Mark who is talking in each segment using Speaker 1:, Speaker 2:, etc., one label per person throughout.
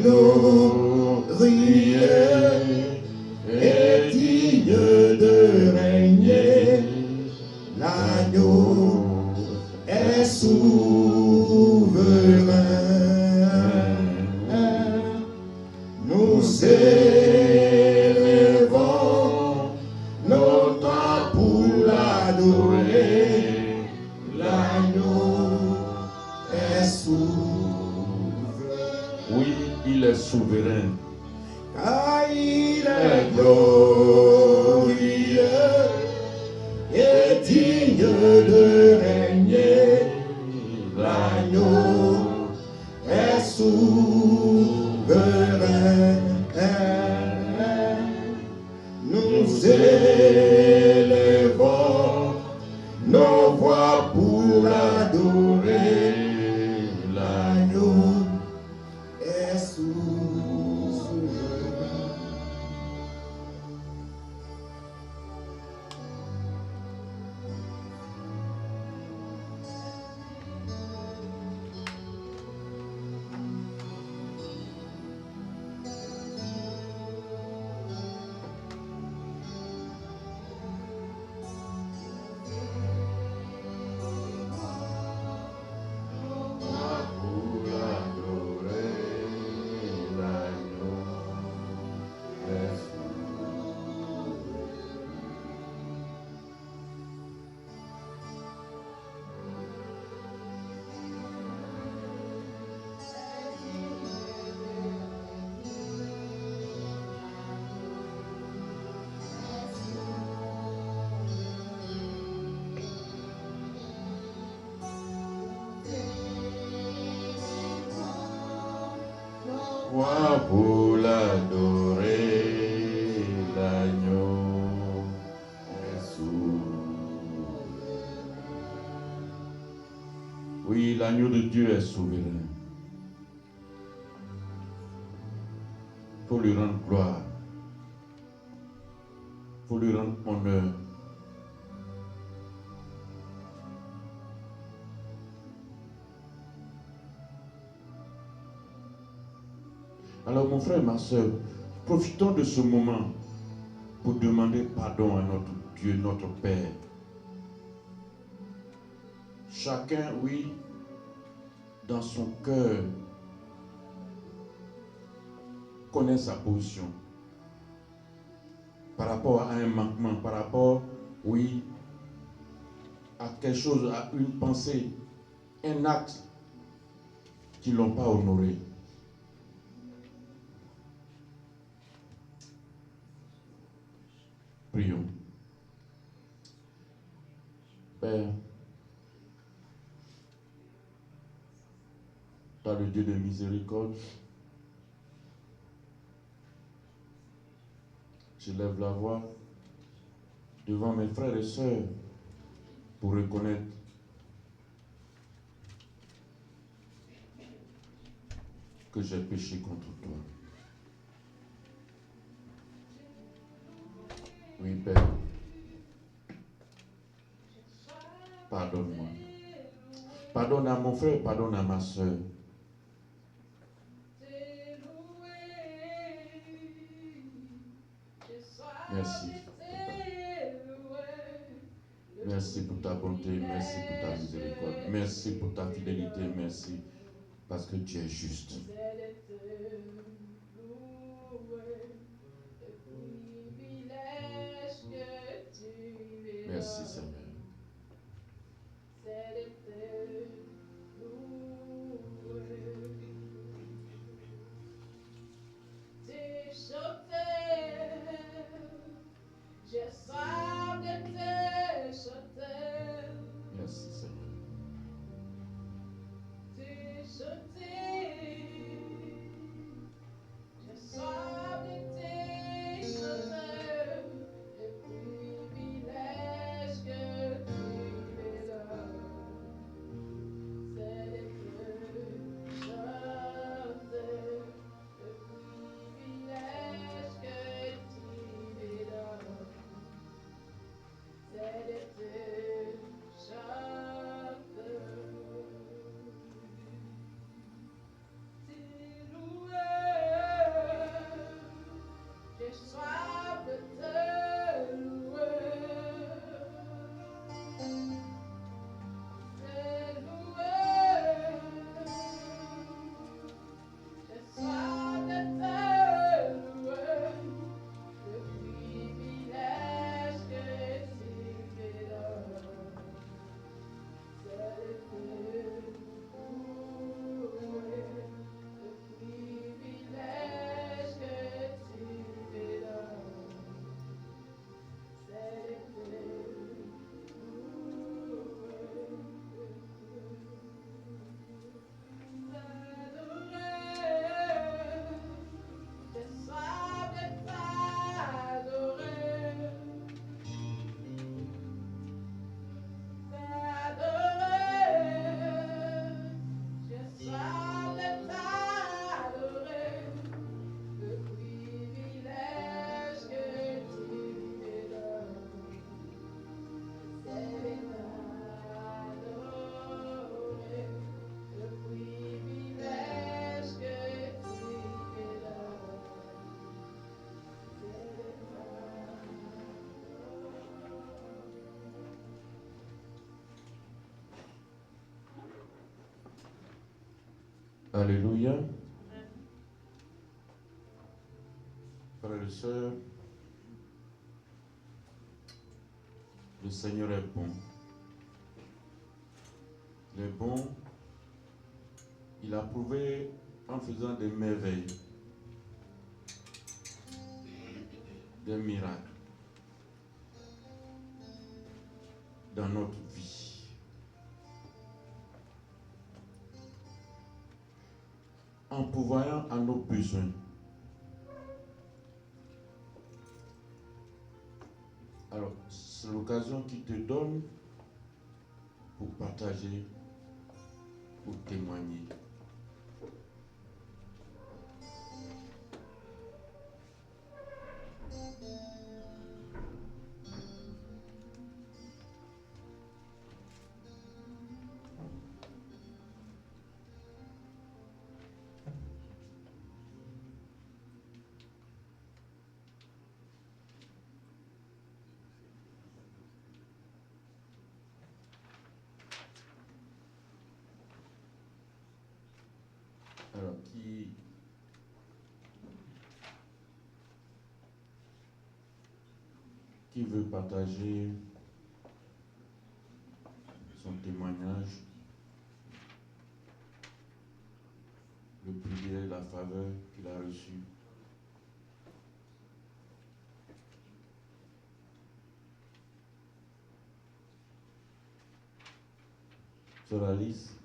Speaker 1: glorieux et digne de régner. L'agneau est souverain. Nous élevons nos doigts pour l'adorer. L'agneau est souverain.
Speaker 2: Oui, il est souverain.
Speaker 1: Car il est glorieux et digne de régner. L'agneau est souverain. Nous élevons nos voix pour l'adorer. L'agneau est souverain.
Speaker 2: Vois pour l'adorer, l'agneau est souverain. Oui, l'agneau de Dieu est souverain. Il faut lui rendre gloire. Il faut lui rendre honneur. Alors mon frère et ma soeur, profitons de ce moment pour demander pardon à notre Dieu, notre Père. Chacun, oui, dans son cœur, connaît sa position par rapport à un manquement, par rapport, oui, à quelque chose, à une pensée, un acte qu'ils n'ont pas honoré. Prions. Père, toi le Dieu de miséricorde, je lève la voix devant mes frères et sœurs pour reconnaître que j'ai péché contre toi. Oui, Père, pardonne-moi. Pardonne à mon frère, pardonne à ma soeur. Merci. Merci pour ta bonté, merci pour ta miséricorde, merci pour ta fidélité, merci parce que tu es juste. Merci Seigneur. Merci Seigneur. Alléluia. Frères et sœurs, le Seigneur est bon. Il est bon. Il a prouvé en faisant des merveilles, des miracles dans notre vie. En pourvoyant à nos besoins. Alors, c'est l'occasion qu'il te donne pour partager, pour témoigner. Alors, qui veut partager son témoignage, le privilège, la faveur qu'il a reçue? Sur la liste.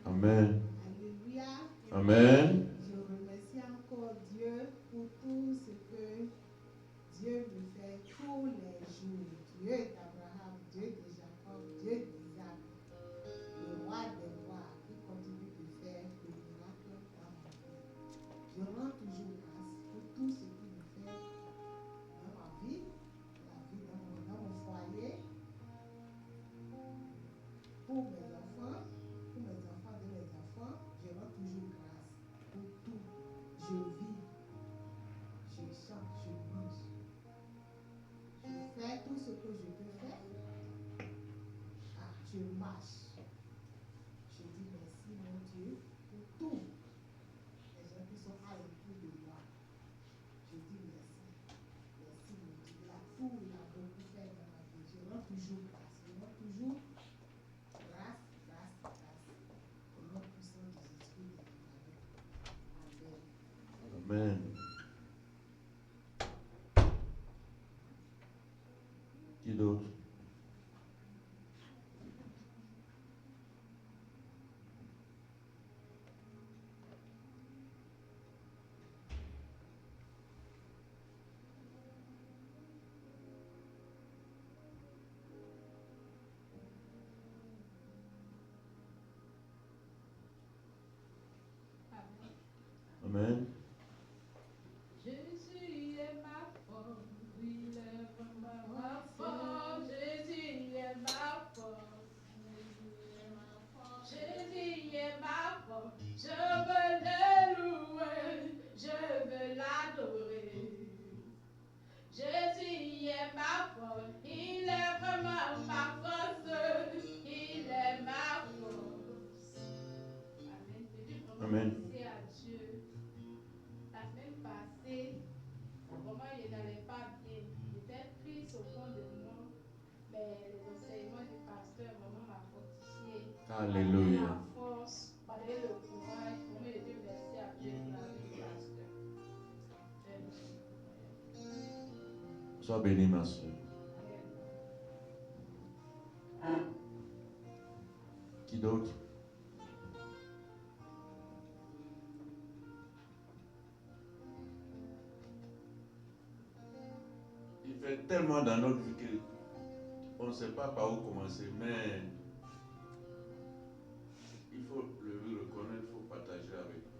Speaker 2: Amen.
Speaker 3: Alléluia.
Speaker 2: Amen.
Speaker 3: Je remercie encore Dieu pour tout ce que Dieu me fait tous les jours. Dieu d'Abraham, Dieu de Jacob, Dieu d'Isaac, le roi des rois qui continue de faire le miracle dans ma vie. Je rends toujours grâce pour tout ce qu'il me fait dans ma vie, dans mon foyer, pour mes enfants de mes enfants. Je rends toujours grâce pour tout. Je vis, je chante, je mange. Je fais tout ce que je peux faire. Je marche. Je dis merci, mon Dieu, pour tout. Les gens qui sont alentour de moi. Je dis merci. Merci, mon Dieu. Il a beaucoup fait dans ma vie. Je rends toujours grâce. Je rends toujours grâce. Au nom puissant de Jésus. Amen.
Speaker 2: Amen. Qui d'autre? Amen.
Speaker 4: Jésus est ma force, il est vraiment ma force. Jésus est ma force, Jésus est ma force. Je veux le louer, je veux l'adorer. Jésus est ma force, il est vraiment ma force, il est ma force. Amen. Je dis vraiment
Speaker 2: Amen.
Speaker 4: merci à Dieu. La semaine passée, vraiment, je n'allais pas bien. J'étais triste au fond de moi, mais les enseignements du pasteur vraiment m'a fortifié.
Speaker 2: Alléluia.
Speaker 4: La force, m'a donné le courage. Vraiment, je dis merci à Dieu pour la vie du pasteur.
Speaker 2: Sois béni, ma soeur. Qui d'autre? Il fait tellement dans notre vie qu'on ne sait pas par où commencer, mais il faut le reconnaître, il faut partager avec nous.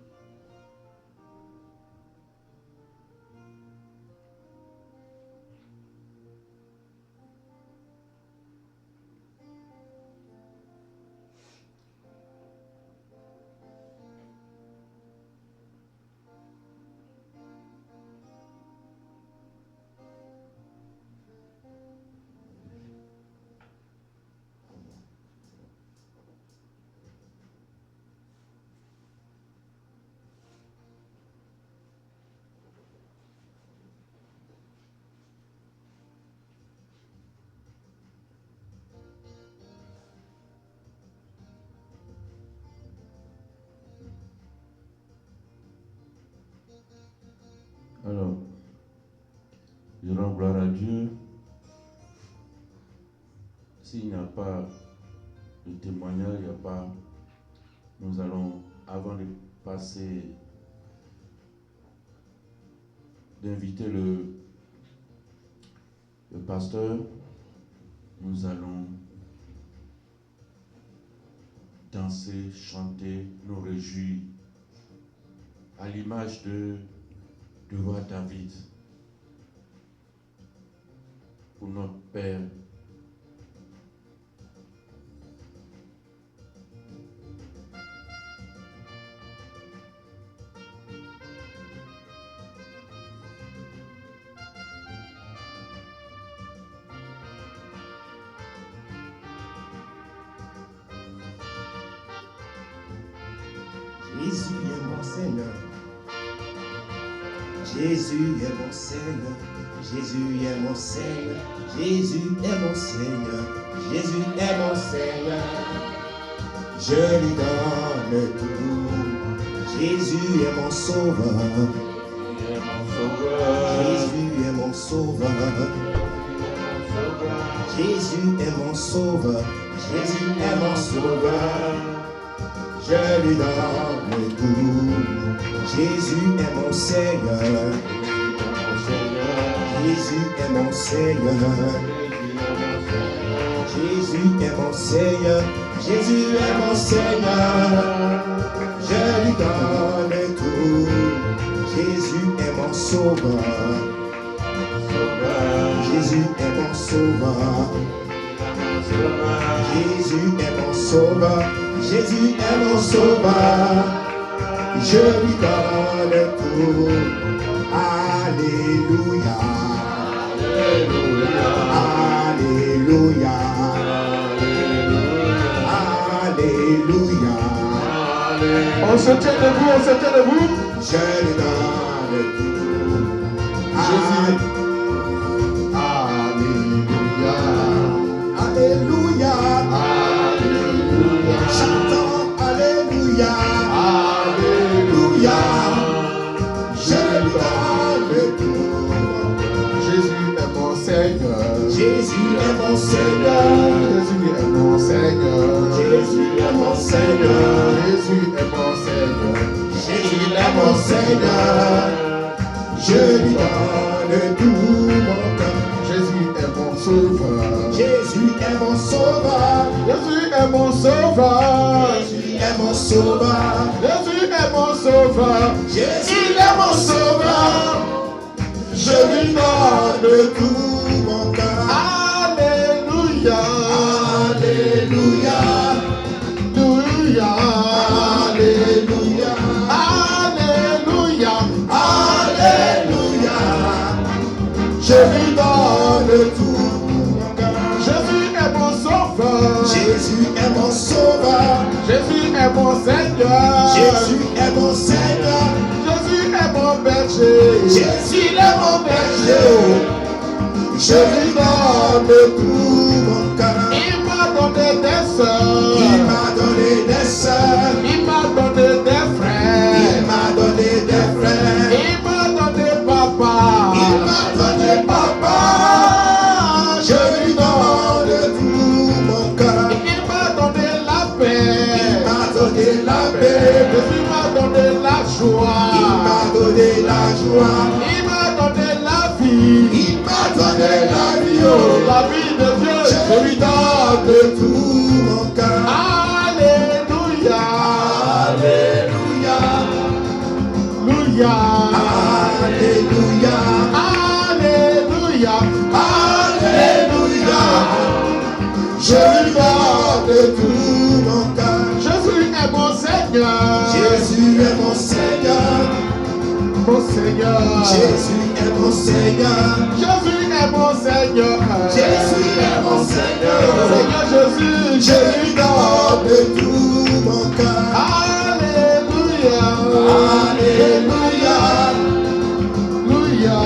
Speaker 2: Alors, je rends gloire à Dieu. S'il n'y a pas de témoignage, il n'y a pas. Nous allons, avant de passer, d'inviter le pasteur, nous allons danser, chanter, nous réjouir à l'image du roi David, pour notre Père.
Speaker 1: Jésus est mon Seigneur. Jésus est mon Seigneur. Jésus est mon Seigneur. Jésus est mon Seigneur. Jésus est mon Seigneur. Je lui donne tout. Jésus est mon sauveur. Jésus est mon sauveur. Jésus est mon sauveur. Jésus est mon sauveur. Je lui donne tout. Jésus est mon Seigneur. Jésus est mon Seigneur. Jésus est mon Seigneur. Jésus est mon Seigneur. Je lui donne tout. Jésus est mon sauveur. Jésus est mon sauveur. Jésus est mon sauveur. Jésus est mon sauveur. Je lui donne tout. Alléluia. Alléluia. Alléluia.
Speaker 2: On se tient debout, on se tient debout.
Speaker 1: Je lui donne tout.
Speaker 2: Jésus.
Speaker 1: Alléluia. Alléluia. Alléluia. Chantons Alléluia. Alléluia. Je lui donne tout.
Speaker 5: Jésus est mon Seigneur.
Speaker 1: Jésus est mon Seigneur.
Speaker 5: Jésus est mon Seigneur.
Speaker 1: Jésus est mon Seigneur.
Speaker 5: Jésus est mon Seigneur.
Speaker 1: Jésus est mon Seigneur. Je lui donne tout mon cœur.
Speaker 5: Jésus est mon sauveur.
Speaker 1: Jésus est mon sauveur.
Speaker 5: Jésus est mon sauveur.
Speaker 1: Jésus est mon sauveur.
Speaker 5: Jésus est mon sauveur.
Speaker 1: Jésus
Speaker 5: Il est mon sauveur.
Speaker 1: Je lui donne tout mon cœur.
Speaker 5: Alléluia.
Speaker 1: Alléluia.
Speaker 5: Alléluia.
Speaker 1: Alléluia.
Speaker 5: Alléluia.
Speaker 1: Alléluia. Je lui donne tout mon cœur.
Speaker 5: Jésus est mon sauveur.
Speaker 1: Jésus est mon sauveur.
Speaker 5: Jésus est mon Seigneur.
Speaker 1: Jésus est mon Seigneur.
Speaker 5: Jésus est mon berger.
Speaker 1: Jésus est mon berger. Je lui donne tout mon cœur.
Speaker 5: Il m'a donné des sœurs.
Speaker 1: Il m'a donné des sœurs.
Speaker 5: Il m'a donné des frères.
Speaker 1: Il m'a donné des frères.
Speaker 5: Il m'a donné papa.
Speaker 1: Il m'a donné papa. Je lui donne tout mon cœur.
Speaker 5: Il m'a donné la paix.
Speaker 1: Il m'a donné la paix.
Speaker 5: Jésus m'a donné la joie.
Speaker 1: Il m'a donné la joie.
Speaker 5: Il m'a donné la vie.
Speaker 1: Il m'a donné la vie. Oh.
Speaker 5: La vie de Dieu.
Speaker 1: Je lui donne tout mon cœur.
Speaker 5: Alléluia.
Speaker 1: Alléluia.
Speaker 5: Alléluia.
Speaker 1: Alléluia.
Speaker 5: Alléluia.
Speaker 1: Alléluia. Je lui donne tout mon cœur.
Speaker 5: Jésus est mon Seigneur.
Speaker 1: Jésus est mon Seigneur.
Speaker 5: Mon Seigneur.
Speaker 1: Jésus est mon Seigneur.
Speaker 5: Jésus est mon Seigneur.
Speaker 1: Jésus est mon Seigneur.
Speaker 5: Seigneur Jésus.
Speaker 1: Je lui donne tout mon cœur.
Speaker 5: Alléluia.
Speaker 1: Alléluia.
Speaker 5: Alléluia.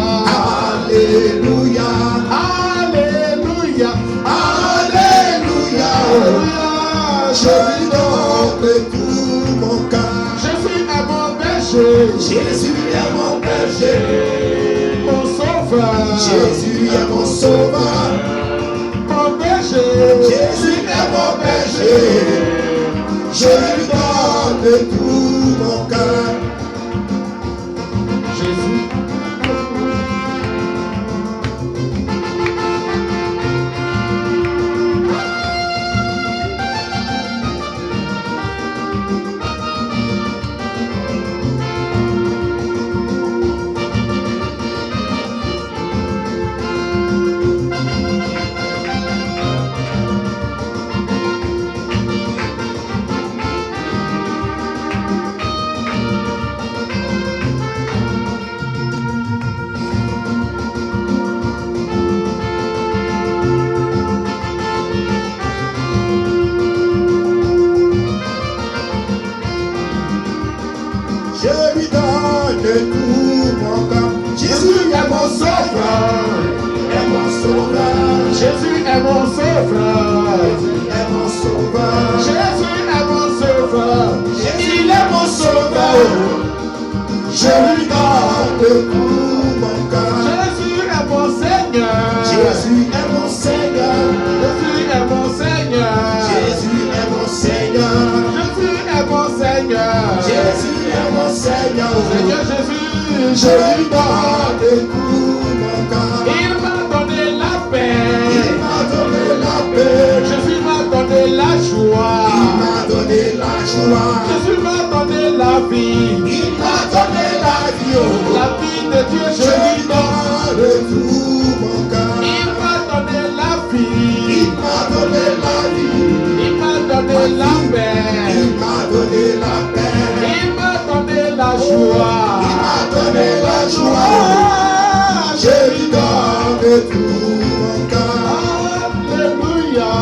Speaker 1: Alléluia.
Speaker 5: Alléluia.
Speaker 1: Alléluia. Je lui donne tout mon cœur.
Speaker 5: Jésus est mon berger.
Speaker 1: Jésus est mon berger.
Speaker 5: Mon sauveur.
Speaker 1: Jésus est mon sauveur.
Speaker 5: Mon berger.
Speaker 1: Jésus est mon berger. Je lui donne tout mon cœur.
Speaker 5: Jésus.
Speaker 1: Je lui donne tout mon cœur. Jésus est mon sauveur. Est mon sauveur.
Speaker 5: Jésus est mon sauveur.
Speaker 1: Est mon sauveur.
Speaker 5: Jésus est mon sauveur.
Speaker 1: Il est mon sauveur. Je lui donne tout mon cœur.
Speaker 5: Jésus est mon Seigneur.
Speaker 1: Jésus est mon Seigneur.
Speaker 5: Jésus est mon Seigneur.
Speaker 1: Jésus est mon Seigneur.
Speaker 5: Jésus est mon Seigneur.
Speaker 1: Jésus est mon Seigneur.
Speaker 5: Seigneur Jésus.
Speaker 1: Je lui donne tout mon cœur.
Speaker 5: Il m'a donné la
Speaker 1: Il
Speaker 5: paix.
Speaker 1: m'a donné la paix.
Speaker 5: Jésus m'a donné la joie.
Speaker 1: Il m'a donné la joie.
Speaker 5: Jésus m'a donné la vie.
Speaker 1: Il m'a donné la vie. Oh.
Speaker 5: La vie de Dieu,
Speaker 1: Je
Speaker 5: je lui
Speaker 1: lui
Speaker 5: donne.
Speaker 1: donne tout mon cœur.
Speaker 5: Il m'a donné la vie.
Speaker 1: Il m'a donné la vie.
Speaker 5: Il m'a donné la paix.
Speaker 1: Il m'a donné la paix.
Speaker 5: Il m'a donné la joie.
Speaker 1: Il m'a donné la joie. Je lui donne tout mon cœur.
Speaker 5: Alléluia.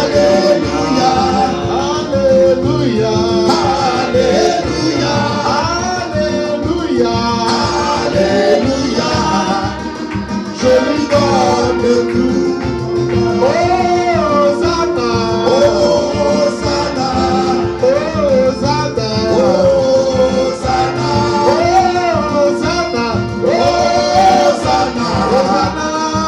Speaker 1: Alléluia.
Speaker 5: Alléluia.
Speaker 1: Alléluia.
Speaker 5: Alléluia.
Speaker 1: Alléluia. Je lui donne tout mon cœur.
Speaker 5: Hosanna.
Speaker 1: Hosanna.
Speaker 5: Hosanna.
Speaker 1: Hosanna.
Speaker 5: Hosanna.
Speaker 1: Hosanna.
Speaker 5: Hosanna.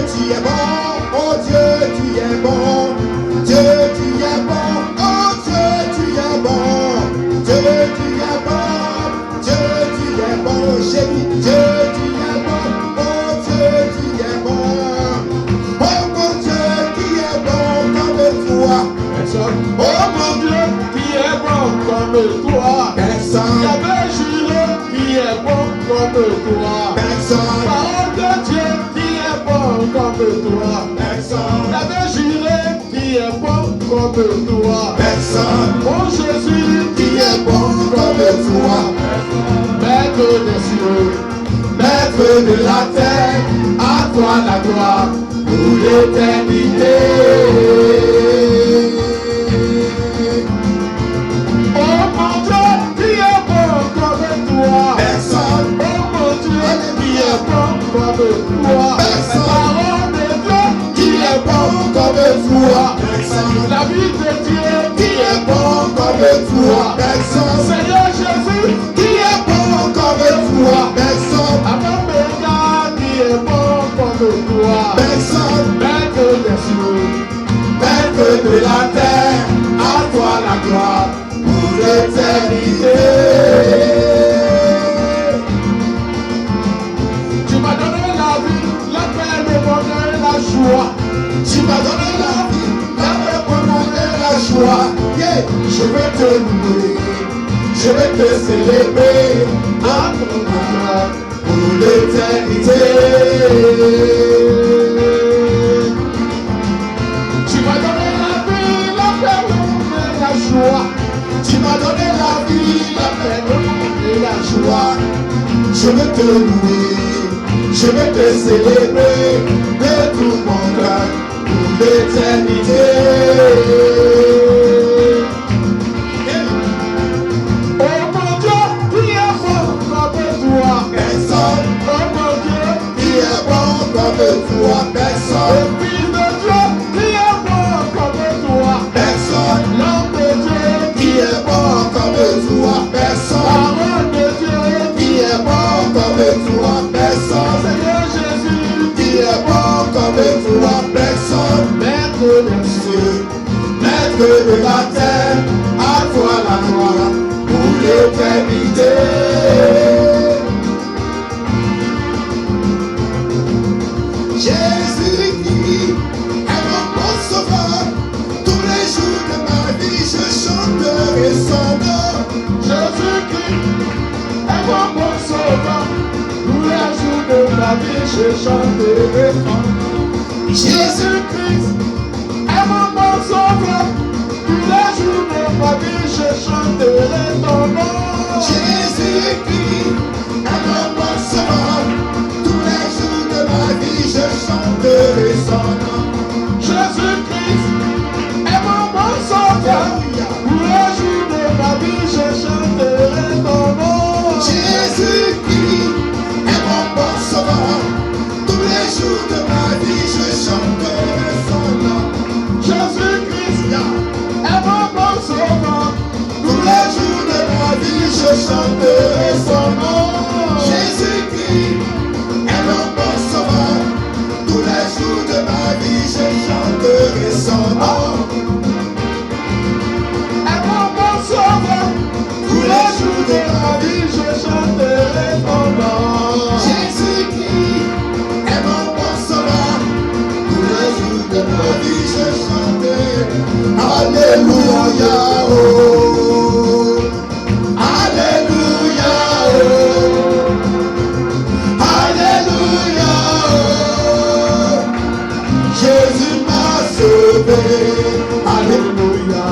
Speaker 1: tu es bon. Oh Dieu, tu es bon. Dieu, tu es bon. Oh Dieu, tu es bon. Dieu, tu es bon. Dieu, tu es bon. J'ai dit Dieu, tu es bon. Oh Dieu, tu es bon. Oh mon Dieu, qui est bon comme toi.
Speaker 5: Personne. Oh mon Dieu, qui est bon comme toi.
Speaker 1: Personne.
Speaker 5: J'avais juré qui est bon comme toi.
Speaker 1: Personne.
Speaker 5: Parole de Dieu qui est bon comme toi.
Speaker 1: Personne.
Speaker 5: J'avais juré qui est bon comme toi.
Speaker 1: Personne.
Speaker 5: Mon Jésus
Speaker 1: Qui est bon comme toi.
Speaker 5: Maître des cieux,
Speaker 1: Maître de la terre, à toi la gloire pour l'éternité.
Speaker 5: oh mon Dieu, qui est bon comme toi.
Speaker 1: Personne.
Speaker 5: Oh mon Dieu, qui est bon comme toi.
Speaker 1: Personne.
Speaker 5: Parole de Dieu,
Speaker 1: Qui est bon comme toi. Personne.
Speaker 5: la vie de Dieu,
Speaker 1: Qui est bon comme toi. Personne.
Speaker 5: Seigneur Jésus,
Speaker 1: Qui est bon comme toi. Personne.
Speaker 5: Avant Béga, qui est bon comme toi.
Speaker 1: Personne.
Speaker 5: Maître des cieux,
Speaker 1: Maître de la terre, à toi la gloire pour l'éternité.
Speaker 5: tu m'as donné la vie, la paix, le bonheur et la joie.
Speaker 1: Tu m'as donné la vie, la paix, le bonheur et la joie. Yeah. Je vais te louer, je vais te célébrer à ton honneur pour l'éternité.
Speaker 5: Tu m'as donné la vie, la paix, le bonheur et la joie.
Speaker 1: Tu m'as donné la vie, la paix, le bonheur et la joie. Je vais te louer, je vais te célébrer de tout mon cœur pour l'éternité.
Speaker 5: Oh mon Dieu, qui est bon comme toi.
Speaker 1: Personne
Speaker 5: Oh mon Dieu,
Speaker 1: qui est bon comme toi.
Speaker 5: le
Speaker 1: Personne,
Speaker 5: Fils de Dieu, qui est bon comme toi.
Speaker 1: personne
Speaker 5: L'homme de Dieu,
Speaker 1: qui est bon comme toi. Personne
Speaker 5: parole de Dieu,
Speaker 1: qui est bon comme toi. Personne
Speaker 5: Seigneur Jésus,
Speaker 1: qui est bon comme toi. Personne.
Speaker 5: Maître des cieux,
Speaker 1: Maître de la terre, à toi la gloire pour l'éternité. Jésus-Christ est mon bon sauveur. Tous les jours de ma vie, je chanterai son nom.
Speaker 5: Jésus-Christ est mon bon sauveur. Tous les jours de ma vie, je chanterai ton nom. Jésus-Christ est mon bon sauveur. Tous les jours de ma vie, je chanterai ton nom.
Speaker 1: Jésus-Christ est mon bon sauveur. Tous les jours de ma vie, je chanterai son nom.
Speaker 5: Jésus-Christ est mon bon sauveur. Tous les jours de ma vie, je chanterai ton nom.
Speaker 1: Jésus-Christ est mon bon sauveur. Tous les jours de ma vie, je chanterai son nom.
Speaker 5: Jésus-Christ est mon bon sauveur.
Speaker 1: Tous les jours de ma vie, je chanterai son nom. Jésus-Christ est mon bon sauveur. Tous les jours de ma vie, je chanterai son nom.
Speaker 5: Est mon bon sauveur. Tous les jours de ma vie, je chanterai ton nom.
Speaker 1: Jésus-Christ est mon bon sauveur. Tous les jours de ma vie, je chanterai. Alléluia, oh. Alléluia, oh. Alléluia, oh. Jésus m'a sauvé. Alléluia,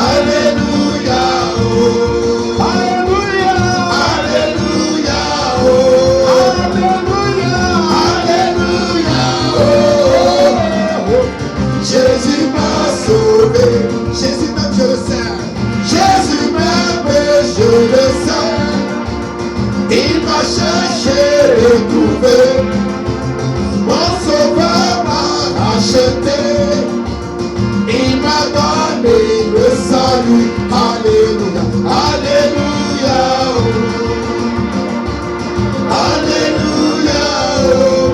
Speaker 1: alléluia, oh.
Speaker 5: Alléluia.
Speaker 1: Alléluia, oh.
Speaker 5: Alléluia.
Speaker 1: Alléluia, oh. Jésus m'a sauvé. Jésus m'aime, je le sais. Jésus m'aime, je le sais. Il m'a cherché et trouvé. Mon sauveur m'a racheté. Il m'a donné le salut. Alléluia, alléluia, oh. Alléluia, oh.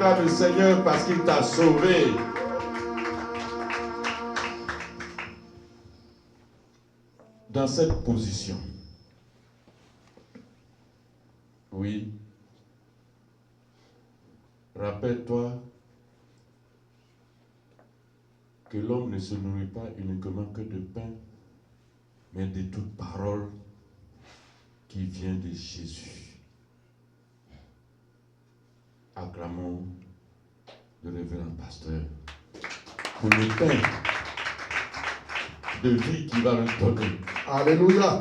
Speaker 2: Acclame le Seigneur parce qu'il t'a sauvé. Dans cette position, oui, rappelle-toi que l'homme ne se nourrit pas uniquement que de pain, mais de toute parole qui vient de Jésus. Acclamons le révérend pasteur pour le pain de vie qu'il va nous donner.
Speaker 5: Alléluia.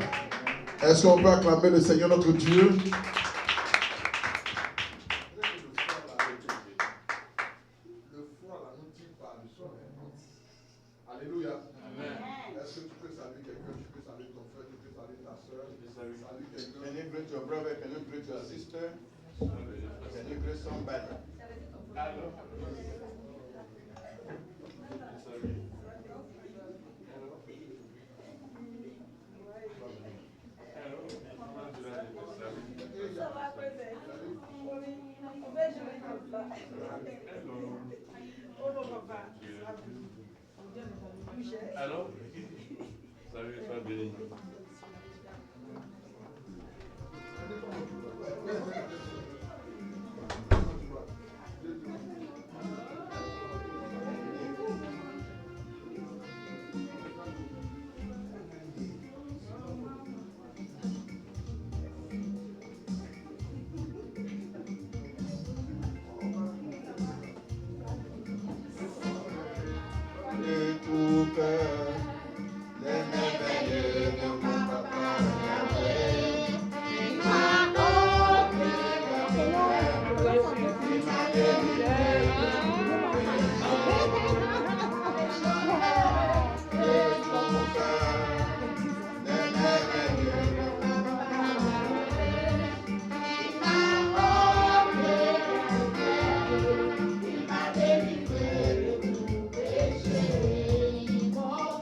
Speaker 5: Est-ce qu'on peut acclamer le Seigneur notre Dieu? Le foie là nous tire par le sol. Alléluia.
Speaker 2: Amen.
Speaker 5: Est-ce que tu peux saluer quelqu'un? Tu peux saluer ton frère, tu peux saluer ta soeur. Salut quelqu'un.
Speaker 1: Can you greet your brother? Can you greet your sister? Can you greet somebody?
Speaker 2: Alors, salut, sois béni.
Speaker 1: De tout cœur, les merveilleux de mon papa Yahweh. Il m'a offert la prière, il m'a délivré de tout cœur, les merveilleux de mon papa Yahweh. Il m'a offert la prière, il m'a délivré de tout péché.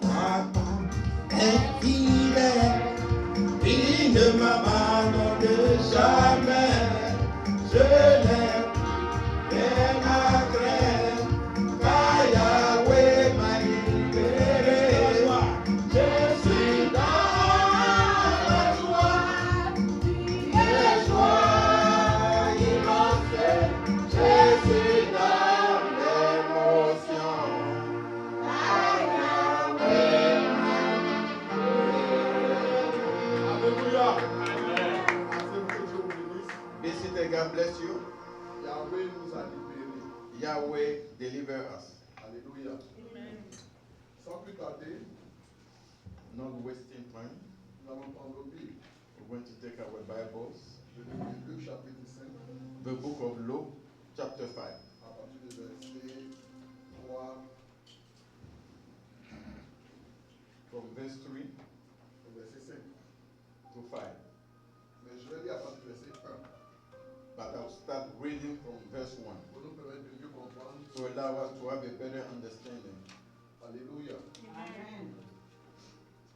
Speaker 1: Papa est fidèle, il ne m'abandonne jamais. Je n'ai rien à craindre, car Yahweh m'a libéré. Je suis dans la joie, les joies immenses. Je suis dans l'émotion.
Speaker 5: Alléluia. Acceptez que Dieu vous bénisse.
Speaker 1: Visit and God bless you.
Speaker 5: Yahweh nous a libérés.
Speaker 1: Yahweh deliver us.
Speaker 5: Alléluia. Sans plus tarder,
Speaker 1: Not wasting time.
Speaker 5: nous allons prendre nos Bibles.
Speaker 1: We're going to take our Bibles.
Speaker 5: Je vais lire Luc chapitre 5,
Speaker 1: The book of Luke, chapter 5.
Speaker 5: à partir du verset 3
Speaker 1: From verse 3
Speaker 5: au verset 5.
Speaker 1: to 5.
Speaker 5: Mais je vais lire à partir du verset 1
Speaker 1: But I'll start reading from verse 1
Speaker 5: pour nous permettre de mieux comprendre.
Speaker 1: to allow us to have a better understanding.
Speaker 5: Alléluia.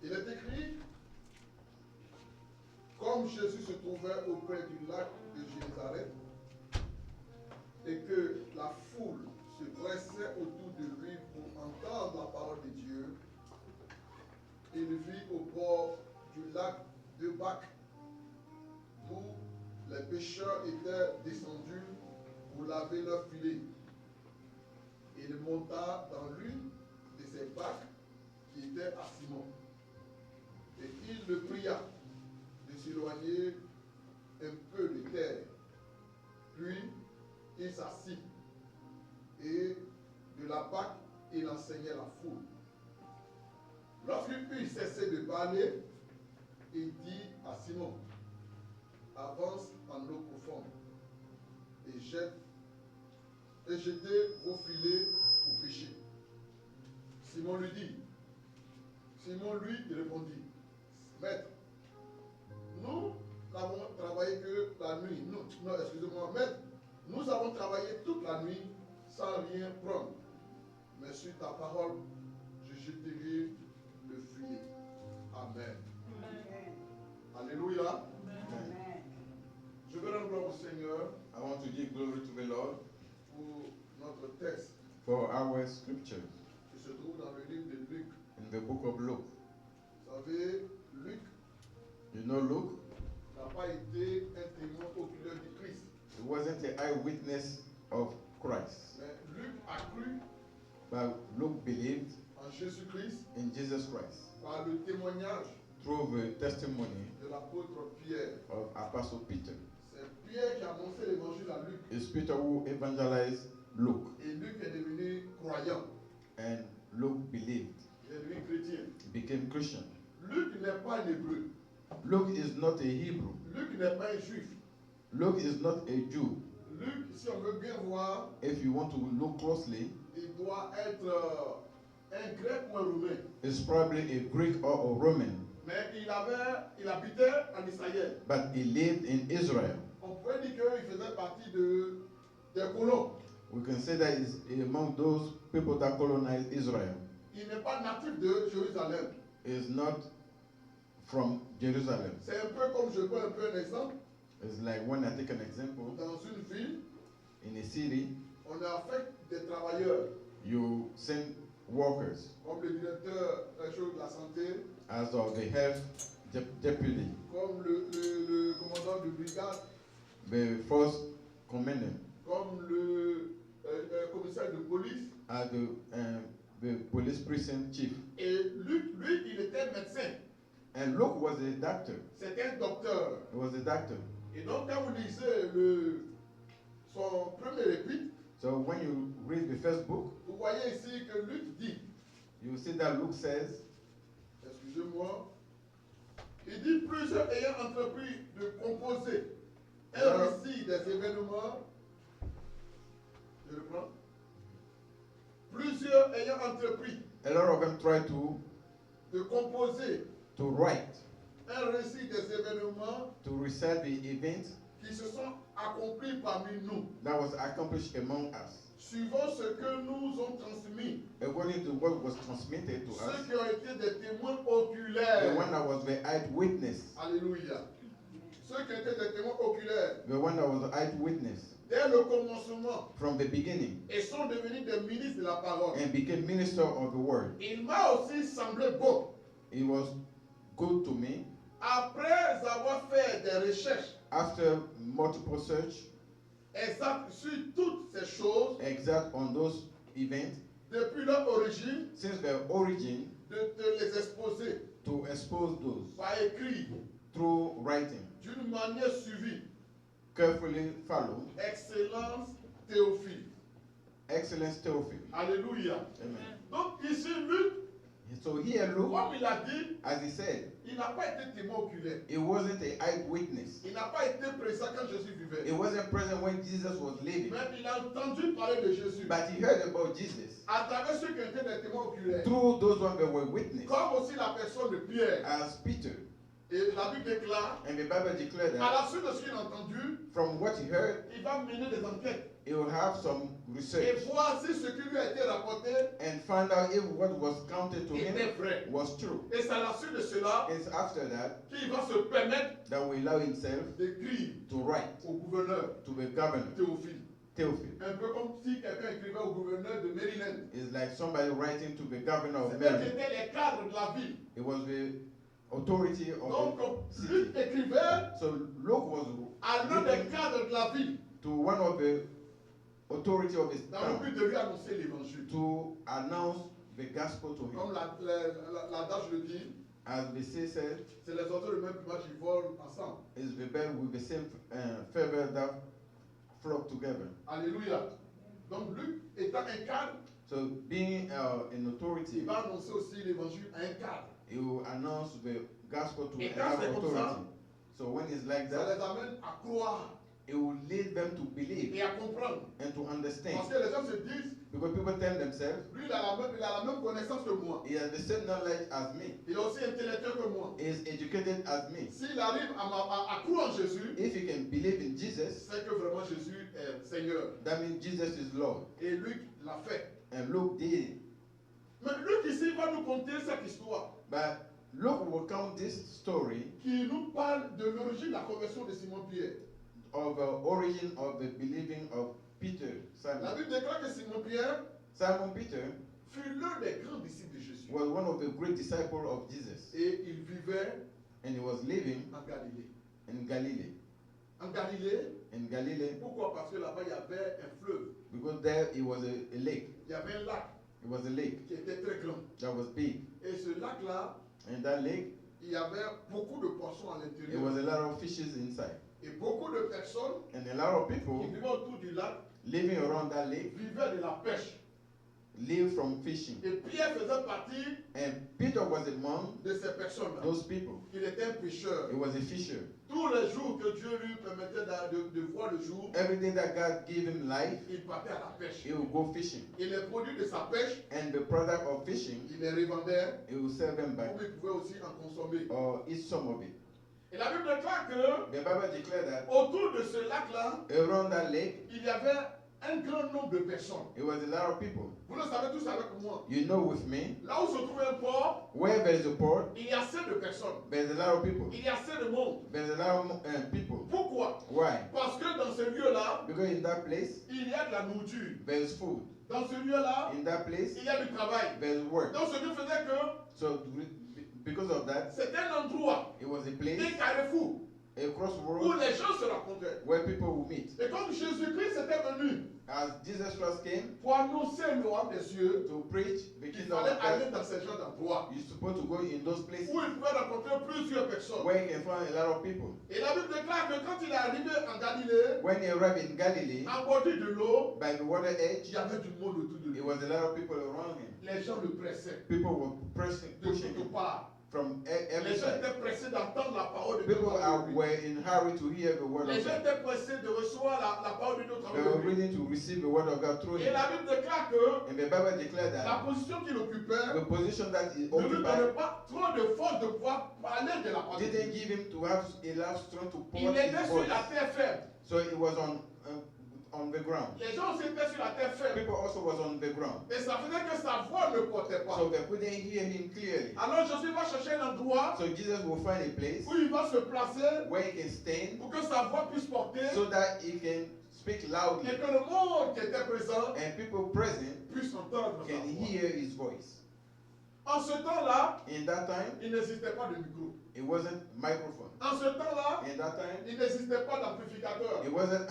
Speaker 5: Il est écrit, comme Jésus se trouvait auprès du lac de Génézareth et que la foule se pressait autour de lui pour entendre la parole de Dieu, il vit au bord du lac deux bacs d'où les pêcheurs étaient descendus pour laver leurs filets. Il monta dans l'une de ces bacs qui était à Simon. Et il le pria de s'éloigner un peu de terre. Puis il s'assit et de la barque il enseignait la foule. Lorsqu'il eut cessé de parler, il dit à Simon, avance en eau profonde et jetez vos filets pour pêcher. Simon lui dit, Simon lui répondit, Maître, nous n'avons travaillé que la nuit. Excusez-moi, Maître, nous avons travaillé toute la nuit sans rien prendre. Mais sur ta parole, je jeterai le filet. Amen. Alléluia.
Speaker 1: Amen.
Speaker 5: Je veux rendre gloire au Seigneur
Speaker 1: I want to give glory to the Lord
Speaker 5: pour pour notre texte
Speaker 2: for our scriptures
Speaker 5: qui se trouve dans le livre de Luc.
Speaker 2: in the book of Luke.
Speaker 5: Vous savez, Luc
Speaker 2: You know, Luke,
Speaker 5: n'a pas été un témoin oculaire du Christ.
Speaker 2: he wasn't an eyewitness of Christ,
Speaker 5: Mais Luc a cru
Speaker 2: but Luke believed
Speaker 5: en Jésus-Christ
Speaker 2: in Jesus Christ
Speaker 5: par le témoignage
Speaker 2: through the testimony
Speaker 5: de l'apôtre Pierre.
Speaker 2: of Apostle Peter.
Speaker 5: C'est Pierre qui a annoncé l'évangile à Luc.
Speaker 2: It's Peter who evangelized Luke,
Speaker 5: Et Luc est devenu croyant.
Speaker 2: and Luke believed,
Speaker 5: Il est devenu chrétien.
Speaker 2: he became Christian.
Speaker 5: Luc n'est pas un hébreu.
Speaker 2: Luke is not a Hebrew.
Speaker 5: Luc n'est pas un juif.
Speaker 2: Luke is not a Jew.
Speaker 5: Luc, si on veut bien voir,
Speaker 2: If you want to look closely,
Speaker 5: il doit être un grec ou un romain.
Speaker 2: it's probably a Greek or a Roman,
Speaker 5: Mais il habitait en Israël.
Speaker 2: but he lived in Israel.
Speaker 5: On pourrait dire qu'il faisait partie des colons.
Speaker 2: We can say that he's among those people that colonized Israel.
Speaker 5: Il n'est pas natif de Jérusalem.
Speaker 2: Is not from Jerusalem.
Speaker 5: C'est un peu comme je prends un peu un exemple.
Speaker 2: It's like when I take an example,
Speaker 5: Dans une ville,
Speaker 2: in a city,
Speaker 5: on a fait des travailleurs,
Speaker 2: you send workers
Speaker 5: comme le directeur de la santé,
Speaker 2: as of the health deputy,
Speaker 5: comme le commandant de brigade,
Speaker 2: the first commander,
Speaker 5: comme le commissaire de police.
Speaker 2: as the police precinct chief.
Speaker 5: Et Luc, lui, il était médecin.
Speaker 2: And Luke was a doctor.
Speaker 5: C'était un docteur.
Speaker 2: He was a doctor.
Speaker 5: Et donc, quand vous lisez son premier épître,
Speaker 2: So when you read the first book,
Speaker 5: vous voyez ici que Luc dit,
Speaker 2: you see that Luke says,
Speaker 5: excusez-moi, il dit plusieurs ayant entrepris de composer un
Speaker 2: Alors-
Speaker 5: récit des événements. Je reprends. Plusieurs ayant entrepris
Speaker 2: a lot of them try
Speaker 5: de composer
Speaker 2: to write,
Speaker 5: un récit des événements
Speaker 2: to recite the events
Speaker 5: qui se sont accomplis parmi nous,
Speaker 2: that was accomplished among us,
Speaker 5: suivant ce que nous ont transmis,
Speaker 2: according to what was transmitted to
Speaker 5: ceux
Speaker 2: us,
Speaker 5: qui ont été des témoins
Speaker 2: the
Speaker 5: oculaires.
Speaker 2: one that was the eyewitness,
Speaker 5: Alléluia. Ceux qui étaient des témoins oculaires
Speaker 2: the one that was the eyewitness
Speaker 5: dès le commencement
Speaker 2: from the beginning,
Speaker 5: et sont devenus des ministres de la parole.
Speaker 2: and became minister of the word.
Speaker 5: Il m'a aussi semblé beau,
Speaker 2: It was good to me,
Speaker 5: après avoir fait des recherches
Speaker 2: after multiple search,
Speaker 5: exactes sur toutes ces choses,
Speaker 2: exact on those events,
Speaker 5: depuis leur origine,
Speaker 2: since their origin,
Speaker 5: de te les exposer
Speaker 2: to expose those
Speaker 5: par écrit,
Speaker 2: through writing,
Speaker 5: d'une manière suivie.
Speaker 2: carefully follow.
Speaker 5: Excellence Théophile.
Speaker 2: Excellence Theophil.
Speaker 5: Alléluia.
Speaker 2: Amen.
Speaker 5: Donc ici, Luc,
Speaker 2: So here, Luke,
Speaker 5: comme il a dit,
Speaker 2: as he said,
Speaker 5: il n'a pas été témoin oculaire.
Speaker 2: it wasn't an eyewitness.
Speaker 5: Il n'a pas été présent quand Jésus vivait.
Speaker 2: It wasn't present when Jesus was living,
Speaker 5: Mais il a entendu parler de Jésus.
Speaker 2: but he heard about Jesus
Speaker 5: À travers ceux qui étaient des témoins oculaires.
Speaker 2: through those ones that were witness,
Speaker 5: Comme aussi la personne de Pierre.
Speaker 2: as Peter.
Speaker 5: Et la Bible déclare,
Speaker 2: And the Bible declared
Speaker 5: à
Speaker 2: that
Speaker 5: la suite de ce qu'il a entendu,
Speaker 2: from what he heard,
Speaker 5: il va mener des enquêtes.
Speaker 2: he will have some
Speaker 5: Et
Speaker 2: research
Speaker 5: voir si ce qui lui a été rapporté
Speaker 2: and find out if what was counted to
Speaker 5: était
Speaker 2: him
Speaker 5: vrai.
Speaker 2: was true.
Speaker 5: Et c'est à la suite de cela
Speaker 2: It's after that
Speaker 5: qu'il va se permettre
Speaker 2: that we allow himself
Speaker 5: d'écrire
Speaker 2: to write
Speaker 5: au gouverneur
Speaker 2: to the governor,
Speaker 5: Théophile.
Speaker 2: Theophil.
Speaker 5: Un peu comme si quelqu'un écrivait au gouverneur de Maryland.
Speaker 2: It's like somebody writing to the governor of
Speaker 5: C'était
Speaker 2: Maryland.
Speaker 5: les cadres de la ville.
Speaker 2: It was the authority of
Speaker 5: Donc,
Speaker 2: the
Speaker 5: Luc
Speaker 2: city.
Speaker 5: écrivait
Speaker 2: So Luke was
Speaker 5: à l'un des
Speaker 2: written
Speaker 5: cadres de la ville
Speaker 2: to one of the authority of his
Speaker 5: dans le
Speaker 2: town
Speaker 5: but de lui annoncer l'évangile.
Speaker 2: to announce the gospel to
Speaker 5: Comme
Speaker 2: him.
Speaker 5: l'adage le dit,
Speaker 2: As the say said,
Speaker 5: c'est les oiseaux de même plumage qui volent ensemble.
Speaker 2: is the bird with the same feather that flock together.
Speaker 5: Alléluia. Donc Luc étant un cadre,
Speaker 2: So being an authority,
Speaker 5: il va annoncer aussi l'évangile à un cadre.
Speaker 2: he will announce the gospel to
Speaker 5: Et quand
Speaker 2: another
Speaker 5: c'est comme ça,
Speaker 2: authority. So when it's like
Speaker 5: Ça
Speaker 2: that,
Speaker 5: les amène à croire
Speaker 2: it will lead them to believe
Speaker 5: et à comprendre.
Speaker 2: and to understand.
Speaker 5: Parce que les gens se disent,
Speaker 2: Because people tell themselves,
Speaker 5: lui il a la même connaissance que moi.
Speaker 2: he has the same knowledge as me,
Speaker 5: Il est aussi intellectuel que moi.
Speaker 2: he is educated as me.
Speaker 5: S'il arrive à croire en Jésus,
Speaker 2: If he can believe in Jesus,
Speaker 5: c'est que vraiment Jésus est Seigneur.
Speaker 2: that means Jesus is Lord.
Speaker 5: Et Luc l'a fait.
Speaker 2: And Luke did it.
Speaker 5: Mais Luc ici va nous conter cette histoire
Speaker 2: But Luke will count this story
Speaker 5: qui nous parle de l'origine de la conversion de Simon Pierre.
Speaker 2: of the origin of the believing of Peter,
Speaker 5: La
Speaker 2: Simon.
Speaker 5: Bible déclare que Simon-Pierre
Speaker 2: Simon Peter
Speaker 5: fut l'un des grands disciples de Jésus.
Speaker 2: was one of the great disciples of Jesus,
Speaker 5: Et il vivait
Speaker 2: and he was living
Speaker 5: en Galilée.
Speaker 2: in Galilee.
Speaker 5: En Galilée,
Speaker 2: In Galilee,
Speaker 5: pourquoi? Parce que là-bas, il y avait un fleuve.
Speaker 2: because there it was a lake.
Speaker 5: Il y avait un lac
Speaker 2: It was a lake
Speaker 5: qui était très grand.
Speaker 2: that was big,
Speaker 5: Et ce lac-là,
Speaker 2: and that lake,
Speaker 5: il y avait beaucoup de poissons à
Speaker 2: it
Speaker 5: l'intérieur.
Speaker 2: was a lot of fishes inside,
Speaker 5: Et beaucoup de personnes
Speaker 2: and a lot of
Speaker 5: qui
Speaker 2: people
Speaker 5: vivaient autour du lac
Speaker 2: living around that lake
Speaker 5: vivaient de la pêche.
Speaker 2: live from fishing.
Speaker 5: Et Pierre faisait partie
Speaker 2: And Peter was among
Speaker 5: de ces personnes-là.
Speaker 2: those people.
Speaker 5: Il était un pêcheur.
Speaker 2: He was a fisher.
Speaker 5: Tous les jours que Dieu lui permettait de voir le jour,
Speaker 2: Every day that God gave him life,
Speaker 5: il partait à la pêche.
Speaker 2: he would go fishing.
Speaker 5: Et les produits de sa pêche,
Speaker 2: And the product of fishing,
Speaker 5: il les revendait,
Speaker 2: he would sell them back
Speaker 5: comme il pouvait aussi en consommer.
Speaker 2: or eat some of it.
Speaker 5: Et la Bible déclare que
Speaker 2: The Bible declares that
Speaker 5: autour de ce lac-là,
Speaker 2: around that lake,
Speaker 5: il y avait un grand nombre de personnes.
Speaker 2: it was a lot of people.
Speaker 5: Vous le savez tous avec moi.
Speaker 2: You know with me,
Speaker 5: Là où se trouve un port,
Speaker 2: where there is a port,
Speaker 5: il y a assez de personnes.
Speaker 2: there's a lot of people.
Speaker 5: Il y a assez de monde.
Speaker 2: There's a lot of people.
Speaker 5: Pourquoi?
Speaker 2: Why?
Speaker 5: Parce que dans ce lieu-là,
Speaker 2: Because in that place,
Speaker 5: il y a de la nourriture.
Speaker 2: there's food.
Speaker 5: Dans ce lieu-là,
Speaker 2: In that place,
Speaker 5: il y a du travail.
Speaker 2: there's work.
Speaker 5: Donc ce qui faisait que
Speaker 2: So because of that,
Speaker 5: c'était un endroit,
Speaker 2: it was a
Speaker 5: un
Speaker 2: place,
Speaker 5: carrefour,
Speaker 2: a
Speaker 5: où
Speaker 2: crossroad,
Speaker 5: les gens se rencontraient.
Speaker 2: where people will meet.
Speaker 5: Et comme Jésus-Christ était venu
Speaker 2: As Jesus Christ came
Speaker 5: pour annoncer le royaume des cieux,
Speaker 2: to preach the
Speaker 5: il
Speaker 2: kingdom
Speaker 5: fallait
Speaker 2: of
Speaker 5: aller
Speaker 2: God,
Speaker 5: dans ces genres d'endroits
Speaker 2: you're supposed to go in those places
Speaker 5: où il pouvait rencontrer plusieurs personnes.
Speaker 2: where you can find a lot of people.
Speaker 5: Et la Bible déclare que quand il est arrivé en Galilée,
Speaker 2: When he arrived in Galilee,
Speaker 5: en bordure de l'eau,
Speaker 2: by the water
Speaker 5: il
Speaker 2: edge,
Speaker 5: y avait du monde autour de
Speaker 2: it
Speaker 5: lui.
Speaker 2: was a lot of people around him.
Speaker 5: Les gens le pressaient
Speaker 2: People were pressing,
Speaker 5: de
Speaker 2: pushing
Speaker 5: toutes
Speaker 2: him
Speaker 5: parts.
Speaker 2: from
Speaker 5: Les
Speaker 2: every
Speaker 5: gens
Speaker 2: side.
Speaker 5: étaient pressés d'entendre la parole de Dieu.
Speaker 2: People were in hurry to hear the word
Speaker 5: Les
Speaker 2: of
Speaker 5: gens
Speaker 2: God.
Speaker 5: étaient pressés de recevoir la parole de Dieu au
Speaker 2: They
Speaker 5: travers
Speaker 2: were
Speaker 5: de lui.
Speaker 2: ready to receive the word of God through
Speaker 5: Et
Speaker 2: him.
Speaker 5: la Bible déclare que
Speaker 2: And the Bible declared
Speaker 5: la
Speaker 2: that
Speaker 5: position qu'il occupait
Speaker 2: the position that he
Speaker 5: ne lui
Speaker 2: occupied
Speaker 5: donnait pas trop de force de pouvoir parler de la parole de
Speaker 2: didn't
Speaker 5: Dieu.
Speaker 2: give him to have enough strength to pour
Speaker 5: Il
Speaker 2: his
Speaker 5: était sur
Speaker 2: voice.
Speaker 5: la terre ferme.
Speaker 2: So it was on the ground.
Speaker 5: Les gens aussi étaient sur la terre ferme.
Speaker 2: People also was on the ground.
Speaker 5: Et ça faisait que sa voix ne portait pas.
Speaker 2: So they couldn't hear him clearly.
Speaker 5: Alors Jésus va chercher un endroit
Speaker 2: So Jesus will find a place
Speaker 5: où il va se placer
Speaker 2: where he can stand
Speaker 5: pour que sa voix puisse porter
Speaker 2: so that he can speak loudly
Speaker 5: et que le monde qui était présent
Speaker 2: and people present
Speaker 5: puisse entendre sa
Speaker 2: can
Speaker 5: voix.
Speaker 2: hear his voice.
Speaker 5: En ce temps-là,
Speaker 2: In that time,
Speaker 5: il n'existait pas de micro.
Speaker 2: it wasn't microphone.
Speaker 5: En ce temps-là,
Speaker 2: In that time,
Speaker 5: il n'existait pas d'amplificateur.
Speaker 2: it wasn't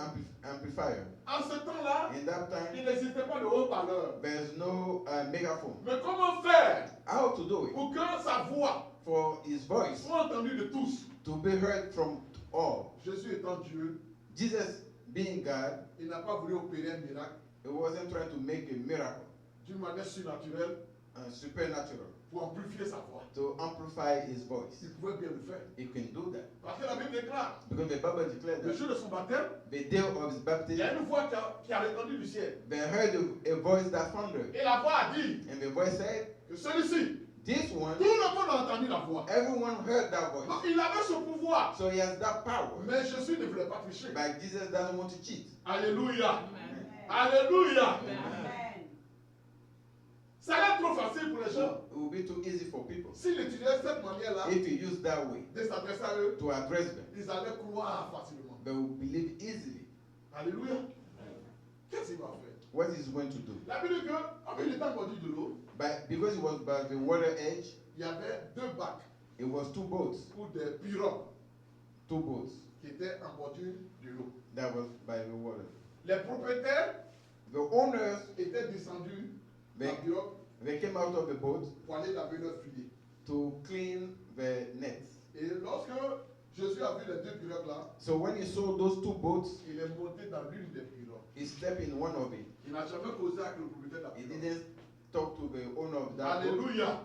Speaker 2: amplifier.
Speaker 5: En ce temps-là,
Speaker 2: In that
Speaker 5: il
Speaker 2: time,
Speaker 5: n'existait pas de haut-parleur.
Speaker 2: there's no megaphone.
Speaker 5: Mais comment faire
Speaker 2: How to do it
Speaker 5: pour que sa voix
Speaker 2: for his voice
Speaker 5: soit entendue de tous?
Speaker 2: to be heard from all?
Speaker 5: Jésus étant Dieu,
Speaker 2: Jesus being God,
Speaker 5: il n'a pas voulu opérer un miracle
Speaker 2: he wasn't trying to make a miracle,
Speaker 5: d'une manière surnaturelle
Speaker 2: supernatural,
Speaker 5: pour amplifier sa voix.
Speaker 2: to amplify his voice.
Speaker 5: Il pouvait bien le faire.
Speaker 2: He can do that.
Speaker 5: Parce que la Bible déclare,
Speaker 2: Because the Bible declared
Speaker 5: le
Speaker 2: that
Speaker 5: jour de son baptême,
Speaker 2: the day of his
Speaker 5: il y a
Speaker 2: baptism,
Speaker 5: une voix qui a répondu du ciel.
Speaker 2: they heard a voice that thundered.
Speaker 5: Et la voix a dit
Speaker 2: And the voice said,
Speaker 5: que celui-ci,
Speaker 2: this one,
Speaker 5: tout le monde a entendu la voix.
Speaker 2: everyone heard that
Speaker 5: Donc
Speaker 2: voice.
Speaker 5: il avait ce pouvoir.
Speaker 2: So he has that power.
Speaker 5: Mais Jésus ne voulait pas tricher.
Speaker 2: But Jesus doesn't want to cheat.
Speaker 5: Alléluia. Alléluia.
Speaker 3: Amen.
Speaker 5: Ça allait être trop facile pour les gens.
Speaker 2: It will be too easy for people.
Speaker 5: S'ils utilisaient cette manière-là
Speaker 2: If you use that way
Speaker 5: de s'adresser à eux,
Speaker 2: to address them,
Speaker 5: ils allaient croire facilement.
Speaker 2: they will believe easily.
Speaker 5: Alléluia. Qu'est-ce qu'il va faire?
Speaker 2: What he's going to do.
Speaker 5: La Bible dit que, quand il était en bordure de l'eau,
Speaker 2: But because it was by the water edge,
Speaker 5: il y avait deux bacs
Speaker 2: it was two boats.
Speaker 5: ou des pirogues
Speaker 2: Two boats
Speaker 5: qui étaient en bordure de l'eau.
Speaker 2: that was by the water.
Speaker 5: Les propriétaires
Speaker 2: The owners,
Speaker 5: étaient descendus de
Speaker 2: they,
Speaker 5: la pirogue
Speaker 2: they came out of the boat
Speaker 5: pour aller laver leurs filets.
Speaker 2: to clean the nets.
Speaker 5: Et lorsque Jésus a vu les deux pirogues-là,
Speaker 2: So when he saw those two boats,
Speaker 5: il est monté dans l'une des pirogues.
Speaker 2: he stepped in one of it.
Speaker 5: Il n'a jamais causé avec le propriétaire de la
Speaker 2: He
Speaker 5: pirogue.
Speaker 2: didn't talk to the owner of that boat.
Speaker 5: Alléluia.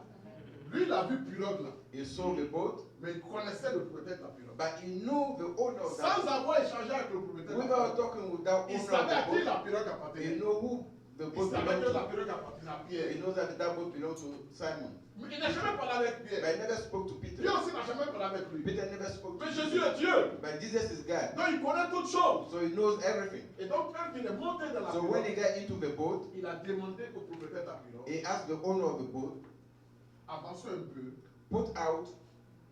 Speaker 5: Lui, il a vu pirogue là,
Speaker 2: He saw the boat,
Speaker 5: mais il connaissait le propriétaire de la pirogue.
Speaker 2: but he knew the owner of that
Speaker 5: Sans
Speaker 2: boat.
Speaker 5: avoir échangé avec le propriétaire de la
Speaker 2: Without
Speaker 5: pirogue,
Speaker 2: talking with that
Speaker 5: il
Speaker 2: owner
Speaker 5: savait à
Speaker 2: of
Speaker 5: qui
Speaker 2: the
Speaker 5: la
Speaker 2: boat,
Speaker 5: pirogue
Speaker 2: he
Speaker 5: appartenait.
Speaker 2: know who the
Speaker 5: Il
Speaker 2: boat
Speaker 5: savait
Speaker 2: belonged
Speaker 5: que la
Speaker 2: to.
Speaker 5: pirogue appartenait à
Speaker 2: He
Speaker 5: Pierre.
Speaker 2: knows that boat belonged to Simon.
Speaker 5: Mais il n'a jamais parlé avec
Speaker 2: But
Speaker 5: Pierre.
Speaker 2: he never spoke to Peter.
Speaker 5: Pierre aussi n'a jamais parlé avec lui.
Speaker 2: Peter never spoke to
Speaker 5: Mais Jésus
Speaker 2: Peter.
Speaker 5: est Dieu.
Speaker 2: But Jesus is God.
Speaker 5: Donc il connaît toutes choses.
Speaker 2: So he knows everything.
Speaker 5: Et donc quand il est monté dans la
Speaker 2: So when he
Speaker 5: pirogue,
Speaker 2: got into the boat,
Speaker 5: il a demandé au propriétaire de la pirogue,
Speaker 2: he asked the owner of the boat,
Speaker 5: avance un peu,
Speaker 2: put out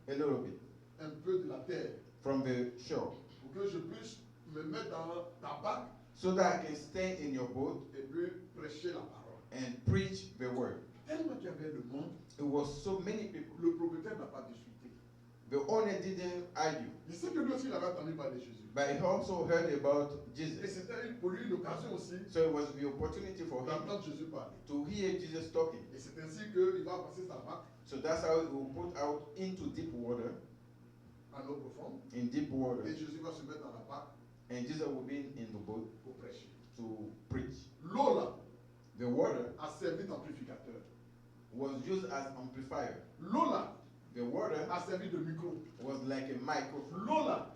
Speaker 2: a little bit
Speaker 5: un peu de la terre
Speaker 2: from the shore
Speaker 5: pour que je puisse me mettre dans ta barque
Speaker 2: so that I can stay in your boat
Speaker 5: et puis prêcher la parole.
Speaker 2: and preach the word.
Speaker 5: Tellement qu'il y avait le monde,
Speaker 2: It was so many people.
Speaker 5: le propriétaire n'a pas discuté.
Speaker 2: The owner didn't argue,
Speaker 5: Il sait que lui aussi, il avait entendu parler de Jésus.
Speaker 2: but he also heard about
Speaker 5: Et
Speaker 2: Jesus.
Speaker 5: c'était pour lui une occasion aussi
Speaker 2: So it was the opportunity for him
Speaker 5: d'entendre Jésus parler.
Speaker 2: to hear Jesus talking.
Speaker 5: Et c'est ainsi qu'il va passer sa barque
Speaker 2: So that's how he will put out into deep water,
Speaker 5: en eau profonde.
Speaker 2: in deep water,
Speaker 5: Et Jésus va se mettre dans la barque
Speaker 2: and Jesus will be in the boat
Speaker 5: pour prêcher.
Speaker 2: to preach.
Speaker 5: L'eau là
Speaker 2: The water
Speaker 5: a servi d'amplificateur.
Speaker 2: was used as amplifier.
Speaker 5: L'eau là
Speaker 2: The water
Speaker 5: a servi de micro.
Speaker 2: was like a microphone.
Speaker 5: L'eau là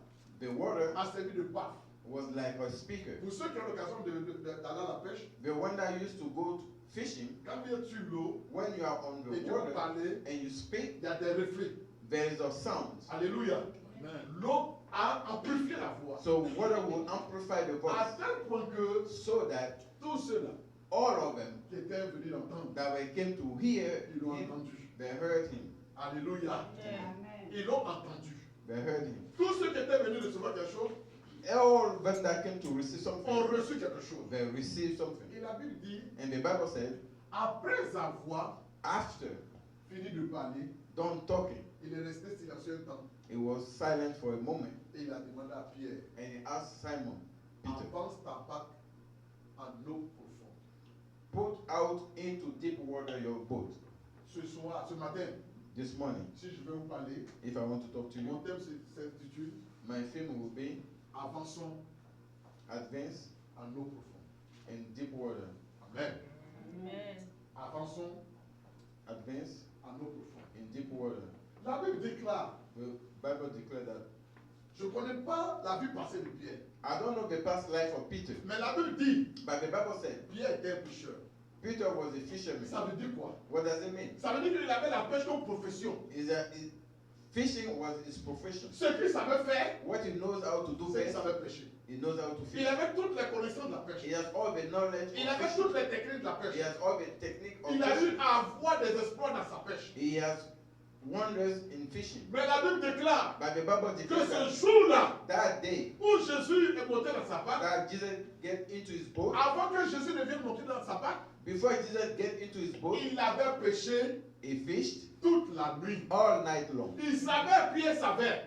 Speaker 2: The water
Speaker 5: a servi de baffe.
Speaker 2: was like a speaker.
Speaker 5: Pour ceux qui ont l'occasion d'aller à la pêche,
Speaker 2: The one that used to go to fishing,
Speaker 5: quand vient sur l'eau
Speaker 2: when you are on
Speaker 5: et
Speaker 2: the
Speaker 5: tu vas
Speaker 2: water
Speaker 5: parler,
Speaker 2: and you speak,
Speaker 5: il y a des reflets.
Speaker 2: there is a sound.
Speaker 5: Alléluia. L'eau a amplifié la voix.
Speaker 2: So water will amplify the
Speaker 5: À
Speaker 2: voice
Speaker 5: tel point que
Speaker 2: so that
Speaker 5: tous ceux-là
Speaker 2: all of them
Speaker 5: qui étaient venus l'entendre,
Speaker 2: that were came to hear
Speaker 5: ils l'ont
Speaker 2: him,
Speaker 5: entendu.
Speaker 2: they heard him.
Speaker 5: Alléluia. Ils l'ont entendu.
Speaker 2: They heard him.
Speaker 5: Tous ceux qui étaient venus recevoir quelque chose
Speaker 2: All of them that came to receive
Speaker 5: ont
Speaker 2: something,
Speaker 5: reçu quelque chose.
Speaker 2: they received something.
Speaker 5: Et la Bible dit,
Speaker 2: And the Bible said,
Speaker 5: après avoir
Speaker 2: after
Speaker 5: fini de parler,
Speaker 2: done talking,
Speaker 5: il est resté silencieux un temps.
Speaker 2: he was silent for a moment,
Speaker 5: Et il a demandé à Pierre,
Speaker 2: and he asked Simon, Peter,
Speaker 5: avance ta barque en eau profonde.
Speaker 2: put out into deep water your boat.
Speaker 5: Ce soir, ce matin,
Speaker 2: This morning,
Speaker 5: si je vais vous parler,
Speaker 2: if I want to talk to
Speaker 5: mon
Speaker 2: you,
Speaker 5: thème s'intitule
Speaker 2: my theme will be
Speaker 5: Avançons
Speaker 2: advance
Speaker 5: en eau profonde.
Speaker 2: in deep water.
Speaker 5: Amen. Avançons
Speaker 2: Advance
Speaker 5: en eau profonde.
Speaker 2: in deep water.
Speaker 5: La Bible déclare,
Speaker 2: The Bible declared that.
Speaker 5: je ne connais pas la vie passée de Pierre,
Speaker 2: I don't know the past life of Peter,
Speaker 5: mais la Bible dit,
Speaker 2: but the Bible said
Speaker 5: Pierre était un pêcheur.
Speaker 2: Peter was a fisherman.
Speaker 5: Ça veut dire quoi?
Speaker 2: What does it mean?
Speaker 5: Ça veut dire qu'il avait la pêche comme profession.
Speaker 2: Fishing was his profession.
Speaker 5: Ce qu'il savait faire,
Speaker 2: What he knows how to do
Speaker 5: c'est qu'il
Speaker 2: best,
Speaker 5: savait pêcher.
Speaker 2: he knows how to
Speaker 5: Il
Speaker 2: fish.
Speaker 5: avait toutes les connaissances de la pêche.
Speaker 2: He has all the knowledge
Speaker 5: Il
Speaker 2: of
Speaker 5: avait
Speaker 2: fishing.
Speaker 5: toutes les techniques de la
Speaker 2: He
Speaker 5: pêche.
Speaker 2: has all the technique of
Speaker 5: Il a
Speaker 2: fishing.
Speaker 5: eu à avoir des exploits dans sa pêche.
Speaker 2: He has wonders in fishing.
Speaker 5: Mais la Bible déclare
Speaker 2: But the Bible
Speaker 5: que
Speaker 2: declares
Speaker 5: ce
Speaker 2: that,
Speaker 5: jour-là,
Speaker 2: that day
Speaker 5: où Jésus est monté dans sa barque,
Speaker 2: that Jesus get into his boat,
Speaker 5: avant que Jésus ne vienne monter dans sa barque,
Speaker 2: before Jesus get into his boat,
Speaker 5: il avait pêché
Speaker 2: he fished
Speaker 5: toute la nuit.
Speaker 2: all night long.
Speaker 5: Il savait, Pierre savait,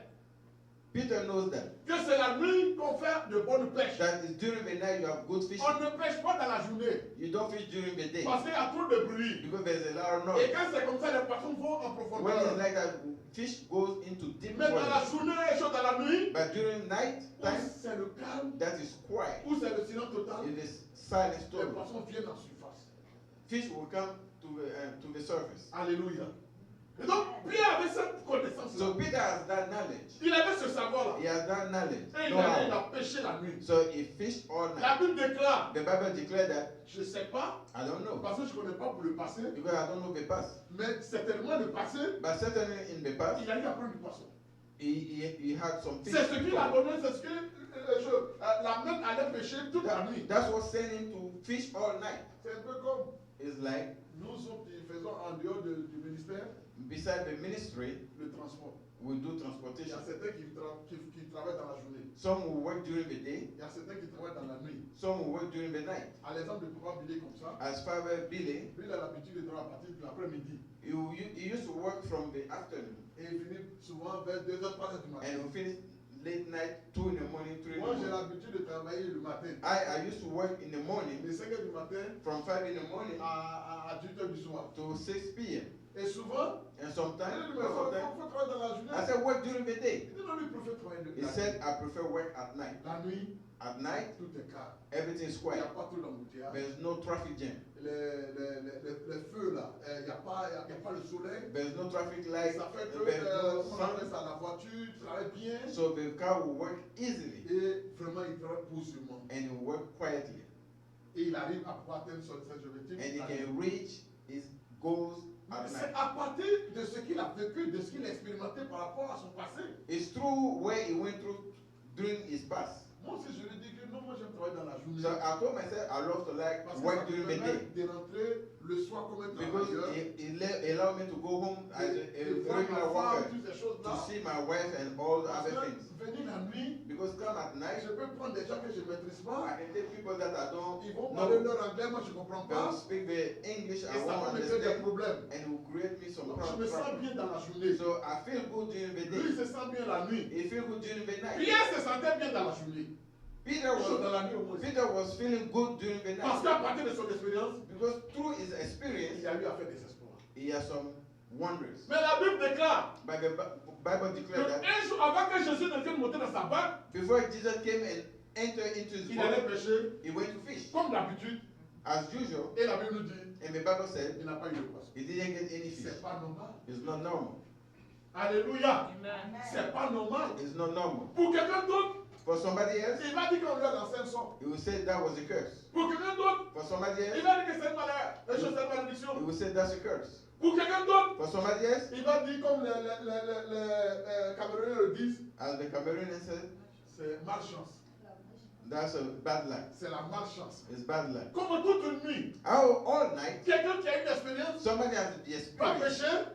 Speaker 2: Peter knows that.
Speaker 5: que c'est la nuit qu'on fait de bonnes pêches.
Speaker 2: That is during the night you have good fishing.
Speaker 5: On ne pêche pas dans la journée
Speaker 2: You don't fish during the day
Speaker 5: parce qu'il y a trop de bruit.
Speaker 2: because there's a lot of
Speaker 5: Et
Speaker 2: noise.
Speaker 5: quand c'est comme ça, les poissons vont en
Speaker 2: When it's
Speaker 5: profondeur.
Speaker 2: like that, fish goes into deep
Speaker 5: Mais dans la
Speaker 2: water.
Speaker 5: journée et chaud dans la nuit,
Speaker 2: But during night
Speaker 5: où
Speaker 2: time,
Speaker 5: c'est le calme,
Speaker 2: that is quiet.
Speaker 5: où c'est le silence total,
Speaker 2: It is silent
Speaker 5: les
Speaker 2: storm.
Speaker 5: poissons viennent en surface.
Speaker 2: Fish will come to the surface.
Speaker 5: Alléluia. Et donc, Pierre avait cette connaissance-là.
Speaker 2: So Peter has that knowledge.
Speaker 5: Il avait ce savoir-là.
Speaker 2: He has that knowledge.
Speaker 5: Et il
Speaker 2: Know-how.
Speaker 5: a pêché la nuit.
Speaker 2: So he fished all
Speaker 5: La
Speaker 2: night.
Speaker 5: Bible déclare,
Speaker 2: The Bible declared that.
Speaker 5: je ne sais pas,
Speaker 2: I don't know
Speaker 5: parce que je ne connais pas pour le passé,
Speaker 2: because I don't know the past.
Speaker 5: mais certainement le passé,
Speaker 2: But certainly in the past,
Speaker 5: il a eu à prendre du poisson.
Speaker 2: he had some fish.
Speaker 5: C'est ce qu'il a donné, c'est ce que la main allait pêcher toute la nuit.
Speaker 2: That's what sent him to fish all night.
Speaker 5: C'est un peu comme
Speaker 2: It's like
Speaker 5: nous autres qui faisons en dehors du ministère
Speaker 2: beside the ministry,
Speaker 5: le transport.
Speaker 2: we do
Speaker 5: Il y
Speaker 2: transportation.
Speaker 5: a certains qui travaillent dans la journée.
Speaker 2: Some will work during the day,
Speaker 5: Il y a certains qui travaillent dans la nuit.
Speaker 2: some will work during the night.
Speaker 5: À l'exemple de Papa Billy comme ça,
Speaker 2: As Father Billy,
Speaker 5: lui il a l'habitude de travailler à partir de l'après-midi.
Speaker 2: he used to work from the afternoon
Speaker 5: Et il finit souvent vers 2h, 3h du matin.
Speaker 2: and we finish late night, 2 in the morning, 3 in the
Speaker 5: Moi j'ai
Speaker 2: morning.
Speaker 5: l'habitude de travailler le matin.
Speaker 2: I used to work in the morning
Speaker 5: De 5h du matin
Speaker 2: from 5 in the morning
Speaker 5: à 8h du soir.
Speaker 2: to 6 p.m.
Speaker 5: Et souvent,
Speaker 2: And
Speaker 5: il
Speaker 2: sometimes,
Speaker 5: dit, mais faut travailler dans la journée.
Speaker 2: I said work during the day.
Speaker 5: Il dit, non, lui, il préfère travailler
Speaker 2: He
Speaker 5: la
Speaker 2: said
Speaker 5: nuit.
Speaker 2: I prefer work at night.
Speaker 5: La nuit,
Speaker 2: At night,
Speaker 5: tout est calme.
Speaker 2: everything is
Speaker 5: Il n'y a
Speaker 2: quiet.
Speaker 5: pas trop d'embouteillage.
Speaker 2: There's no traffic jam.
Speaker 5: Les feux là, il n'y a pas le soleil.
Speaker 2: There's no traffic light.
Speaker 5: Ça fait que,
Speaker 2: There's no
Speaker 5: comment on appelle
Speaker 2: sun.
Speaker 5: ça, la voiture travaille bien.
Speaker 2: So the car will work easily
Speaker 5: Et vraiment, il travaille posément.
Speaker 2: and it will work quietly.
Speaker 5: Et il arrive à pouvoir atteindre son objectif.
Speaker 2: And he can reach his goals at
Speaker 5: C'est
Speaker 2: night.
Speaker 5: à partir de ce qu'il a vécu, de ce qu'il a expérimenté par rapport à son passé.
Speaker 2: It's through where he went through during his past.
Speaker 5: Moi aussi, je lui dis que non, moi j'aime travailler dans la journée.
Speaker 2: So I told myself I love to like
Speaker 5: Parce que ça
Speaker 2: work
Speaker 5: me
Speaker 2: during the
Speaker 5: permet
Speaker 2: day
Speaker 5: de rentrer le soir comme un
Speaker 2: because
Speaker 5: travailleur.
Speaker 2: it allowed me to go home as a
Speaker 5: de voir ma
Speaker 2: regular
Speaker 5: femme,
Speaker 2: worker
Speaker 5: toutes ces
Speaker 2: to
Speaker 5: choses-là.
Speaker 2: see my wife and all the
Speaker 5: Parce
Speaker 2: other
Speaker 5: que
Speaker 2: things.
Speaker 5: venir la nuit,
Speaker 2: Because come at night,
Speaker 5: Je peux prendre des gens que je ne maîtrise
Speaker 2: I
Speaker 5: pas.
Speaker 2: can take people that I don't
Speaker 5: Ils vont parler
Speaker 2: know.
Speaker 5: leur anglais, moi je ne comprends
Speaker 2: They will
Speaker 5: pas.
Speaker 2: speak the English, I
Speaker 5: Et ça
Speaker 2: won't
Speaker 5: va me créer des
Speaker 2: understand,
Speaker 5: problèmes.
Speaker 2: and it will create me some
Speaker 5: Donc, je me sens
Speaker 2: problems.
Speaker 5: bien dans la journée.
Speaker 2: So I feel good during the
Speaker 5: Lui, il
Speaker 2: day.
Speaker 5: se sent bien la nuit.
Speaker 2: He feel good during the night.
Speaker 5: Pierre se sentait bien dans la journée.
Speaker 2: Peter
Speaker 5: Toujours dans
Speaker 2: was
Speaker 5: la nuit au moins.
Speaker 2: Peter was feeling good during the
Speaker 5: Parce
Speaker 2: night
Speaker 5: qu'à partir de son expérience,
Speaker 2: because through his
Speaker 5: il
Speaker 2: experience
Speaker 5: a eu à faire des exploits.
Speaker 2: he has some wonders.
Speaker 5: Mais la Bible déclare
Speaker 2: But the Bible declares that
Speaker 5: qu'un jour, avant que Jésus ne vienne monter dans sa barque,
Speaker 2: before Jesus came and entered into his
Speaker 5: il allait
Speaker 2: boat,
Speaker 5: pêcher
Speaker 2: he went to fish
Speaker 5: comme d'habitude.
Speaker 2: as usual.
Speaker 5: Et la Bible nous dit
Speaker 2: And the Bible said
Speaker 5: il n'a pas eu de poisson.
Speaker 2: he didn't get any fish.
Speaker 5: C'est pas normal.
Speaker 2: It's not normal.
Speaker 5: Alléluia. C'est pas normal.
Speaker 2: It's not normal.
Speaker 5: Pour quelqu'un d'autre,
Speaker 2: For somebody else,
Speaker 5: il va dire qu'on lui a lancé un sort.
Speaker 2: he will say that was a curse.
Speaker 5: Pour quelqu'un d'autre,
Speaker 2: For somebody
Speaker 5: il
Speaker 2: else,
Speaker 5: va dire que c'est une
Speaker 2: he
Speaker 5: malédiction.
Speaker 2: will say that's a curse.
Speaker 5: Pour quelqu'un d'autre,
Speaker 2: For somebody else,
Speaker 5: il va dire comme les Camerounais le disent,
Speaker 2: as the Cameroonians said,
Speaker 5: c'est malchance.
Speaker 2: that's a bad luck.
Speaker 5: C'est la malchance.
Speaker 2: It's bad luck.
Speaker 5: Comme toute une nuit,
Speaker 2: All night,
Speaker 5: quelqu'un qui a une expérience
Speaker 2: somebody has the
Speaker 5: va
Speaker 2: experience,
Speaker 5: pêcher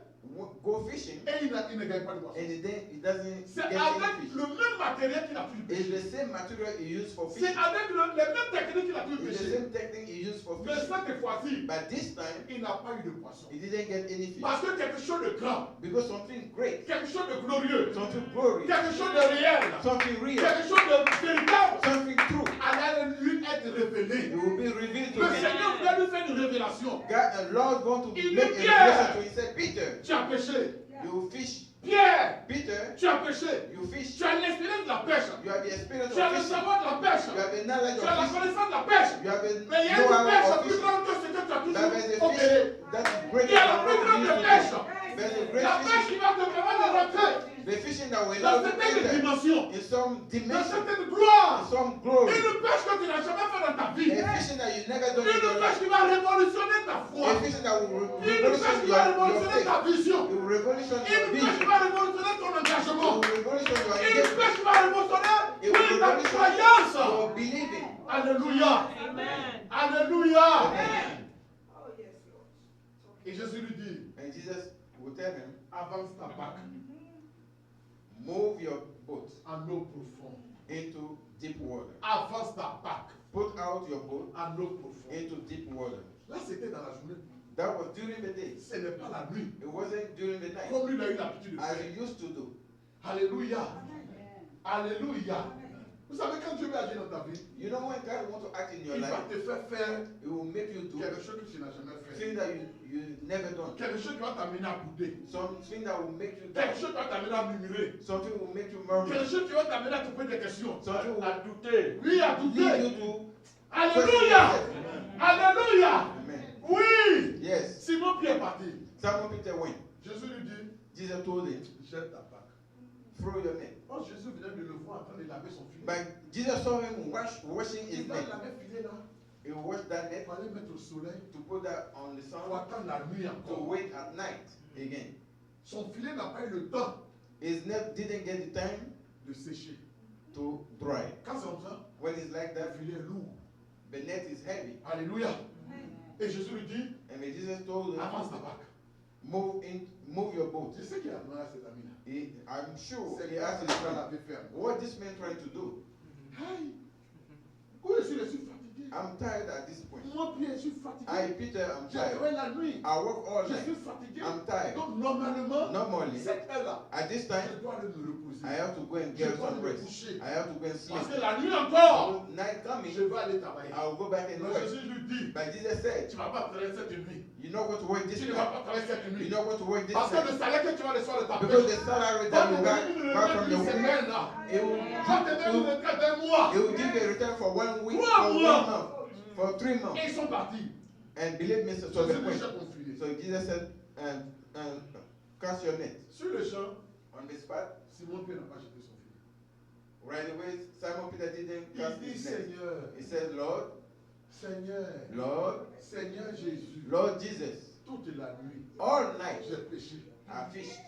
Speaker 2: go fishing,
Speaker 5: et il ne gagne pas de poisson.
Speaker 2: and it doesn't
Speaker 5: C'est
Speaker 2: get
Speaker 5: avec
Speaker 2: any fish.
Speaker 5: le même matériel qu'il a pu
Speaker 2: It's
Speaker 5: pêcher.
Speaker 2: the same material he used for
Speaker 5: C'est
Speaker 2: fishing.
Speaker 5: avec les mêmes techniques qu'il a pu
Speaker 2: It's the
Speaker 5: pêcher.
Speaker 2: same technique he used for
Speaker 5: Mais
Speaker 2: fishing.
Speaker 5: cette fois-ci,
Speaker 2: But this time,
Speaker 5: il n'a pas eu de poisson.
Speaker 2: he didn't get any fish.
Speaker 5: Parce que quelque chose de grand,
Speaker 2: Because something great,
Speaker 5: quelque chose de glorieux,
Speaker 2: something glorious,
Speaker 5: quelque chose de réel,
Speaker 2: something real,
Speaker 5: quelque chose de véritable
Speaker 2: something true,
Speaker 5: allait lui être révélé.
Speaker 2: it will be revealed to
Speaker 5: Le
Speaker 2: him.
Speaker 5: Seigneur voulait lui faire une révélation.
Speaker 2: God, the Lord going to
Speaker 5: Il
Speaker 2: make
Speaker 5: dit,
Speaker 2: a
Speaker 5: Pierre,
Speaker 2: revelation to him. He said, Peter,
Speaker 5: Tu as pêché.
Speaker 2: you fish.
Speaker 5: Pierre,
Speaker 2: Peter,
Speaker 5: tu as pêché.
Speaker 2: you fish.
Speaker 5: Tu as l'expérience de la pêche.
Speaker 2: You have the experience
Speaker 5: Tu as
Speaker 2: of
Speaker 5: le
Speaker 2: fishing.
Speaker 5: savoir de la pêche.
Speaker 2: You have the knowledge
Speaker 5: Tu as la
Speaker 2: of fishing.
Speaker 5: connaissance de la pêche.
Speaker 2: You have the
Speaker 5: Mais il y a une
Speaker 2: know-how
Speaker 5: pêche
Speaker 2: of
Speaker 5: plus
Speaker 2: fishing.
Speaker 5: grande que ce que tu as
Speaker 2: But
Speaker 5: toujours
Speaker 2: there's a
Speaker 5: opéré.
Speaker 2: fish that is
Speaker 5: Il
Speaker 2: greater
Speaker 5: y a la
Speaker 2: than
Speaker 5: plus
Speaker 2: what
Speaker 5: grande
Speaker 2: you used
Speaker 5: pêche.
Speaker 2: to do. There's a great
Speaker 5: La pêche
Speaker 2: fish.
Speaker 5: qui va te permettre de rentrer
Speaker 2: The fishing that will
Speaker 5: dans
Speaker 2: allow you to
Speaker 5: certaines
Speaker 2: enter
Speaker 5: dimensions,
Speaker 2: in some
Speaker 5: dans
Speaker 2: dimension,
Speaker 5: certaines gloires.
Speaker 2: in some glory.
Speaker 5: Une pêche que tu n'as jamais fait dans ta vie.
Speaker 2: A fishing that you never done in
Speaker 5: Une
Speaker 2: your
Speaker 5: pêche
Speaker 2: life.
Speaker 5: qui va révolutionner ta foi.
Speaker 2: A fishing that will
Speaker 5: Une pêche
Speaker 2: revolution
Speaker 5: qui va
Speaker 2: your
Speaker 5: révolutionner ta
Speaker 2: faith.
Speaker 5: vision.
Speaker 2: It will revolution
Speaker 5: Une
Speaker 2: your
Speaker 5: pêche qui
Speaker 2: vision.
Speaker 5: va révolutionner ton
Speaker 2: It
Speaker 5: engagement.
Speaker 2: will revolution your
Speaker 5: Une
Speaker 2: engagement.
Speaker 5: pêche qui va révolutionner
Speaker 2: It will
Speaker 5: oui, ta
Speaker 2: revolution
Speaker 5: croyance.
Speaker 2: your believing.
Speaker 5: Alléluia.
Speaker 6: Amen.
Speaker 5: Alléluia.
Speaker 2: Amen.
Speaker 5: Et Jésus lui dit,
Speaker 2: And Jesus will tell him,
Speaker 5: avance ta barque
Speaker 2: move your boat
Speaker 5: en eau profonde.
Speaker 2: into deep water.
Speaker 5: Avance ta barque
Speaker 2: Put out your boat
Speaker 5: en eau profonde.
Speaker 2: into deep water.
Speaker 5: Là, c'était dans la journée.
Speaker 2: That was during the day.
Speaker 5: Ce n'est pas la nuit.
Speaker 2: It wasn't during the night,
Speaker 5: Comme lui, il a eu l'habitude de
Speaker 2: as
Speaker 5: faire.
Speaker 2: he used to do.
Speaker 5: Alléluia. Alléluia. Vous savez, quand Dieu veut agir dans ta vie,
Speaker 2: You know when God wants to act in your
Speaker 5: il va
Speaker 2: life,
Speaker 5: te faire faire
Speaker 2: it will make you do
Speaker 5: quelque chose que tu n'as jamais fait.
Speaker 2: things that you never done.
Speaker 5: Quelque chose qui va t'amener à bouder.
Speaker 2: Something that will make you
Speaker 5: Quelque
Speaker 2: doubt.
Speaker 5: chose qui va t'amener à murmurer.
Speaker 2: Something will make you murmur.
Speaker 5: Quelque chose qui va t'amener à te poser des questions.
Speaker 2: Something will
Speaker 5: À douter. Oui, à
Speaker 2: lead
Speaker 5: douter.
Speaker 2: you to
Speaker 5: Alléluia. Alléluia.
Speaker 2: Amen.
Speaker 5: Oui.
Speaker 2: Yes.
Speaker 5: Simon Pierre est parti.
Speaker 2: Simon Peter went.
Speaker 5: Jésus lui dit,
Speaker 2: Jesus told him,
Speaker 5: jette ta barque.
Speaker 2: throw your net.
Speaker 5: Oh, Jésus venait de le voir en train de laver son filet.
Speaker 2: But Jesus saw him washing his
Speaker 5: Il va
Speaker 2: net.
Speaker 5: laver le filet là.
Speaker 2: He washed that
Speaker 5: Il
Speaker 2: net
Speaker 5: fallait mettre au soleil
Speaker 2: to put that on the
Speaker 5: pour
Speaker 2: sun
Speaker 5: attendre la nuit
Speaker 2: to
Speaker 5: encore.
Speaker 2: wait at night again.
Speaker 5: Son filet n'a pas eu le temps
Speaker 2: His net didn't get the time
Speaker 5: de sécher.
Speaker 2: to dry.
Speaker 5: Quand c'est comme ça,
Speaker 2: When it's like
Speaker 5: le
Speaker 2: that,
Speaker 5: filet est lourd.
Speaker 2: the net is heavy.
Speaker 5: Alléluia. Et Jésus lui dit,
Speaker 2: And when Jesus told him,
Speaker 5: avance ta barque.
Speaker 2: move your boat.
Speaker 5: Tu sais qu'il a demandé à cet ami-là.
Speaker 2: I'm sure
Speaker 5: C'est
Speaker 2: he
Speaker 5: quoi
Speaker 2: asked
Speaker 5: qu'il
Speaker 2: his
Speaker 5: va
Speaker 2: friend,
Speaker 5: laver ferme.
Speaker 2: what this man trying to do?
Speaker 5: Aïe. Où je suis fatigué.
Speaker 2: I'm tired at this point.
Speaker 5: Moi, Pierre, je suis fatigué.
Speaker 2: I, Peter, I'm
Speaker 5: J'ai
Speaker 2: tired.
Speaker 5: travaillé la nuit.
Speaker 2: I work all
Speaker 5: Je suis
Speaker 2: night.
Speaker 5: fatigué.
Speaker 2: I'm tired.
Speaker 5: Donc, normalement,
Speaker 2: Normally,
Speaker 5: cette heure-là,
Speaker 2: at this time,
Speaker 5: je dois aller me reposer.
Speaker 2: I have to go and
Speaker 5: Je
Speaker 2: get
Speaker 5: dois
Speaker 2: some
Speaker 5: aller me
Speaker 2: rest.
Speaker 5: coucher.
Speaker 2: I have to go and sleep.
Speaker 5: Parce que la nuit encore,
Speaker 2: Night coming,
Speaker 5: je vais aller travailler.
Speaker 2: I will go back and
Speaker 5: Donc,
Speaker 2: work.
Speaker 5: Jésus lui dit,
Speaker 2: But Jesus said,
Speaker 5: tu ne vas pas travailler cette nuit.
Speaker 2: you're not going to work this
Speaker 5: Tu ne vas
Speaker 2: night.
Speaker 5: pas travailler cette
Speaker 2: You're
Speaker 5: nuit.
Speaker 2: not going to work this
Speaker 5: Parce que
Speaker 2: night.
Speaker 5: le salaire que tu vas recevoir de ta
Speaker 2: Because
Speaker 5: pêche,
Speaker 2: the salary
Speaker 5: va
Speaker 2: that
Speaker 5: te
Speaker 2: you
Speaker 5: donner
Speaker 2: got
Speaker 5: une
Speaker 2: back
Speaker 5: retraite
Speaker 2: from the
Speaker 5: d'une
Speaker 2: week,
Speaker 5: semaine là.
Speaker 2: it will,
Speaker 5: Va te donner une retraite d'un mois.
Speaker 2: it will give you a return for 1 week,
Speaker 5: Trois
Speaker 2: for 1
Speaker 5: mois.
Speaker 2: month, for 3 months.
Speaker 5: Et ils sont partis.
Speaker 2: And believe me, so
Speaker 5: Jésus
Speaker 2: the
Speaker 5: lui
Speaker 2: point.
Speaker 5: jette mon filet.
Speaker 2: So Jesus said, cast your net.
Speaker 5: Sur le champ,
Speaker 2: On the spot,
Speaker 5: Simon Pierre n'a pas jeté son filet.
Speaker 2: right away, Simon Peter didn't
Speaker 5: Il
Speaker 2: cast
Speaker 5: dit,
Speaker 2: his net.
Speaker 5: Seigneur,
Speaker 2: He said, Lord,
Speaker 5: Seigneur, Seigneur Jésus,
Speaker 2: Lord Jesus,
Speaker 5: toute la nuit,
Speaker 2: all night
Speaker 5: j'ai péché.
Speaker 2: I fished.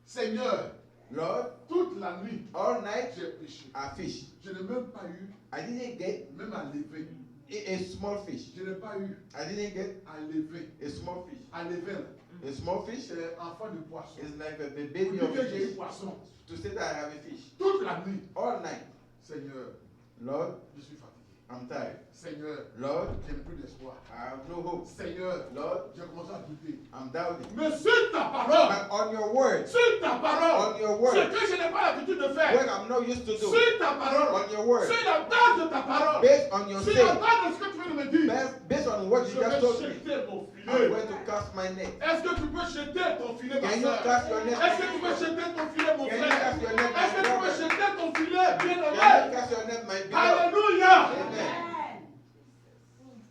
Speaker 5: Seigneur,
Speaker 2: Lord,
Speaker 5: toute la nuit,
Speaker 2: all night
Speaker 5: j'ai péché.
Speaker 2: I fished.
Speaker 5: Je n'ai même pas eu,
Speaker 2: I didn't get
Speaker 5: même à lever.
Speaker 2: a small fish.
Speaker 5: Je n'ai pas eu
Speaker 2: I didn't get
Speaker 5: à lever.
Speaker 2: a small fish.
Speaker 5: À lever, là.
Speaker 2: A small fish
Speaker 5: c'est enfant de poisson.
Speaker 2: is like a
Speaker 5: Pour
Speaker 2: baby
Speaker 5: dire
Speaker 2: of a
Speaker 5: que j'ai un
Speaker 2: fish.
Speaker 5: poisson.
Speaker 2: To say that I have a fish.
Speaker 5: Toute la nuit,
Speaker 2: All night.
Speaker 5: Seigneur,
Speaker 2: Lord,
Speaker 5: je suis fatigué.
Speaker 2: I'm tired.
Speaker 5: Seigneur,
Speaker 2: Lord,
Speaker 5: j'ai plus d'espoir.
Speaker 2: I have no hope.
Speaker 5: Seigneur,
Speaker 2: Lord,
Speaker 5: j'ai commencé à douter.
Speaker 2: I'm doubting.
Speaker 5: Mais sur ta parole,
Speaker 2: But on your word,
Speaker 5: sur ta parole,
Speaker 2: on your
Speaker 5: ce
Speaker 2: word,
Speaker 5: que je n'ai pas l'habitude de faire,
Speaker 2: what I'm not used to do,
Speaker 5: sur ta parole,
Speaker 2: on your word,
Speaker 5: sur la base de ta parole,
Speaker 2: based on your
Speaker 5: sur la
Speaker 2: say,
Speaker 5: base de ce que tu viens de me dire,
Speaker 2: based on what
Speaker 5: je
Speaker 2: you just
Speaker 5: vais
Speaker 2: told me,
Speaker 5: jeter mon
Speaker 2: I'm
Speaker 5: filet.
Speaker 2: going to cast my net.
Speaker 5: Est-ce que tu peux jeter ton filet, ma
Speaker 2: Can you
Speaker 5: soeur?
Speaker 2: cast your net?
Speaker 5: Est-ce que tu peux jeter ton filet, mon
Speaker 2: Can you
Speaker 5: frère?
Speaker 2: cast your net,
Speaker 5: Est-ce que
Speaker 2: my
Speaker 5: tu peux
Speaker 2: brother?
Speaker 5: jeter ton filet,
Speaker 2: Can you
Speaker 5: bien-aimé?
Speaker 2: cast your net, my beloved?
Speaker 5: Alléluia!
Speaker 2: Amen.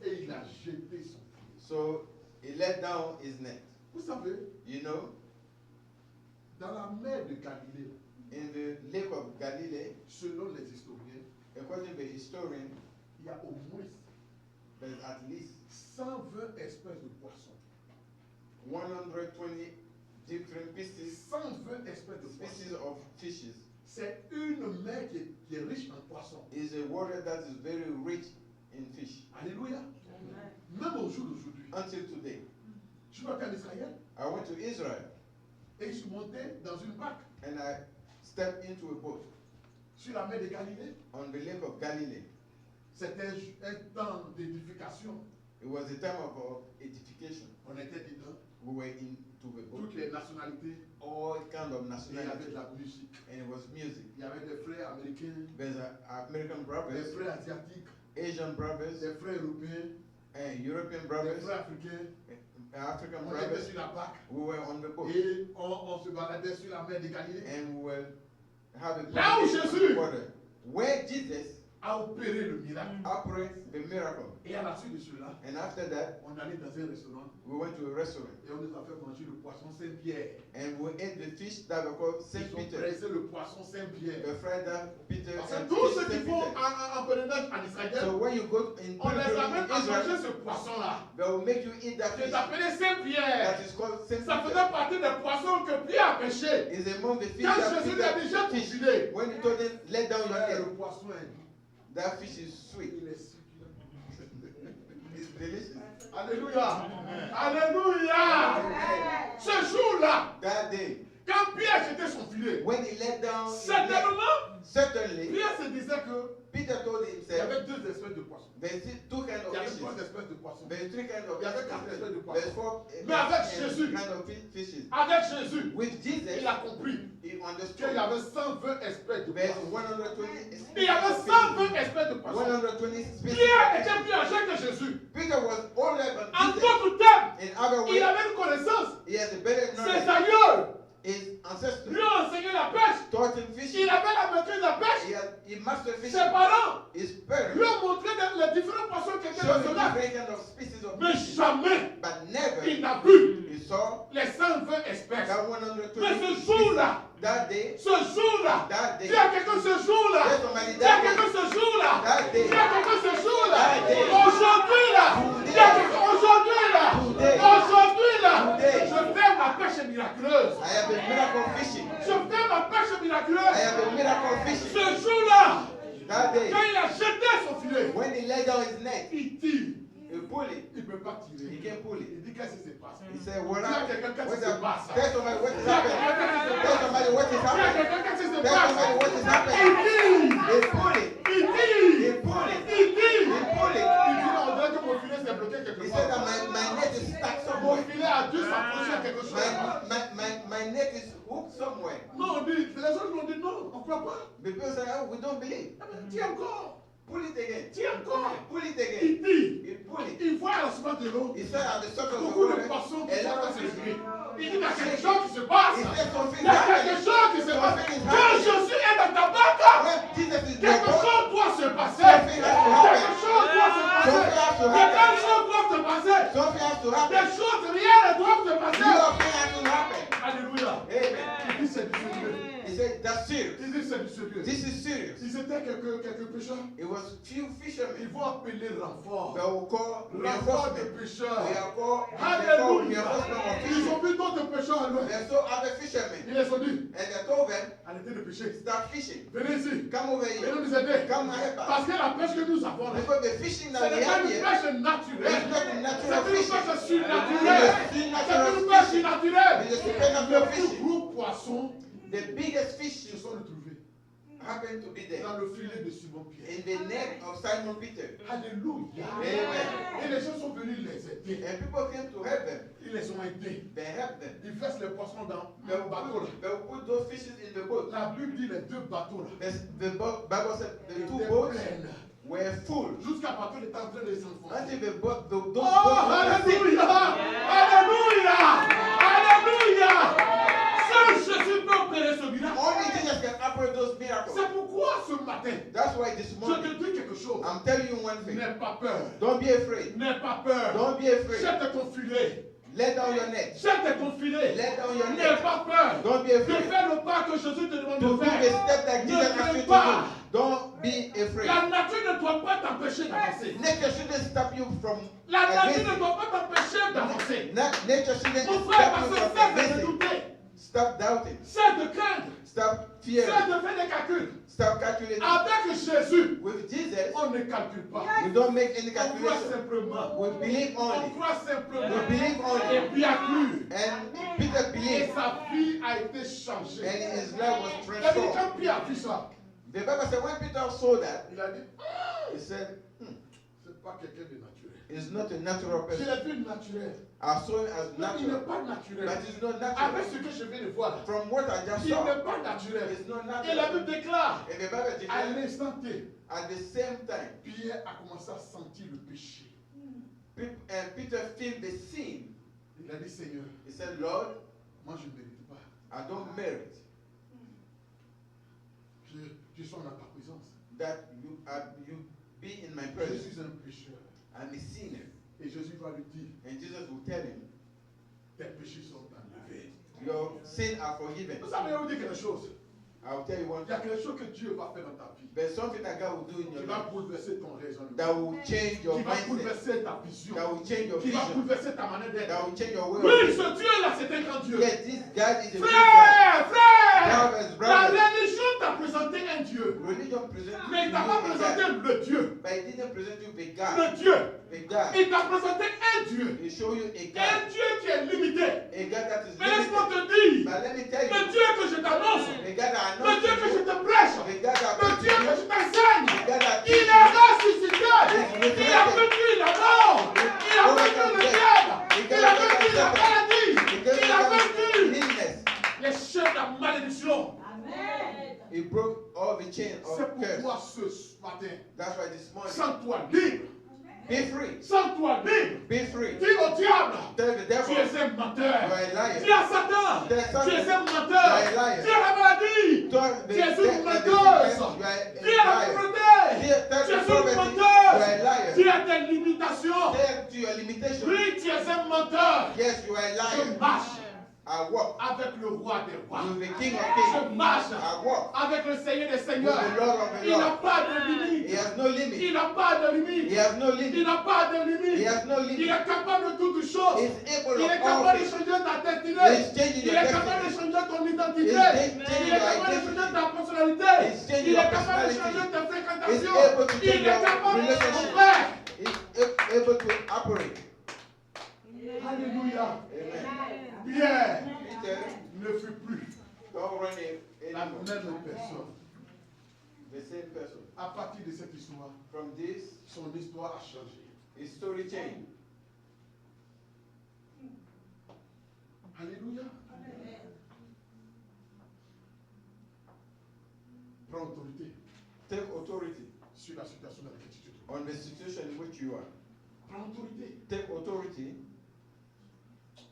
Speaker 5: Et il a jeté son filet.
Speaker 2: So he let down his net.
Speaker 5: Vous savez,
Speaker 2: You know,
Speaker 5: dans la mer de Galilée,
Speaker 2: in the lake of Galilee,
Speaker 5: selon les historiens,
Speaker 2: according to the historian,
Speaker 5: il y a au moins
Speaker 2: there's at least
Speaker 5: 120 espèces de poissons.
Speaker 2: 120 different species
Speaker 5: 120 espèces de
Speaker 2: species
Speaker 5: poissons.
Speaker 2: of fishes.
Speaker 5: C'est une mer qui est riche en poissons.
Speaker 2: Is a water that is very rich in fish.
Speaker 5: Alléluia. Même au jour d'aujourd'hui,
Speaker 2: Until today,
Speaker 5: je suis parti en Israël
Speaker 2: I went to Israel
Speaker 5: et je suis monté dans une barque
Speaker 2: and I stepped into a boat
Speaker 5: sur la mer de Galilée.
Speaker 2: on the lake of Galilee.
Speaker 5: C'était un temps d'édification.
Speaker 2: It was a time of edification.
Speaker 5: On était dedans,
Speaker 2: We were into the boat,
Speaker 5: toutes les nationalités.
Speaker 2: all kind of
Speaker 5: Et il y avait
Speaker 2: nationalities,
Speaker 5: de la musique.
Speaker 2: and it was music.
Speaker 5: Il y avait des frères américains,
Speaker 2: There's American
Speaker 5: des
Speaker 2: brothers,
Speaker 5: frères asiatiques,
Speaker 2: Asian brothers,
Speaker 5: des frères européens,
Speaker 2: and European
Speaker 5: des
Speaker 2: brothers,
Speaker 5: frères africains.
Speaker 2: African
Speaker 5: On était
Speaker 2: brothers.
Speaker 5: sur la barque
Speaker 2: We were on the boat,
Speaker 5: et on se baladait sur la mer de Galilée.
Speaker 2: and we were having
Speaker 5: Là où Jésus
Speaker 2: water. Where Jesus
Speaker 5: a opéré le miracle.
Speaker 2: operates the miracle.
Speaker 5: Et à la suite de cela,
Speaker 2: And after that,
Speaker 5: on allait dans un restaurant
Speaker 2: we went to a restaurant
Speaker 5: et on nous a fait manger le poisson Saint-Pierre.
Speaker 2: and we ate the fish that were called Saint
Speaker 5: Ils ont
Speaker 2: Peter.
Speaker 5: pressé le poisson Saint-Pierre.
Speaker 2: The fried Peter
Speaker 5: Parce que
Speaker 2: and
Speaker 5: tous
Speaker 2: fish
Speaker 5: ceux qui
Speaker 2: Saint
Speaker 5: font
Speaker 2: Peter.
Speaker 5: en pèlerinage en Israël,
Speaker 2: So when you go in
Speaker 5: on les amène à manger
Speaker 2: Israel,
Speaker 5: ce poisson-là.
Speaker 2: they will make you eat that
Speaker 5: C'est
Speaker 2: fish
Speaker 5: appelé Saint-Pierre.
Speaker 2: that is called Saint
Speaker 5: Ça faisait
Speaker 2: Peter.
Speaker 5: partie des poissons que Pierre a pêché.
Speaker 2: Is among the fish
Speaker 5: Quand
Speaker 2: that
Speaker 5: Jésus lui a dit, j'ai ton
Speaker 2: Peter fish.
Speaker 5: filet.
Speaker 2: When he told him, let down your
Speaker 5: Le
Speaker 2: net,
Speaker 5: poisson est
Speaker 2: that fish is sweet.
Speaker 5: il est succulent.
Speaker 2: It's delicious.
Speaker 5: Alléluia. Alléluia. Ce jour-là,
Speaker 2: That day,
Speaker 5: quand Pierre jetait son filet,
Speaker 2: when he let down his net,
Speaker 5: certainement,
Speaker 2: certainly,
Speaker 5: Pierre se disait que
Speaker 2: Peter told
Speaker 5: il y
Speaker 2: himself,
Speaker 5: avait deux espèces de poissons.
Speaker 2: there's two kinds
Speaker 5: Il
Speaker 2: of
Speaker 5: y avait
Speaker 2: fishes.
Speaker 5: trois espèces de poissons.
Speaker 2: There's three kinds of
Speaker 5: Il y avait
Speaker 2: fishes.
Speaker 5: quatre espèces de
Speaker 2: There's
Speaker 5: poissons.
Speaker 2: four
Speaker 5: Mais avec
Speaker 2: and
Speaker 5: Jésus,
Speaker 2: kind of fishes.
Speaker 5: avec Jésus,
Speaker 2: With Jesus,
Speaker 5: il a compris
Speaker 2: he understood
Speaker 5: qu'il y avait 120 espèces de
Speaker 2: there's
Speaker 5: poissons.
Speaker 2: 120
Speaker 5: Il y avait 120 espèces de poissons.
Speaker 2: 120 species.
Speaker 5: Pierre était plus âgé que Jésus.
Speaker 2: Peter was older
Speaker 5: En
Speaker 2: than Jesus.
Speaker 5: d'autres termes,
Speaker 2: In other
Speaker 5: il
Speaker 2: words,
Speaker 5: avait une connaissance.
Speaker 2: he has a better
Speaker 5: Ses
Speaker 2: knowledge.
Speaker 5: aïeux
Speaker 2: His ancestors
Speaker 5: lui ont enseigné la pêche.
Speaker 2: taught him fishing.
Speaker 5: Il avait la maîtrise de la pêche.
Speaker 2: He mastered
Speaker 5: Ses
Speaker 2: fishing.
Speaker 5: parents
Speaker 2: His parents
Speaker 5: lui ont montré les différents poissons qui étaient
Speaker 2: showed
Speaker 5: dans
Speaker 2: him
Speaker 5: ce lac.
Speaker 2: different kind of species of
Speaker 5: Mais
Speaker 2: fish.
Speaker 5: jamais
Speaker 2: But never
Speaker 5: il n'a vu
Speaker 2: he saw
Speaker 5: les 120 espèces.
Speaker 2: that 120
Speaker 5: Mais ce
Speaker 2: species.
Speaker 5: jour-là,
Speaker 2: That day,
Speaker 5: ce jour-là,
Speaker 2: that day,
Speaker 5: dis à quelqu'un ce jour-là,
Speaker 2: Yes, somebody,
Speaker 5: dis à
Speaker 2: that day.
Speaker 5: quelqu'un ce jour-là,
Speaker 2: That day.
Speaker 5: dis à quelqu'un ce jour-là,
Speaker 2: That day.
Speaker 5: aujourd'hui là, dis à quelqu'un aujourd'hui là,
Speaker 2: Today.
Speaker 5: aujourd'hui là,
Speaker 2: Today.
Speaker 5: je fais ma pêche miraculeuse.
Speaker 2: I have a miracle fishing.
Speaker 5: Je fais ma pêche
Speaker 2: I
Speaker 5: miraculeuse.
Speaker 2: have a miracle fishing.
Speaker 5: Ce jour-là,
Speaker 2: That day,
Speaker 5: quand il a jeté son filet,
Speaker 2: when he laid down his net,
Speaker 5: il tire.
Speaker 2: he pulled it.
Speaker 5: Il ne peut pas
Speaker 2: He
Speaker 5: tirer.
Speaker 2: can't pull it.
Speaker 5: Il dit qu'est-ce qui se passe.
Speaker 2: He said, what
Speaker 5: Dis à
Speaker 2: happened?
Speaker 5: quelqu'un qu'est-ce
Speaker 2: What's
Speaker 5: qui se
Speaker 2: up?
Speaker 5: passe.
Speaker 2: Tell somebody what is
Speaker 5: Dis à
Speaker 2: happening.
Speaker 5: quelqu'un qu'est-ce qui se
Speaker 2: Tell
Speaker 5: passe.
Speaker 2: somebody what is
Speaker 5: Dis à
Speaker 2: happening.
Speaker 5: quelqu'un qu'est-ce qui se
Speaker 2: Tell somebody what is
Speaker 5: passe.
Speaker 2: happening.
Speaker 5: Il tire.
Speaker 2: He pulled it.
Speaker 5: Il
Speaker 2: He
Speaker 5: tire.
Speaker 2: pulled it.
Speaker 5: Il tire.
Speaker 2: He pulled it.
Speaker 5: Il dit on dirait que mon filet s'est bloqué quelque
Speaker 2: He said that
Speaker 5: part.
Speaker 2: my net is stuck
Speaker 5: Mon
Speaker 2: somewhere.
Speaker 5: filet a dû s'approcher à quelque chose.
Speaker 2: My net is hooked somewhere.
Speaker 5: Non, on dit, les autres l'ont dit non, on ne croit pas.
Speaker 2: Because we don't believe.
Speaker 5: Tiens encore.
Speaker 2: Pull it again.
Speaker 5: Tiens encore.
Speaker 2: Pull it again.
Speaker 5: Il tire.
Speaker 2: He pulled it.
Speaker 5: Il voit à la surface de l'eau
Speaker 2: He said at the surface of the
Speaker 5: beaucoup de
Speaker 2: water,
Speaker 5: poissons qui
Speaker 2: a
Speaker 5: sont
Speaker 2: lot
Speaker 5: en
Speaker 2: of
Speaker 5: train de
Speaker 2: fish.
Speaker 5: s'élever. Il dit, il y a quelque chose qui se passe.
Speaker 2: He said something
Speaker 5: Il y a quelque
Speaker 2: happening.
Speaker 5: chose qui se passe.
Speaker 2: Something is
Speaker 5: Quand
Speaker 2: happening.
Speaker 5: Jésus est dans ta barque,
Speaker 2: When Jesus is
Speaker 5: quelque
Speaker 2: your boat,
Speaker 5: chose doit se passer.
Speaker 2: something has to happen.
Speaker 5: Quelque chose doit se passer.
Speaker 2: Something has to
Speaker 5: Quelque
Speaker 2: happen.
Speaker 5: chose doit se passer.
Speaker 2: Something has to
Speaker 5: Des
Speaker 2: happen.
Speaker 5: choses, rien ne doit se passer.
Speaker 2: Something has to happen.
Speaker 5: Alléluia.
Speaker 2: Amen.
Speaker 5: Il dit, c'est du sérieux.
Speaker 2: He said, that's serious. serious.
Speaker 5: Il dit c'est du sérieux.
Speaker 2: This is serious.
Speaker 5: Ils étaient quelques pécheurs.
Speaker 2: It was few
Speaker 5: Ils
Speaker 2: fishermen
Speaker 5: vont appeler renfort.
Speaker 2: that will call
Speaker 5: Renfort de
Speaker 2: reinforcement.
Speaker 5: pécheurs.
Speaker 2: They are called
Speaker 5: Alléluia.
Speaker 2: reinforcement of
Speaker 5: Ils ont
Speaker 2: fishermen.
Speaker 5: vu d'autres pécheurs à l'ouest.
Speaker 2: They saw other fishermen
Speaker 5: Ils les ont dit,
Speaker 2: and they told them,
Speaker 5: arrêtez de pécher.
Speaker 2: start fishing.
Speaker 5: Venez ici.
Speaker 2: Come over
Speaker 5: Venez
Speaker 2: here.
Speaker 5: nous aider.
Speaker 2: Come help us.
Speaker 5: Parce que la pêche que nous avons là,
Speaker 2: Because the fishing
Speaker 5: ce
Speaker 2: that we
Speaker 5: n'est pas
Speaker 2: have
Speaker 5: une
Speaker 2: here
Speaker 5: pêche
Speaker 2: is
Speaker 5: naturelle.
Speaker 2: not
Speaker 5: C'est
Speaker 2: natural
Speaker 5: une
Speaker 2: fishing.
Speaker 5: pêche
Speaker 2: It
Speaker 5: surnaturelle.
Speaker 2: is
Speaker 5: C'est
Speaker 2: supernatural
Speaker 5: une pêche
Speaker 2: fishing.
Speaker 5: surnaturelle.
Speaker 2: It is
Speaker 5: Le
Speaker 2: supernatural
Speaker 5: plus
Speaker 2: fishing.
Speaker 5: gros poisson,
Speaker 2: The biggest fish
Speaker 5: ils sont retrouvés
Speaker 2: happened to be there
Speaker 5: dans le filet de Simon-Pierre.
Speaker 2: in the net of Simon Peter.
Speaker 5: Alléluia.
Speaker 2: Amen.
Speaker 5: Et les gens sont venus les aider.
Speaker 2: And people came to help them.
Speaker 5: Ils les ont aidés.
Speaker 2: They helped them.
Speaker 5: Ils versent les poissons dans
Speaker 2: They
Speaker 5: le bateau là.
Speaker 2: will put those fishes in the boat.
Speaker 5: La Bible dit les deux bateaux là.
Speaker 2: The Bible said the two
Speaker 5: étaient
Speaker 2: boats
Speaker 5: pleines.
Speaker 2: were full.
Speaker 5: Jusqu'à bateau est en train de s'enfoncer.
Speaker 2: Until those boats
Speaker 5: Oh,
Speaker 2: were sink.
Speaker 5: alléluia! Alléluia! Alléluia! Seul Jésus peut opérer ce miracle.
Speaker 2: Only Jesus can operate those miracles.
Speaker 5: C'est pourquoi ce matin,
Speaker 2: That's why this
Speaker 5: je
Speaker 2: morning
Speaker 5: te dis quelque chose.
Speaker 2: I'm telling you one thing.
Speaker 5: N'aie pas peur.
Speaker 2: Don't be afraid.
Speaker 5: N'aie pas peur.
Speaker 2: Don't be afraid.
Speaker 5: Jette ton filet.
Speaker 2: Let down your net.
Speaker 5: Jette ton filet.
Speaker 2: Let down your
Speaker 5: N'aie
Speaker 2: net.
Speaker 5: pas peur.
Speaker 2: Don't be
Speaker 5: De
Speaker 2: afraid.
Speaker 5: faire le pas que Jésus te demande
Speaker 2: To
Speaker 5: de
Speaker 2: do the
Speaker 5: faire.
Speaker 2: step that Jesus
Speaker 5: Ne
Speaker 2: asked you
Speaker 5: crains
Speaker 2: to
Speaker 5: pas.
Speaker 2: do. Don't be afraid.
Speaker 5: La nature ne doit pas t'empêcher d'avancer.
Speaker 2: Nature shouldn't stop you from
Speaker 5: La nature ne
Speaker 2: advancing.
Speaker 5: doit pas t'empêcher d'avancer.
Speaker 2: Nature shouldn't
Speaker 5: Mon frère,
Speaker 2: stop
Speaker 5: parce
Speaker 2: you
Speaker 5: que
Speaker 2: from
Speaker 5: cesse de
Speaker 2: advancing.
Speaker 5: douter.
Speaker 2: Stop doubting.
Speaker 5: Cesse de craindre.
Speaker 2: Stop
Speaker 5: Cesse
Speaker 2: fearing.
Speaker 5: de faire des calculs.
Speaker 2: Stop calculating.
Speaker 5: Avec Jésus,
Speaker 2: With Jesus,
Speaker 5: on ne calcule pas.
Speaker 2: we don't make any
Speaker 5: On croit
Speaker 2: calculation.
Speaker 5: simplement.
Speaker 2: We believe
Speaker 5: On
Speaker 2: only.
Speaker 5: croit simplement.
Speaker 2: We believe only.
Speaker 5: Et puis a cru.
Speaker 2: And Peter
Speaker 5: Et
Speaker 2: believed.
Speaker 5: sa vie a été changée.
Speaker 2: And his life was
Speaker 5: Il a dit,
Speaker 2: transformed.
Speaker 5: quand Pierre a vu ça,
Speaker 2: The Bible said when Peter saw that,
Speaker 5: il a dit,
Speaker 2: he said,
Speaker 5: c'est pas quelqu'un de naturel.
Speaker 2: it's not a natural
Speaker 5: Je
Speaker 2: person.
Speaker 5: l'ai vu naturel.
Speaker 2: I saw him as
Speaker 5: Non, il n'est
Speaker 2: natural.
Speaker 5: pas naturel.
Speaker 2: But it's not
Speaker 5: Avec
Speaker 2: natural.
Speaker 5: ce que je viens de voir là,
Speaker 2: From what I just
Speaker 5: il
Speaker 2: saw,
Speaker 5: n'est pas naturel.
Speaker 2: it's not
Speaker 5: Et la
Speaker 2: natural.
Speaker 5: Bible déclare,
Speaker 2: And the Bible
Speaker 5: à
Speaker 2: declares,
Speaker 5: l'instant T,
Speaker 2: at the same time,
Speaker 5: Pierre a commencé à sentir le péché.
Speaker 2: And Peter felt the sin.
Speaker 5: Il a dit, Seigneur,
Speaker 2: He said, Lord,
Speaker 5: moi je ne mérite pas.
Speaker 2: I don't merit
Speaker 5: Je suis dans ta présence.
Speaker 2: that you be in my
Speaker 5: Je
Speaker 2: presence.
Speaker 5: suis un pécheur.
Speaker 2: I'm a sinner.
Speaker 5: Et Jésus va lui dire,
Speaker 2: And Jesus will tell him,
Speaker 5: tes péchés sont enlevés.
Speaker 2: your sins are forgiven.
Speaker 5: Vous savez, je vais vous dire quelque chose.
Speaker 2: I'll tell you one
Speaker 5: Il y a
Speaker 2: thing.
Speaker 5: quelque chose que Dieu va faire dans ta vie.
Speaker 2: There's something that God will do in
Speaker 5: Qui
Speaker 2: your
Speaker 5: va
Speaker 2: life
Speaker 5: bouleverser ton raisonnement.
Speaker 2: that will change your
Speaker 5: Qui va
Speaker 2: mindset,
Speaker 5: bouleverser ta vision.
Speaker 2: that will change your
Speaker 5: Qui va
Speaker 2: vision,
Speaker 5: bouleverser ta manière d'être.
Speaker 2: that will change your way
Speaker 5: Oui,
Speaker 2: of
Speaker 5: ce Dieu-là, c'est un grand Dieu.
Speaker 2: Yes, this God is a big God.
Speaker 5: Frère, frère,
Speaker 2: Brothers,
Speaker 5: la
Speaker 2: brothers.
Speaker 5: religion t'a présenté un Dieu.
Speaker 2: Religion presents you
Speaker 5: Mais il t'a pas
Speaker 2: a
Speaker 5: présenté
Speaker 2: God,
Speaker 5: le Dieu.
Speaker 2: but it didn't present you a
Speaker 5: Le
Speaker 2: God.
Speaker 5: Dieu.
Speaker 2: A God.
Speaker 5: Il t'a présenté un Dieu.
Speaker 2: It show you a
Speaker 5: Un
Speaker 2: God.
Speaker 5: Dieu qui est limité.
Speaker 2: A God that is
Speaker 5: Mais laisse-moi
Speaker 2: limited.
Speaker 5: te dire,
Speaker 2: But let me tell
Speaker 5: le
Speaker 2: you,
Speaker 5: Dieu que je t'annonce,
Speaker 2: the God that
Speaker 5: le Dieu que je
Speaker 2: anointed
Speaker 5: te
Speaker 2: you,
Speaker 5: prêche,
Speaker 2: the God that
Speaker 5: le Dieu que je t'enseigne,
Speaker 2: the God that
Speaker 5: il est ressuscité. Il a vaincu la mort. Il a vaincu le diable. Il a vaincu la maladie. Il a vaincu
Speaker 2: illness.
Speaker 5: les chaînes de la malédiction.
Speaker 2: He broke all the chains
Speaker 5: C'est
Speaker 2: of
Speaker 5: pourquoi
Speaker 2: curse.
Speaker 5: ce matin,
Speaker 2: That's why this morning,
Speaker 5: sens-toi libre.
Speaker 2: be free.
Speaker 5: Sens-toi libre.
Speaker 2: Be free.
Speaker 5: Dis au diable,
Speaker 2: Tell the
Speaker 5: tu
Speaker 2: devil,
Speaker 5: es un menteur.
Speaker 2: you are a liar.
Speaker 5: Dis à Satan,
Speaker 2: Tell Satan,
Speaker 5: tu es un
Speaker 2: you
Speaker 5: menteur.
Speaker 2: are a liar.
Speaker 5: Dis à la maladie,
Speaker 2: Tell the
Speaker 5: tu es
Speaker 2: devil,
Speaker 5: une
Speaker 2: the
Speaker 5: menteuse.
Speaker 2: sickness, you are
Speaker 5: Dis à la
Speaker 2: a liar.
Speaker 5: pauvreté,
Speaker 2: Tell
Speaker 5: tu
Speaker 2: the
Speaker 5: es une
Speaker 2: poverty, you are a
Speaker 5: menteuse.
Speaker 2: liar.
Speaker 5: Dis à tes limitations,
Speaker 2: Tell to your limitation,
Speaker 5: oui, tu es un menteur.
Speaker 2: yes, you are a
Speaker 5: Je
Speaker 2: liar.
Speaker 5: marche
Speaker 2: I walk
Speaker 5: avec le roi des rois.
Speaker 2: with the King of
Speaker 5: Je
Speaker 2: Kings.
Speaker 5: marche
Speaker 2: I walk
Speaker 5: avec le Seigneur des
Speaker 2: with
Speaker 5: Seigneurs.
Speaker 2: the Lord of the
Speaker 5: Il n'a
Speaker 2: Lord.
Speaker 5: pas de
Speaker 2: He
Speaker 5: limite.
Speaker 2: has no limit.
Speaker 5: Il n'a pas de
Speaker 2: He
Speaker 5: limite.
Speaker 2: has no
Speaker 5: Il
Speaker 2: limit.
Speaker 5: n'a pas de
Speaker 2: He
Speaker 5: limite.
Speaker 2: has no
Speaker 5: Il
Speaker 2: limit.
Speaker 5: est capable de toutes choses.
Speaker 2: He is able
Speaker 5: Il est
Speaker 2: of all
Speaker 5: capable de
Speaker 2: things.
Speaker 5: changer ta destinée.
Speaker 2: He's changing
Speaker 5: Il
Speaker 2: your
Speaker 5: est capable de
Speaker 2: destiny.
Speaker 5: changer ton identité.
Speaker 2: He's changing
Speaker 5: Il est
Speaker 2: your
Speaker 5: capable de
Speaker 2: identity.
Speaker 5: changer ta personnalité.
Speaker 2: He's changing
Speaker 5: Il
Speaker 2: your
Speaker 5: est capable de
Speaker 2: personality.
Speaker 5: changer tes
Speaker 2: He's
Speaker 5: fréquentations.
Speaker 2: able to
Speaker 5: Il
Speaker 2: change
Speaker 5: est
Speaker 2: your
Speaker 5: capable de
Speaker 2: relationship.
Speaker 5: faire.
Speaker 2: He's able to operate.
Speaker 5: Alléluia.
Speaker 2: Amen.
Speaker 5: Pierre
Speaker 2: Peter,
Speaker 5: ne fut plus
Speaker 2: don't run
Speaker 5: la
Speaker 2: anymore.
Speaker 5: même personne.
Speaker 2: The same person.
Speaker 5: À partir de cette histoire,
Speaker 2: From this,
Speaker 5: son histoire a changé.
Speaker 2: his story changed.
Speaker 5: Alléluia. Prends autorité
Speaker 2: Take authority
Speaker 5: sur la situation dans laquelle tu te trouves.
Speaker 2: on the situation in which you are.
Speaker 5: Prends autorité.
Speaker 2: Take authority.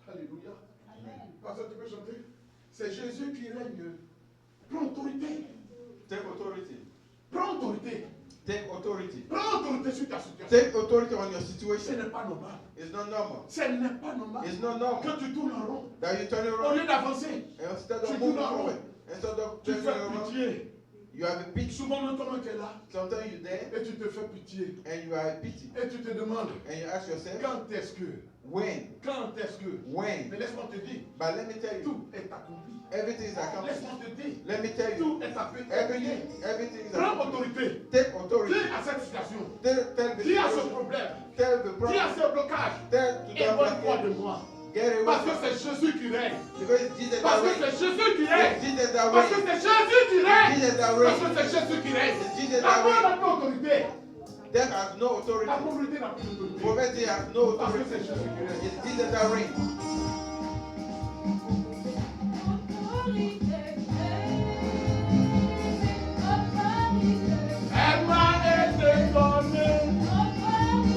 Speaker 5: Alléluia. Pasteur, tu peux chanter? C'est Jésus qui règne. Prends autorité.
Speaker 2: Take authority.
Speaker 5: Prends autorité.
Speaker 2: Take authority.
Speaker 5: Prends autorité sur ta situation.
Speaker 2: Take authority on your
Speaker 5: Ce
Speaker 2: situation.
Speaker 5: n'est pas normal.
Speaker 2: It's not normal.
Speaker 5: Ce n'est pas normal
Speaker 2: It's not normal
Speaker 5: que tu tournes en rond.
Speaker 2: that you turn
Speaker 5: Au
Speaker 2: around
Speaker 5: lieu d'avancer,
Speaker 2: and instead
Speaker 5: tu
Speaker 2: of
Speaker 5: tournes
Speaker 2: moving
Speaker 5: en rond.
Speaker 2: forward. Instead of
Speaker 5: Tu
Speaker 2: turning
Speaker 5: fais
Speaker 2: around,
Speaker 5: pitié.
Speaker 2: you have a pity.
Speaker 5: Souvent, même toi qui es là,
Speaker 2: Sometimes you're there
Speaker 5: et tu te fais pitié.
Speaker 2: and you have a pity.
Speaker 5: Et tu te demandes,
Speaker 2: And you ask yourself,
Speaker 5: quand est-ce que,
Speaker 2: when?
Speaker 5: quand est-ce que,
Speaker 2: When?
Speaker 5: mais laisse-moi te dire,
Speaker 2: But let me tell you,
Speaker 5: tout est accompli.
Speaker 2: everything is accomplished.
Speaker 5: Laisse-moi te dire,
Speaker 2: Let me tell you,
Speaker 5: tout est accompli.
Speaker 2: everything is
Speaker 5: Prends
Speaker 2: accomplished.
Speaker 5: autorité.
Speaker 2: Take authority.
Speaker 5: Dis à cette situation,
Speaker 2: Tell the
Speaker 5: dis à ce
Speaker 2: situation.
Speaker 5: problème,
Speaker 2: Tell the
Speaker 5: dis à
Speaker 2: problem.
Speaker 5: ce blocage,
Speaker 2: Tell to
Speaker 5: éloigne-toi
Speaker 2: the
Speaker 5: de moi.
Speaker 2: Get away
Speaker 5: Parce que
Speaker 2: from
Speaker 5: c'est Jésus qui règne.
Speaker 2: because it's Jesus
Speaker 5: Parce
Speaker 2: that
Speaker 5: que
Speaker 2: reigns.
Speaker 5: c'est Jésus qui
Speaker 2: It's
Speaker 5: règne.
Speaker 2: Jesus that
Speaker 5: Parce que
Speaker 2: reigns.
Speaker 5: c'est Jésus qui règne.
Speaker 2: Jesus that
Speaker 5: Parce
Speaker 2: reigns.
Speaker 5: que c'est Jésus qui règne.
Speaker 2: It's Jesus
Speaker 5: La
Speaker 2: that
Speaker 5: mort n'a
Speaker 2: reigns.
Speaker 5: pas autorité.
Speaker 2: Death has no authority.
Speaker 5: La pauvreté n'a plus d'autorité.
Speaker 2: Poverty has no
Speaker 5: Parce que
Speaker 2: authority.
Speaker 5: c'est Jésus qui règne.
Speaker 2: It's Jesus that reigns.
Speaker 5: Elle m'a été donnée.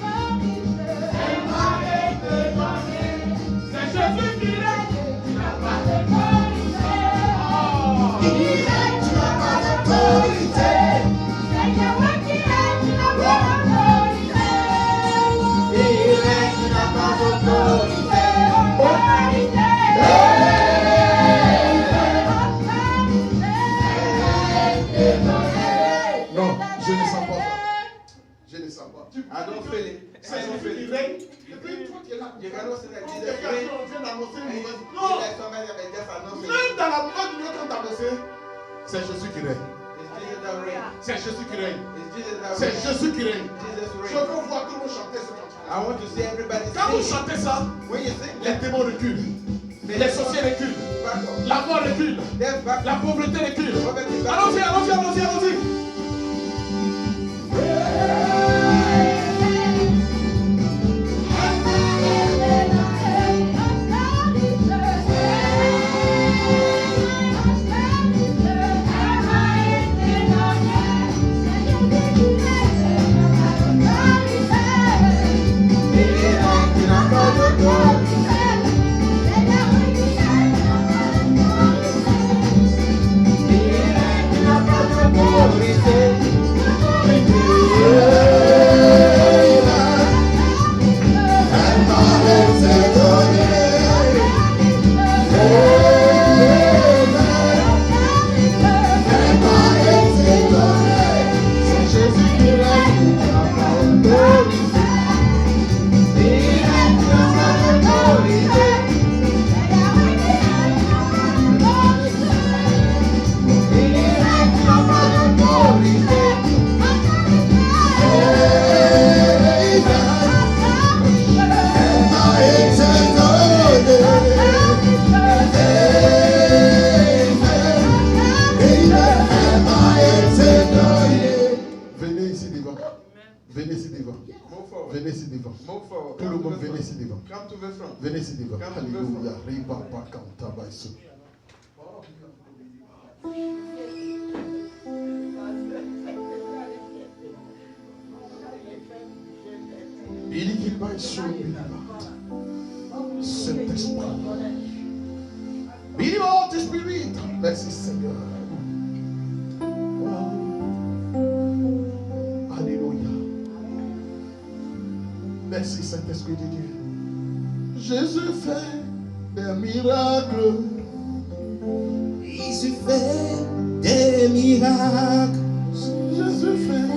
Speaker 5: Elle m'a été donnée. C'est Jésus qui règne. Tu n'as pas d'autorité. Il règne, tu n'as pas d'autorité. C'est Yahweh qui règne, tu n'as pas d'autorité. Il règne, tu n'as pas d'autorité. Non, je ne sens pas ça. Je ne sens pas.
Speaker 2: I don't feel it.
Speaker 5: C'est
Speaker 2: I don't
Speaker 5: Jésus
Speaker 2: feel
Speaker 5: qui
Speaker 2: it.
Speaker 5: règne. Et puis toi qui es là.
Speaker 2: You cannot say that
Speaker 5: Quand
Speaker 2: Jesus
Speaker 5: quelqu'un
Speaker 2: reigns.
Speaker 5: vient d'annoncer une
Speaker 2: And you
Speaker 5: mauvaise.
Speaker 2: feel
Speaker 5: Non.
Speaker 2: like somebody that just announced it.
Speaker 5: Même dans la mauvaise nouvelle qu'on t'a annoncé, c'est Jésus qui règne.
Speaker 2: It's Jesus that reigns.
Speaker 5: C'est Jésus qui règne.
Speaker 2: It's Jesus that
Speaker 5: C'est
Speaker 2: reigns.
Speaker 5: Jésus qui règne.
Speaker 2: Jesus
Speaker 5: Je
Speaker 2: reigns.
Speaker 5: veux voir tout le monde chanter ce cantique.
Speaker 2: I want to see everybody
Speaker 5: Quand vous
Speaker 2: sing.
Speaker 5: chantez ça,
Speaker 2: When you sing,
Speaker 5: les démons reculent. Les sorciers reculent.
Speaker 2: back up.
Speaker 5: La mort recule.
Speaker 2: Death back
Speaker 5: La
Speaker 2: up.
Speaker 5: pauvreté recule.
Speaker 2: Poverty back up.
Speaker 5: Allons-y, allons-y, allons-y, allons-y. Venez ici devant. Venez ici devant.
Speaker 2: Move forward.
Speaker 5: Venez ici devant.
Speaker 2: Move forward.
Speaker 5: Tout le
Speaker 2: Come to
Speaker 5: monde,
Speaker 2: the
Speaker 5: venez
Speaker 2: front.
Speaker 5: ici devant.
Speaker 2: Come to the front.
Speaker 5: Venez ici devant.
Speaker 2: Come to the
Speaker 5: Alléluia.
Speaker 2: front.
Speaker 5: Riba bakanta baisu. Il dit qu'il va sur Saint-Esprit. Il dit, oh, Esprit. Merci Seigneur. Wow. Alléluia. Merci Saint-Esprit de Dieu. Jésus fait des miracles.
Speaker 1: Jésus fait des miracles.
Speaker 5: Jésus fait.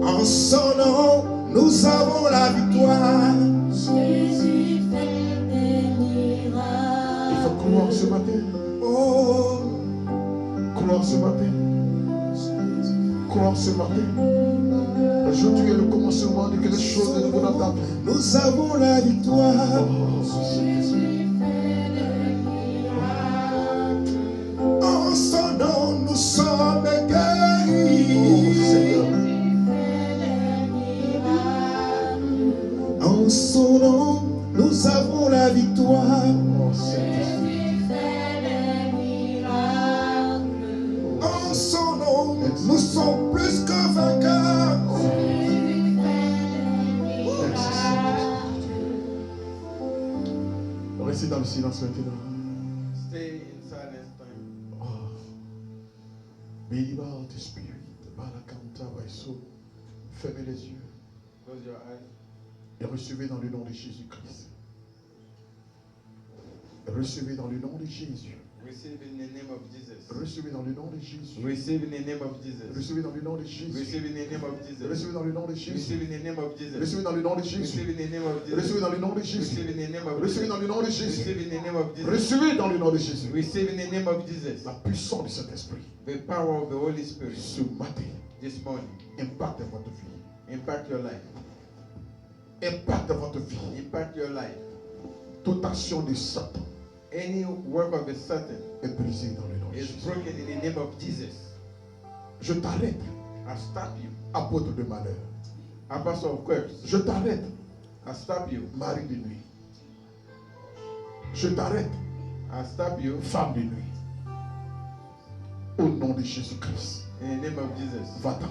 Speaker 1: En son nom, nous avons la victoire.
Speaker 6: Jésus fait des
Speaker 5: Il
Speaker 6: miracles.
Speaker 5: faut croire ce matin.
Speaker 1: Oh,
Speaker 5: Croire ce matin. Croire ce matin. Aujourd'hui est le commencement de quelque chose de nouveau dans ta vie.
Speaker 1: nous avons la victoire.
Speaker 6: Jésus fait des miracles.
Speaker 1: En son nom, nous sommes
Speaker 5: Oh
Speaker 1: guéris.
Speaker 5: Seigneur.
Speaker 6: Fait des miracles.
Speaker 1: En son nom, nous avons la victoire.
Speaker 5: Oh Seigneur.
Speaker 6: Jésus fait des miracles.
Speaker 1: En son nom, nous sommes plus que vainqueurs.
Speaker 6: Jésus fait des
Speaker 5: Merci
Speaker 6: miracles.
Speaker 5: Seigneur. Restez dans le silence maintenant.
Speaker 2: Stay in silence time.
Speaker 5: Oh. Béliba, tes spirits. Balakanta, Baiso. Fermez les yeux.
Speaker 2: Close your eyes.
Speaker 5: Et recevez dans le nom de Jésus-Christ. Recevez dans le nom de Jésus.
Speaker 7: Receive in the name of Jesus.
Speaker 5: Recevez dans le nom de Jésus.
Speaker 7: Receive in the name of Jesus.
Speaker 5: Recevez dans le nom de Jésus.
Speaker 7: Receive in the name of Jesus.
Speaker 5: Recevez dans le nom de Jésus.
Speaker 7: Receive in the name of Jesus.
Speaker 5: Recevez dans le nom de Jésus.
Speaker 7: Receive in the name of Jesus.
Speaker 5: Recevez dans le nom de Jésus.
Speaker 7: Receive in the name of
Speaker 5: Recevez
Speaker 7: Jesus.
Speaker 5: dans le nom de Jésus.
Speaker 7: Receive in the name of Jesus.
Speaker 5: Recevez dans le nom de Jésus.
Speaker 7: Receive in the name of Jesus.
Speaker 5: La puissance du Saint-Esprit
Speaker 7: The power of the Holy Spirit
Speaker 5: ce matin
Speaker 7: this morning
Speaker 5: impacte votre vie.
Speaker 7: impact your life.
Speaker 5: Impacte votre vie.
Speaker 7: Impact your life.
Speaker 5: Toute action de Satan
Speaker 7: Any work of the Satan
Speaker 5: est brisée dans le nom de
Speaker 7: is
Speaker 5: Jésus.
Speaker 7: broken in the name of Jesus.
Speaker 5: Je t'arrête,
Speaker 7: I stop you.
Speaker 5: apôtre de malheur.
Speaker 7: Apostle of curse.
Speaker 5: Je t'arrête,
Speaker 7: I stop you.
Speaker 5: mari de nuit. Je t'arrête,
Speaker 7: I stop you
Speaker 5: femme de nuit. Au nom de Jésus-Christ.
Speaker 7: in the name of Jesus.
Speaker 5: Va-t'en,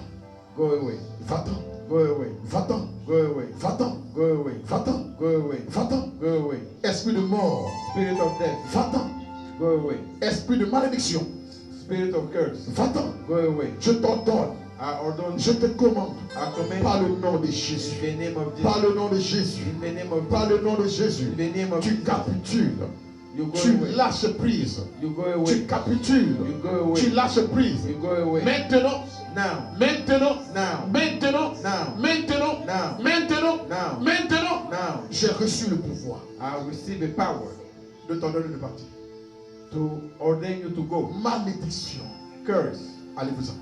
Speaker 7: Go away.
Speaker 5: va-t'en,
Speaker 7: Go away.
Speaker 5: va-t'en,
Speaker 7: Go away.
Speaker 5: va-t'en,
Speaker 7: Go away.
Speaker 5: va-t'en,
Speaker 7: Go away.
Speaker 5: va-t'en.
Speaker 7: Go away.
Speaker 5: Esprit de mort,
Speaker 7: Spirit of death.
Speaker 5: va-t'en.
Speaker 7: Go away.
Speaker 5: Esprit de malédiction,
Speaker 7: Spirit of curse.
Speaker 5: va-t'en.
Speaker 7: Go away.
Speaker 5: Je t'ordonne,
Speaker 7: I ordain.
Speaker 5: je te commande,
Speaker 7: I command
Speaker 5: par
Speaker 7: you
Speaker 5: le nom de
Speaker 7: in
Speaker 5: Jésus,
Speaker 7: the name of
Speaker 5: par
Speaker 7: Jesus.
Speaker 5: le nom de Jésus,
Speaker 7: In the name of
Speaker 5: par le nom de Jésus,
Speaker 7: In the name of
Speaker 5: tu
Speaker 7: Jesus.
Speaker 5: capitules,
Speaker 7: You go
Speaker 5: tu
Speaker 7: away.
Speaker 5: lâches prise,
Speaker 7: You go
Speaker 5: tu
Speaker 7: away.
Speaker 5: capitules,
Speaker 7: You go away.
Speaker 5: tu lâches prise.
Speaker 7: You go away.
Speaker 5: Maintenant,
Speaker 7: Now.
Speaker 5: maintenant,
Speaker 7: Now.
Speaker 5: maintenant,
Speaker 7: Now.
Speaker 5: maintenant,
Speaker 7: Now.
Speaker 5: maintenant,
Speaker 7: Now.
Speaker 5: maintenant,
Speaker 7: Now.
Speaker 5: j'ai reçu le pouvoir
Speaker 7: I receive the power
Speaker 5: de t'ordonner de partir.
Speaker 7: to ordain you to go.
Speaker 5: Malédiction,
Speaker 7: Curse.
Speaker 5: allez-vous-en.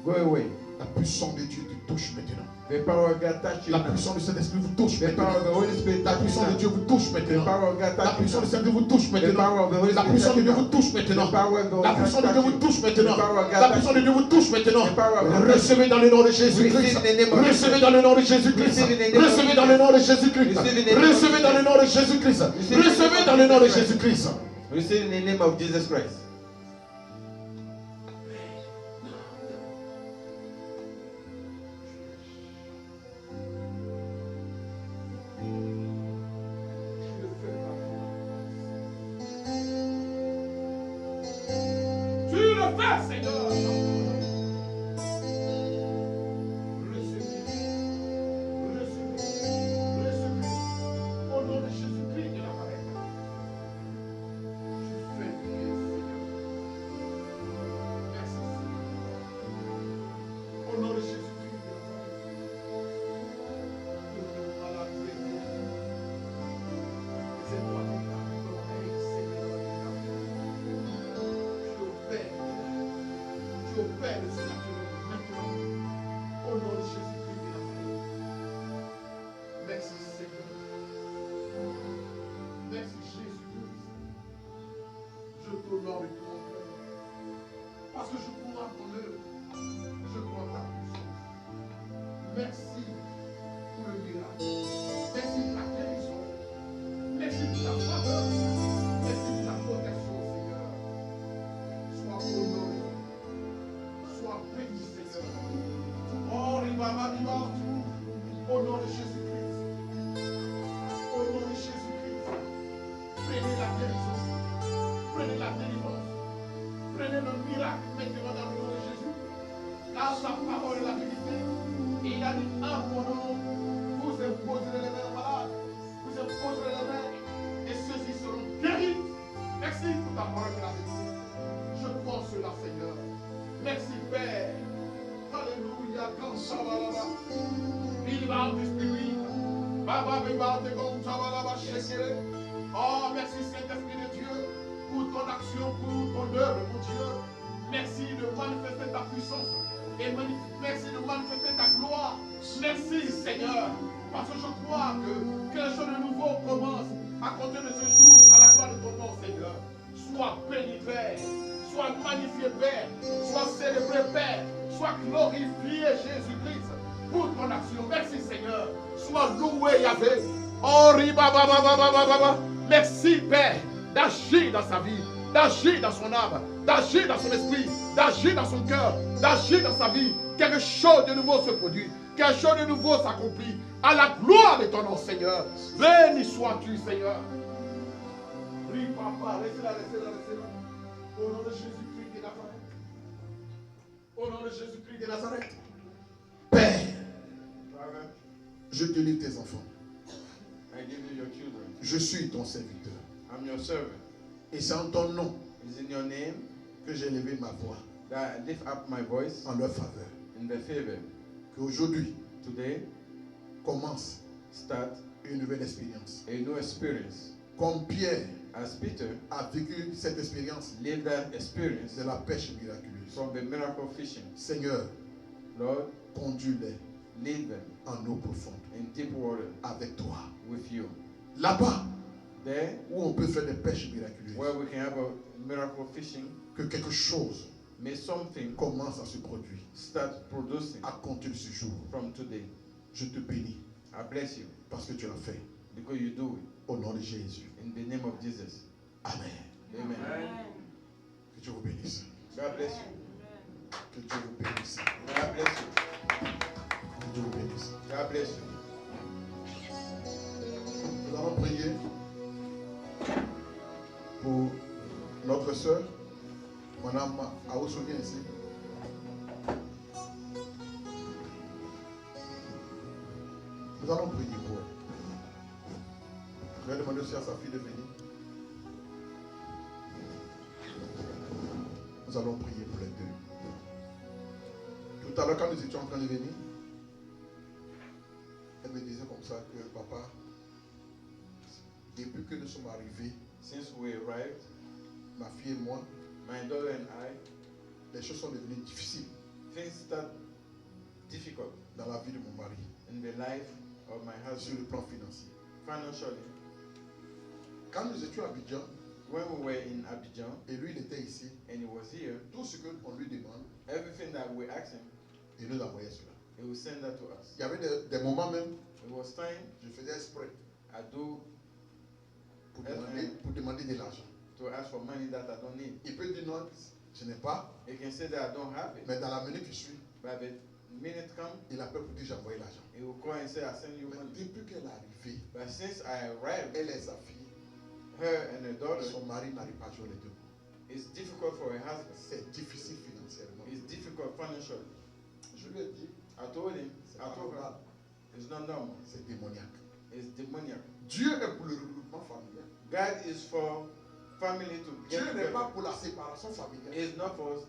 Speaker 7: Go away.
Speaker 5: La puissance de Dieu te touche maintenant.
Speaker 7: The power of God touch you
Speaker 5: La
Speaker 7: now.
Speaker 5: puissance du Saint-Esprit vous touche
Speaker 7: The power
Speaker 5: maintenant.
Speaker 7: of the Holy Spirit
Speaker 5: La
Speaker 7: touch you
Speaker 5: puissance de
Speaker 7: now.
Speaker 5: Dieu vous touche
Speaker 7: The
Speaker 5: maintenant.
Speaker 7: power of God
Speaker 5: La
Speaker 7: touch you
Speaker 5: puissance du
Speaker 7: now.
Speaker 5: Saint-Esprit vous touche
Speaker 7: The
Speaker 5: maintenant.
Speaker 7: power of the Holy
Speaker 5: La
Speaker 7: Spirit
Speaker 5: puissance de
Speaker 7: touch
Speaker 5: Dieu
Speaker 7: you
Speaker 5: vous
Speaker 7: now.
Speaker 5: touche maintenant.
Speaker 7: The power of the
Speaker 5: La
Speaker 7: Holy
Speaker 5: puissance de
Speaker 7: Spirit
Speaker 5: Dieu vous
Speaker 7: touch
Speaker 5: touche
Speaker 7: you.
Speaker 5: maintenant.
Speaker 7: The power of God
Speaker 5: La
Speaker 7: touch
Speaker 5: puissance de
Speaker 7: you.
Speaker 5: Dieu vous touche maintenant.
Speaker 7: The power of God touch
Speaker 5: Recevez dans le nom de Jésus-Christ.
Speaker 7: Receive in the name of
Speaker 5: Recevez dans le nom de Jésus-Christ.
Speaker 7: Receive in the name of
Speaker 5: Recevez dans le nom de Jésus-Christ.
Speaker 7: Receive in the name of
Speaker 5: Recevez dans le nom de Jésus-Christ.
Speaker 7: Receive in the
Speaker 5: Recevez
Speaker 7: name of
Speaker 5: dans le nom de
Speaker 7: Jesus
Speaker 5: Jésus-Christ.
Speaker 7: Receive in the name of Jesus Christ.
Speaker 5: Tu le fais, Seigneur. Recevez. Au nom de Jésus-Christ de Nazareth. Tu fais bien, Seigneur. Merci, Seigneur. Au nom de Jésus-Christ de Nazareth. C'est toi qui as fait ton règne, Seigneur. Tu opères le surnaturel maintenant. Au nom de Jésus-Christ de Nazareth. Merci Seigneur. Merci Jésus-Christ. Je t'honore de tout mon cœur. Parce que je crois en ton œuvre. Je crois en ta puissance. Merci pour le miracle. Merci pour la guérison. Merci pour ta faveur. Merci pour ta protection, Seigneur. Sois honoré. Sois béni, Seigneur. Oh, Ribaba, Ribaba. Au nom de Jésus-Christ. Au nom de Jésus-Christ. Prenez la guérison. Prenez la délivrance. Prenez le miracle maintenant dans le nom de Jésus. Car sa parole est la vérité. Et il a dit en mon nom, vous imposerez les mains aux malades. Vous imposerez les mains. Et ceux-ci seront guéris. Merci pour ta parole de la vérité. Je crois en cela, Seigneur. Merci, Père. Alléluia. Quand ça va là-bas. Il va en spirit. Baba, baba, te comme ça va là-bas. Oh, merci, Saint-Esprit de Dieu, pour ton action, pour ton œuvre, mon Dieu. Merci de manifester ta puissance. Et merci de manifester ta gloire. Merci, Seigneur. Parce que je crois que quelque chose de nouveau commence à compter de ce jour à la gloire de ton nom, Seigneur. Sois béni, Père. Sois magnifié, Père. Sois célébré, Père. Sois glorifié, Jésus-Christ, pour ton action. Merci, Seigneur. Sois loué, Yahvé. Oh, ribabababababa. Merci, Père, d'agir dans sa vie, d'agir dans son âme, d'agir dans son esprit, d'agir dans son cœur, d'agir dans sa vie. Quelque chose de nouveau se produit. Quelque chose de nouveau s'accomplit. À la gloire de ton nom, Seigneur. Béni sois-tu, Seigneur. Prie, papa. Laissez-la, laissez-la, laissez-la. Au nom de Jésus-Christ de Nazareth. Au nom de Jésus-Christ de Nazareth. Père, je te livre tes enfants.
Speaker 7: your children.
Speaker 5: Je suis ton serviteur.
Speaker 7: I'm your servant.
Speaker 5: Et c'est en ton nom
Speaker 7: It's in your name
Speaker 5: que j'ai levé ma voix
Speaker 7: that I lift up my voice
Speaker 5: en leur faveur.
Speaker 7: in their favor.
Speaker 5: Qu'aujourd'hui
Speaker 7: Today,
Speaker 5: commence
Speaker 7: start
Speaker 5: une nouvelle expérience.
Speaker 7: a new experience.
Speaker 5: Comme Pierre
Speaker 7: As Peter
Speaker 5: a vécu cette expérience
Speaker 7: lived that experience
Speaker 5: de la pêche miraculeuse.
Speaker 7: from the miracle fishing,
Speaker 5: Seigneur,
Speaker 7: Lord,
Speaker 5: conduis-les
Speaker 7: lead them
Speaker 5: en eau profonde
Speaker 7: in deep water
Speaker 5: avec toi.
Speaker 7: with you.
Speaker 5: Là-bas
Speaker 7: There,
Speaker 5: où on peut faire des pêches miraculeuses,
Speaker 7: where we can have a miracle fishing,
Speaker 5: que quelque chose
Speaker 7: may something
Speaker 5: commence à se produire
Speaker 7: start producing
Speaker 5: à compter de ce jour.
Speaker 7: from today.
Speaker 5: Je te bénis
Speaker 7: I bless you
Speaker 5: parce que tu l'as fait.
Speaker 7: because you do it
Speaker 5: Au nom de Jésus.
Speaker 7: in the name of Jesus.
Speaker 5: Amen.
Speaker 7: Amen.
Speaker 5: Que Dieu vous bénisse.
Speaker 7: God bless you.
Speaker 5: Que Dieu vous bénisse.
Speaker 7: God bless you.
Speaker 5: Que Dieu vous bénisse.
Speaker 7: God bless you.
Speaker 5: Nous allons prier pour notre sœur, Madame Aousou, viens ici. Nous allons prier pour elle. Je vais demander aussi à sa fille de venir. Nous allons prier pour les deux. Tout à l'heure, quand nous étions en train de venir, elle me disait comme ça que papa, depuis que nous sommes arrivés,
Speaker 7: Since we arrived,
Speaker 5: ma fille et moi,
Speaker 7: my daughter and I,
Speaker 5: les choses sont devenues difficiles
Speaker 7: things start difficult
Speaker 5: dans la vie de mon mari,
Speaker 7: in the life of my
Speaker 5: sur
Speaker 7: husband
Speaker 5: le plan financier.
Speaker 7: financially.
Speaker 5: Quand nous étions à Abidjan,
Speaker 7: When we were in Abidjan
Speaker 5: et lui il était ici,
Speaker 7: and he was here,
Speaker 5: tout ce qu'on lui demande,
Speaker 7: everything that we asked him,
Speaker 5: il nous envoyait cela.
Speaker 7: he would send that to us.
Speaker 5: Il y avait des moments même,
Speaker 7: It was time
Speaker 5: je faisais exprès
Speaker 7: I do
Speaker 5: pour demander de l'argent.
Speaker 7: to ask for money that I don't need.
Speaker 5: Il peut dire non, je n'ai pas,
Speaker 7: He can say that I don't have it,
Speaker 5: mais dans la minute qui suit,
Speaker 7: but the minute come,
Speaker 5: il appelle pour dire j'ai envoyé l'argent.
Speaker 7: he will call and say I send you
Speaker 5: Mais
Speaker 7: money.
Speaker 5: depuis qu'elle est arrivée,
Speaker 7: But since I arrived,
Speaker 5: elle et sa fille,
Speaker 7: her and her daughter,
Speaker 5: son mari n'arrive pas à jouer les deux.
Speaker 7: it's difficult for her husband.
Speaker 5: C'est difficile financièrement.
Speaker 7: It's difficult financially.
Speaker 5: Je lui ai dit,
Speaker 7: I told him,
Speaker 5: c'est
Speaker 7: I
Speaker 5: pas
Speaker 7: told her,
Speaker 5: normal,
Speaker 7: it's not normal.
Speaker 5: c'est démoniaque.
Speaker 7: It's demoniac.
Speaker 5: Dieu est pour le regroupement familial.
Speaker 7: God is for family to
Speaker 5: Dieu
Speaker 7: get
Speaker 5: n'est pas
Speaker 7: together.
Speaker 5: pour la séparation familiale.
Speaker 7: It's not for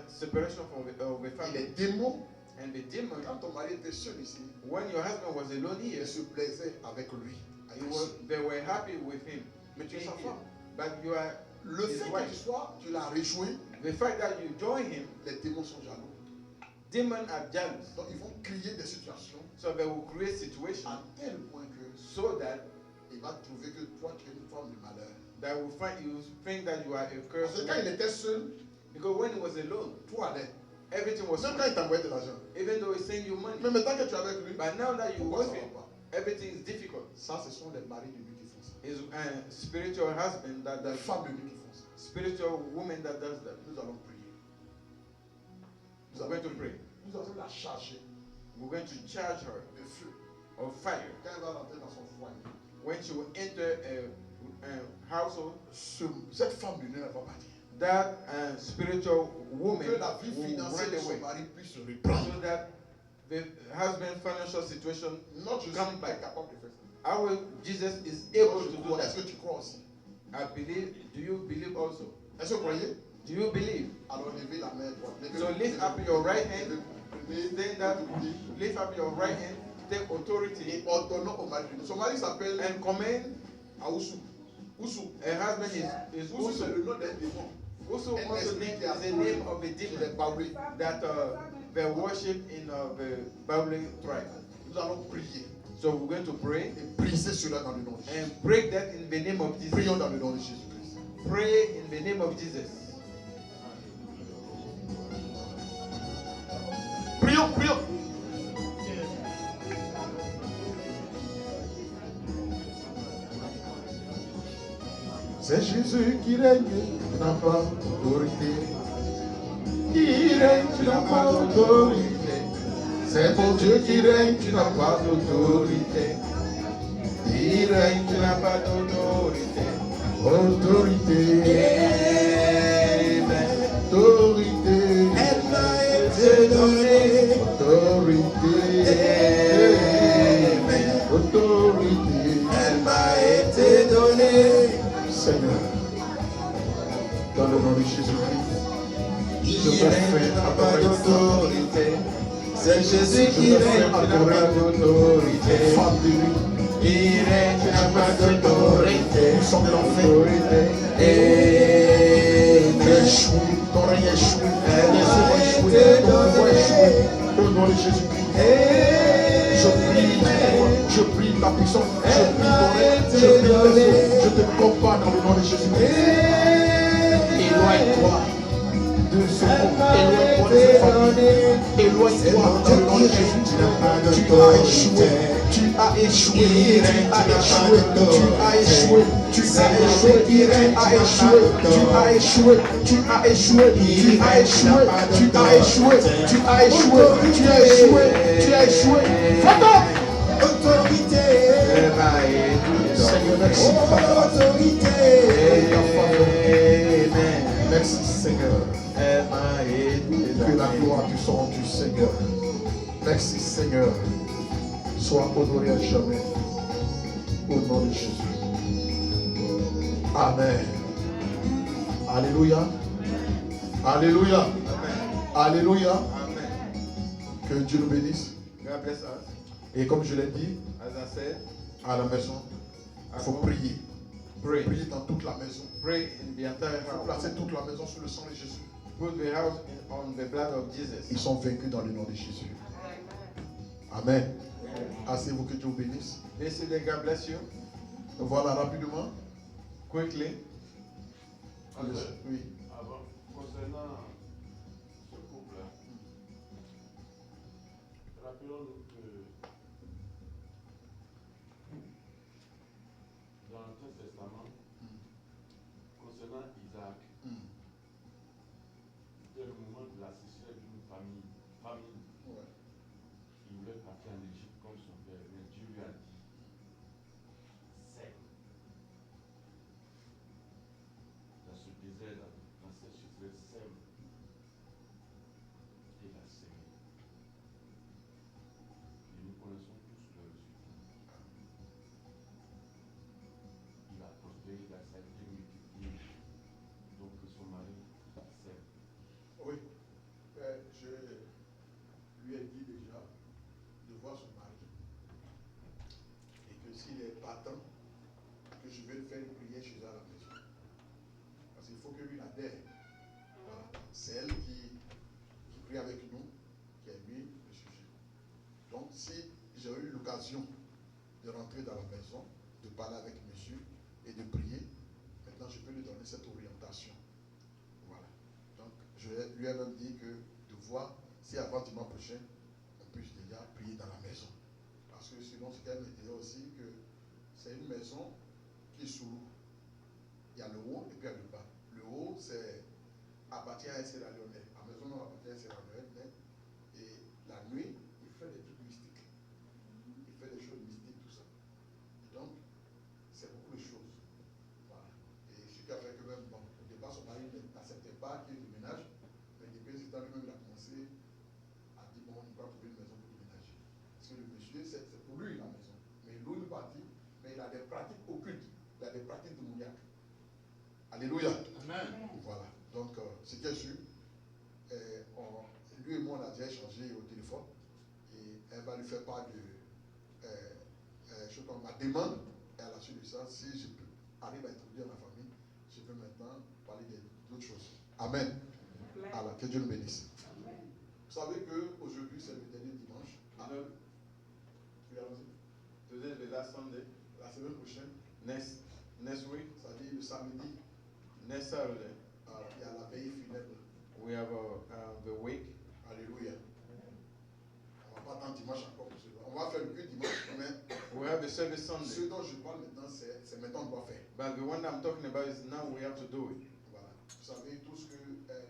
Speaker 7: separation from the
Speaker 5: Et les
Speaker 7: family.
Speaker 5: démons,
Speaker 7: And the demon,
Speaker 5: quand ton mari était seul ici,
Speaker 7: when your husband was alone here,
Speaker 5: ils se plaisaient avec lui.
Speaker 7: they were happy with him.
Speaker 5: Mais tu es
Speaker 7: being
Speaker 5: sa
Speaker 7: here.
Speaker 5: femme.
Speaker 7: But you are
Speaker 5: Le
Speaker 7: his
Speaker 5: fait que
Speaker 7: wife.
Speaker 5: tu l'as rejoint,
Speaker 7: The fact that you join him,
Speaker 5: les démons sont jaloux.
Speaker 7: demons are jealous.
Speaker 5: Donc ils vont créer des situations
Speaker 7: So they will create situations
Speaker 5: à tel point que
Speaker 7: so that
Speaker 5: il va trouver que toi tu es une femme de malheur.
Speaker 7: they will find you think that you are a
Speaker 5: Parce
Speaker 7: cursed
Speaker 5: que quand il
Speaker 7: woman.
Speaker 5: était seul,
Speaker 7: Because when he was alone,
Speaker 5: tout allait.
Speaker 7: everything was
Speaker 5: Même quand
Speaker 7: fine.
Speaker 5: il t'envoyait de l'argent.
Speaker 7: Even though he sent you money.
Speaker 5: Mais maintenant que tu es avec lui,
Speaker 7: But now that you
Speaker 5: pourquoi
Speaker 7: with
Speaker 5: ça
Speaker 7: him,
Speaker 5: va pas?
Speaker 7: everything is difficult.
Speaker 5: Ça, ce sont les maris de lui qui font ça.
Speaker 7: His spiritual husband that
Speaker 5: Les
Speaker 7: does
Speaker 5: femmes de lui qui font ça.
Speaker 7: spiritual woman that does that.
Speaker 5: Nous allons prier. Nous
Speaker 7: We're
Speaker 5: allons
Speaker 7: going to
Speaker 5: prier.
Speaker 7: pray.
Speaker 5: Nous allons la charger
Speaker 7: We're going to charge her
Speaker 5: de feu.
Speaker 7: of fire
Speaker 5: Quand elle va rentrer dans son foyer,
Speaker 7: when she will enter a household.
Speaker 5: cette femme de lui ne va pas partir.
Speaker 7: That spiritual woman
Speaker 5: Que la vie
Speaker 7: will
Speaker 5: financière
Speaker 7: run
Speaker 5: de son
Speaker 7: away,
Speaker 5: mari puisse se reprendre.
Speaker 7: so that the husband financial situation
Speaker 5: Notre Jésus
Speaker 7: come
Speaker 5: est
Speaker 7: back.
Speaker 5: capable de faire ça.
Speaker 7: Our Jesus is able to do
Speaker 5: Est-ce
Speaker 7: that.
Speaker 5: que tu crois aussi?
Speaker 7: I believe. Do you believe also?
Speaker 5: Est-ce que vous croyez?
Speaker 7: Do you believe?
Speaker 5: Alors levez la main droite.
Speaker 7: So lift up your right hand.
Speaker 5: Levez
Speaker 7: Stand up. Lift up your right hand. Take authority
Speaker 5: et ordonnons au mari. Son mari s'appelle
Speaker 7: and command.
Speaker 5: Aoussou. Oussou.
Speaker 7: A husband is
Speaker 5: Oussou, c'est
Speaker 7: also.
Speaker 5: le nom d'un démon.
Speaker 7: Also,
Speaker 5: Un
Speaker 7: also
Speaker 5: esprit
Speaker 7: name
Speaker 5: qui a
Speaker 7: is the name of a
Speaker 5: sur les
Speaker 7: demon
Speaker 5: Baoulés.
Speaker 7: that they worship in the Babylon tribe.
Speaker 5: Nous allons prier
Speaker 7: So we're going to pray
Speaker 5: et briser cela dans le nom de Jésus.
Speaker 7: and break that in the name of Jesus.
Speaker 5: Prions dans le nom de Jésus-Christ.
Speaker 7: Pray in the name of Jesus.
Speaker 5: Prions, prions. C'est Jésus qui règne, tu n'as pas d'autorité. Qui règne, tu n'as pas d'autorité. C'est mon Dieu qui règne, tu n'as pas d'autorité. Qui règne, tu n'as pas d'autorité. Autorité. Amen. Autorité. Elle m'a été donnée. Autorité. Amen. Autorité. Elle
Speaker 1: qui règne n'a pas d'autorité. C'est Jésus qui règne n'a pas d'autorité. Il règne n'a pas d'autorité.
Speaker 5: Nous sommes de l'enfer.
Speaker 1: Et
Speaker 5: Tu as échoué, ton règne a échoué, ton dessein a échoué, ton pouvoir a échoué. Au nom de Jésus-Christ, je prie ta puissance, je prie ton règne, je prie tes œuvres, je te combats dans le nom de Jésus-Christ. Éloigne-toi de ce monde, éloigne-toi de cette famille, éloigne-toi dans le nom de Jésus. Tu as échoué, tu as échoué, tu as échoué, tu as échoué, tu as échoué, tu as échoué, tu as échoué, tu as échoué, tu as échoué, tu as échoué, tu as échoué, tu as échoué. Fantôme!
Speaker 1: autorité.
Speaker 5: Seigneur, merci.
Speaker 1: Autorité. Amen.
Speaker 5: Merci Seigneur. Que la gloire te soit rendue, Seigneur. Merci Seigneur. Sois honoré à jamais. Au nom de Jésus. Amen. Alléluia. Alléluia. Alléluia.
Speaker 7: Amen.
Speaker 5: Que Dieu nous bénisse.
Speaker 7: God bless us.
Speaker 5: Et comme je l'ai dit,
Speaker 7: As I said,
Speaker 5: à la maison, il faut prier.
Speaker 7: pray.
Speaker 5: Prier dans toute la maison.
Speaker 7: Pray in the entire
Speaker 5: Il faut
Speaker 7: house.
Speaker 5: placer toute la maison sous le sang de Jésus.
Speaker 7: Put the house on the blood of Jesus.
Speaker 5: Ils sont vaincus dans le nom de Jésus. Amen. Asseyez-vous, que Dieu vous bénisse.
Speaker 7: Yesterday, God bless you.
Speaker 5: Voilà rapidement.
Speaker 7: Quickly.
Speaker 5: Oui.
Speaker 2: Avant, concernant ce couple-là, rappelons-nous que dans l'Ancien Testament, concernant Isaac, c'était le moment de la cessation d'une famille.
Speaker 5: Ouais.
Speaker 2: Il voulait partir en Égypte comme son père, mais Dieu lui a dit, sème. Dans ce désert, dans cette chose, sème. Il a sémé. Et nous connaissons tous le résultat. Il a prospéré, il a été multiplié. Donc son mari sème.
Speaker 5: Oui. Je lui ai dit déjà de voir son mari. Et que s'il est partant, que je vais faire une prière chez elle à la maison. Parce qu'il faut que lui adhère. Voilà. C'est elle qui prie avec nous, qui a mis le sujet. Donc si j'ai eu l'occasion de rentrer dans la maison, de parler avec monsieur et de prier, maintenant je peux lui donner cette orientation. Voilà. Donc je lui ai même dit que de voir si avant dimanche prochain, on puisse déjà prier dans la maison. Parce que sinon, ce qu'elle me disait aussi, que c'est une maison qui est sous l'eau. Il y a le haut et puis il y a le bas. Le haut, c'est appartient à un Sierra Leonais. La maison non appartient à un Sierra Leonais. Et la nuit, il fait des trucs mystiques. Il fait des choses mystiques, tout ça. Et donc, c'est beaucoup de choses. Voilà. Et ce qui a fait que même, bon, au départ, son mari n'acceptait pas qu'il déménage. Mais depuis ce temps, lui-même, il a commencé à dire, bon, il va trouver une maison pour déménager. Parce que le monsieur, c'est pour lui la maison. Mais il loue une partie, mais il a des pratiques occultes. Il a des pratiques démoniaques. Alléluia.
Speaker 7: Amen.
Speaker 5: Voilà. Donc, ce qui est sûr, lui et moi, on a déjà échangé au téléphone. Et elle va lui faire part de ma demande. Et à la suite de ça, si je peux arriver à introduire ma famille, je peux maintenant parler d'autres choses. Amen. Alors, que Dieu nous bénisse. Amen. Vous savez qu'aujourd'hui, c'est le dernier dimanche.
Speaker 7: Today is the last Sunday.
Speaker 5: La semaine prochaine,
Speaker 7: Next week,
Speaker 5: c'est-à-dire le samedi,
Speaker 7: next Saturday,
Speaker 5: il y a la veille funèbre.
Speaker 7: we have the wake.
Speaker 5: Alléluia. On ne va pas attendre dimanche encore pour cela. On va faire que dimanche, mais
Speaker 7: We have the service
Speaker 5: ce
Speaker 7: Sunday.
Speaker 5: dont je parle maintenant, c'est maintenant qu'on doit faire.
Speaker 7: But the one I'm talking about is now we have to do it.
Speaker 5: Voilà. Vous savez tous que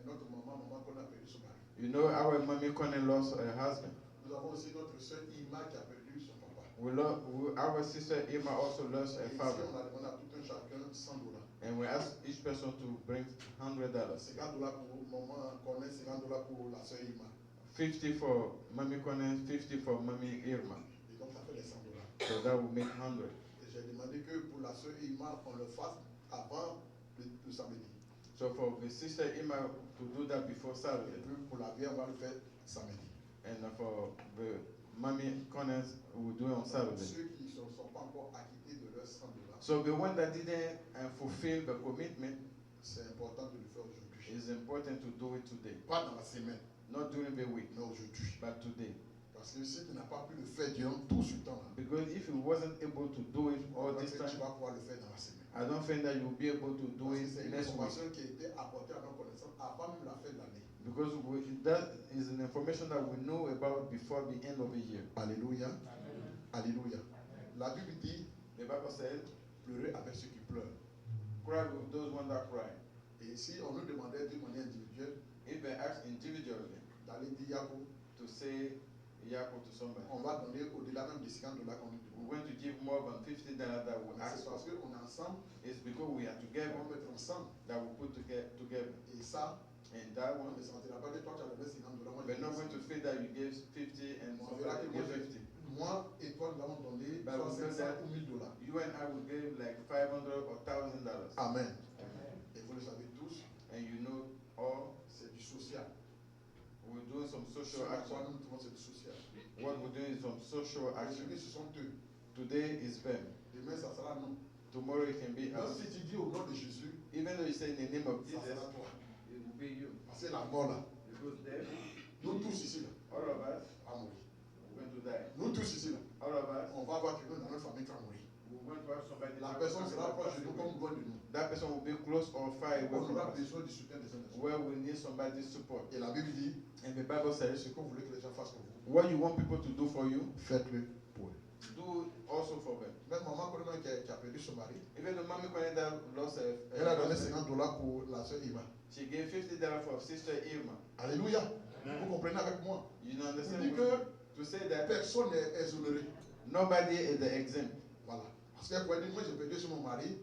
Speaker 5: notre maman qu'on a perdu son mari.
Speaker 7: You know, our mommy Connie lost her husband.
Speaker 5: Nous avons aussi notre soeur Ima qui a perdu son papa.
Speaker 7: Our sister Irma also lost her
Speaker 5: Et ici,
Speaker 7: father.
Speaker 5: on a demandé à tout un chacun $100.
Speaker 7: And we asked each person to bring $100.
Speaker 5: $50 pour maman Connie, $50 pour la soeur Ima.
Speaker 7: 50 for mommy Connie, 50 for mommy Irma.
Speaker 5: Et donc ça fait les $100.
Speaker 7: So that will make 100.
Speaker 5: Et j'ai demandé que pour la soeur Ima, on le fasse avant le samedi.
Speaker 7: So for the sister Emma to do that before
Speaker 5: Et
Speaker 7: Saturday,
Speaker 5: puis pour la vieille, on va le faire samedi.
Speaker 7: and for the mommy Connors, we will do it on Saturday.
Speaker 5: Ceux qui ne sont pas encore acquittés de leurs $100,
Speaker 7: So the one that didn't fulfill the commitment,
Speaker 5: c'est important de le faire aujourd'hui.
Speaker 7: it's important to do it today.
Speaker 5: Pas dans la semaine,
Speaker 7: Not during the week,
Speaker 5: mais aujourd'hui.
Speaker 7: but today.
Speaker 5: Parce que si tu n'as pas pu le faire durant tout ce temps-là,
Speaker 7: Because if you wasn't able to do it all this
Speaker 5: tu
Speaker 7: time,
Speaker 5: vas pouvoir le faire dans la semaine.
Speaker 7: I don't think that you'll be able to do
Speaker 5: Parce que
Speaker 7: it
Speaker 5: c'est une
Speaker 7: next week.
Speaker 5: information qui a été apportée à nos connaissances avant même la fin de l'année.
Speaker 7: Because that is an information that we know about before the end of the year.
Speaker 5: Alléluia. Alléluia. La Bible dit,
Speaker 7: The Bible said,
Speaker 5: pleurer avec ceux qui pleurent.
Speaker 7: cry with those ones that cry.
Speaker 5: Et si on nous demandait d'une manière individuelle
Speaker 7: If they ask individually
Speaker 5: d'aller dire Yako,
Speaker 7: to say Yako to somebody,
Speaker 5: on va donner au-delà même des $50 qu'on nous
Speaker 7: we're
Speaker 5: demande.
Speaker 7: going to give more than $50 that we
Speaker 5: Mais
Speaker 7: ask
Speaker 5: c'est
Speaker 7: for.
Speaker 5: parce qu'on est ensemble,
Speaker 7: It's because we are
Speaker 5: on
Speaker 7: together
Speaker 5: va mettre ensemble.
Speaker 7: that we put together.
Speaker 5: Et ça,
Speaker 7: And that
Speaker 5: on
Speaker 7: one,
Speaker 5: ne sentira pas que toi tu as donné $50, moi
Speaker 7: we're
Speaker 5: j'ai
Speaker 7: not
Speaker 5: donné
Speaker 7: going to feel that you gave 50 and
Speaker 5: On verra
Speaker 7: somebody
Speaker 5: que
Speaker 7: gave 50.
Speaker 5: moi et toi nous avons donné
Speaker 7: Bah,
Speaker 5: soit
Speaker 7: vous faites
Speaker 5: 500
Speaker 7: ça.
Speaker 5: ou $1000.
Speaker 7: You and I will give like $500 or $1,000.
Speaker 5: Amen. Et vous le savez tous,
Speaker 7: And you know, all
Speaker 5: c'est du social.
Speaker 7: we're doing some
Speaker 5: Ce
Speaker 7: social
Speaker 5: à
Speaker 7: action.
Speaker 5: quoi nous trouvons, c'est du social.
Speaker 7: What we're doing is some social action.
Speaker 5: Aujourd'hui, ce sont eux.
Speaker 7: Today is them.
Speaker 5: Demain, ça sera nous.
Speaker 7: Tomorrow it can be
Speaker 5: Même
Speaker 7: us.
Speaker 5: si tu dis au nom de Jésus,
Speaker 7: Even though you say in the name of
Speaker 5: ça
Speaker 7: Jesus,
Speaker 5: sera toi.
Speaker 7: it will be you.
Speaker 5: Parce que la mort là,
Speaker 7: Because there,
Speaker 5: nous tous ici là,
Speaker 7: all of us,
Speaker 5: on va mourir.
Speaker 7: we're going to die.
Speaker 5: Nous tous ici là,
Speaker 7: All of us,
Speaker 5: on va avoir quelqu'un dans notre famille qui va mourir.
Speaker 7: we're going to have somebody.
Speaker 5: La personne sera proche de nous comme loin de nous.
Speaker 7: That person will be close or far away
Speaker 5: On
Speaker 7: from
Speaker 5: aura
Speaker 7: us.
Speaker 5: besoin du soutien des uns des autres.
Speaker 7: Where we need somebody's support.
Speaker 5: Et la Bible dit,
Speaker 7: And the Bible says,
Speaker 5: ce que vous voulez que les gens fassent pour vous,
Speaker 7: what you want people to do for you,
Speaker 5: faites-le pour eux.
Speaker 7: do also for them.
Speaker 5: Même maman Coleman qui a perdu son mari,
Speaker 7: Even the mommy Canada lost
Speaker 5: elle a donné
Speaker 7: husband,
Speaker 5: $50 pour la soeur Ima.
Speaker 7: she gave $50 for sister Irma.
Speaker 5: Alléluia. Vous comprenez avec moi?
Speaker 7: You know,
Speaker 5: Vous
Speaker 7: understand?
Speaker 5: dites
Speaker 7: what-
Speaker 5: que
Speaker 7: To say that
Speaker 5: personne n'est exonéré.
Speaker 7: nobody is the exempt.
Speaker 5: Voilà. Parce qu'elle pourrait dire, moi j'ai perdu sur mon mari,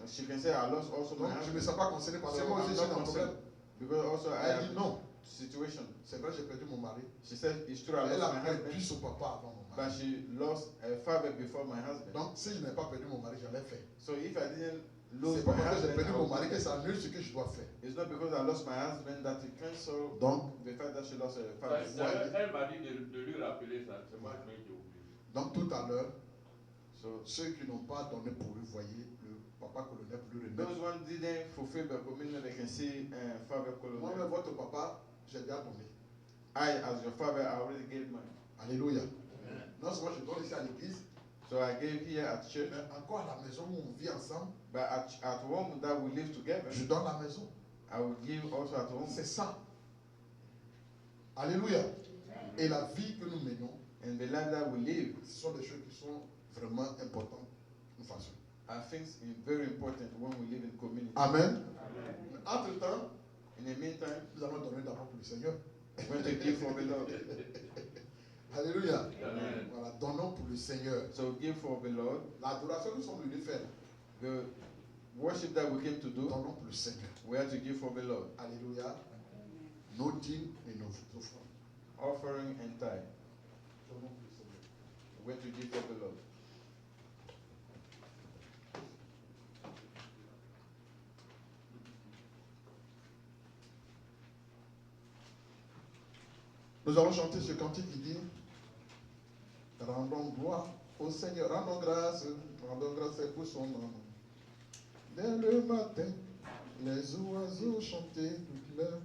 Speaker 7: She can say, I lost also my
Speaker 5: donc je ne me
Speaker 7: husband.
Speaker 5: sens pas concerné parce que
Speaker 7: So
Speaker 5: moi
Speaker 7: I'm
Speaker 5: aussi j'ai
Speaker 7: not
Speaker 5: un problème.
Speaker 7: concerned. Because also I
Speaker 5: Elle dit
Speaker 7: have
Speaker 5: non,
Speaker 7: situation.
Speaker 5: c'est vrai j'ai perdu mon mari.
Speaker 7: She said, it's true, I
Speaker 5: Elle
Speaker 7: lost
Speaker 5: a
Speaker 7: my
Speaker 5: perdu
Speaker 7: husband,
Speaker 5: son papa avant mon
Speaker 7: but
Speaker 5: mari.
Speaker 7: she lost her father before my husband.
Speaker 5: Donc si je n'ai pas perdu mon mari, j'allais faire.
Speaker 7: So if I didn't lose
Speaker 5: C'est pas
Speaker 7: my
Speaker 5: parce que j'ai
Speaker 7: husband,
Speaker 5: perdu
Speaker 7: I
Speaker 5: mon
Speaker 7: would-
Speaker 5: mari que ça annule ce que je dois faire.
Speaker 7: it's not because I lost my husband that it cancel
Speaker 5: Donc,
Speaker 7: the fact that she lost her father.
Speaker 8: Elle m'a dit de lui rappeler ça, c'est moi qui ai oublié.
Speaker 5: donc tout à l'heure,
Speaker 7: So
Speaker 5: ceux qui n'ont pas donné pour eux, voyez, le papa colonel pour lui
Speaker 7: those
Speaker 5: remettre.
Speaker 7: ones didn't fulfill the commitment, they can see father
Speaker 5: Moi-même,
Speaker 7: colonel.
Speaker 5: votre papa, j'ai déjà donné.
Speaker 7: I, as your father, I already gave mine.
Speaker 5: Alléluia. Non seulement je donne ici à l'église,
Speaker 7: So I gave here at church,
Speaker 5: mais encore à la maison où on vit ensemble,
Speaker 7: but at home that we live together,
Speaker 5: je donne la maison.
Speaker 7: I will give also at home.
Speaker 5: C'est ça. Alléluia. Et la vie que nous menons,
Speaker 7: And the life that we live
Speaker 5: ce sont des choses qui sont vraiment importantes. Nous faisons.
Speaker 7: are things very important when we live in community.
Speaker 5: Amen. Entre-temps,
Speaker 7: In the meantime,
Speaker 5: nous allons donner d'abord pour le Seigneur.
Speaker 7: we're going to give for the Lord.
Speaker 5: Alléluia.
Speaker 8: Amen.
Speaker 5: Voilà, donnons pour le Seigneur.
Speaker 7: So give for the Lord.
Speaker 5: L'adoration que nous sommes venus faire,
Speaker 7: The worship that we came to do,
Speaker 5: donnons pour le Seigneur.
Speaker 7: we have to give for the Lord.
Speaker 5: Alléluia. Nos dîmes et nos offrandes.
Speaker 7: Offering and tithe.
Speaker 5: Donnons pour le Seigneur.
Speaker 7: We're going to give for the Lord.
Speaker 5: Nous allons chanter ce cantique qui dit rendons gloire au Seigneur, rendons grâce pour son nom. Dès le matin, les oiseaux chantaient toute l'heure.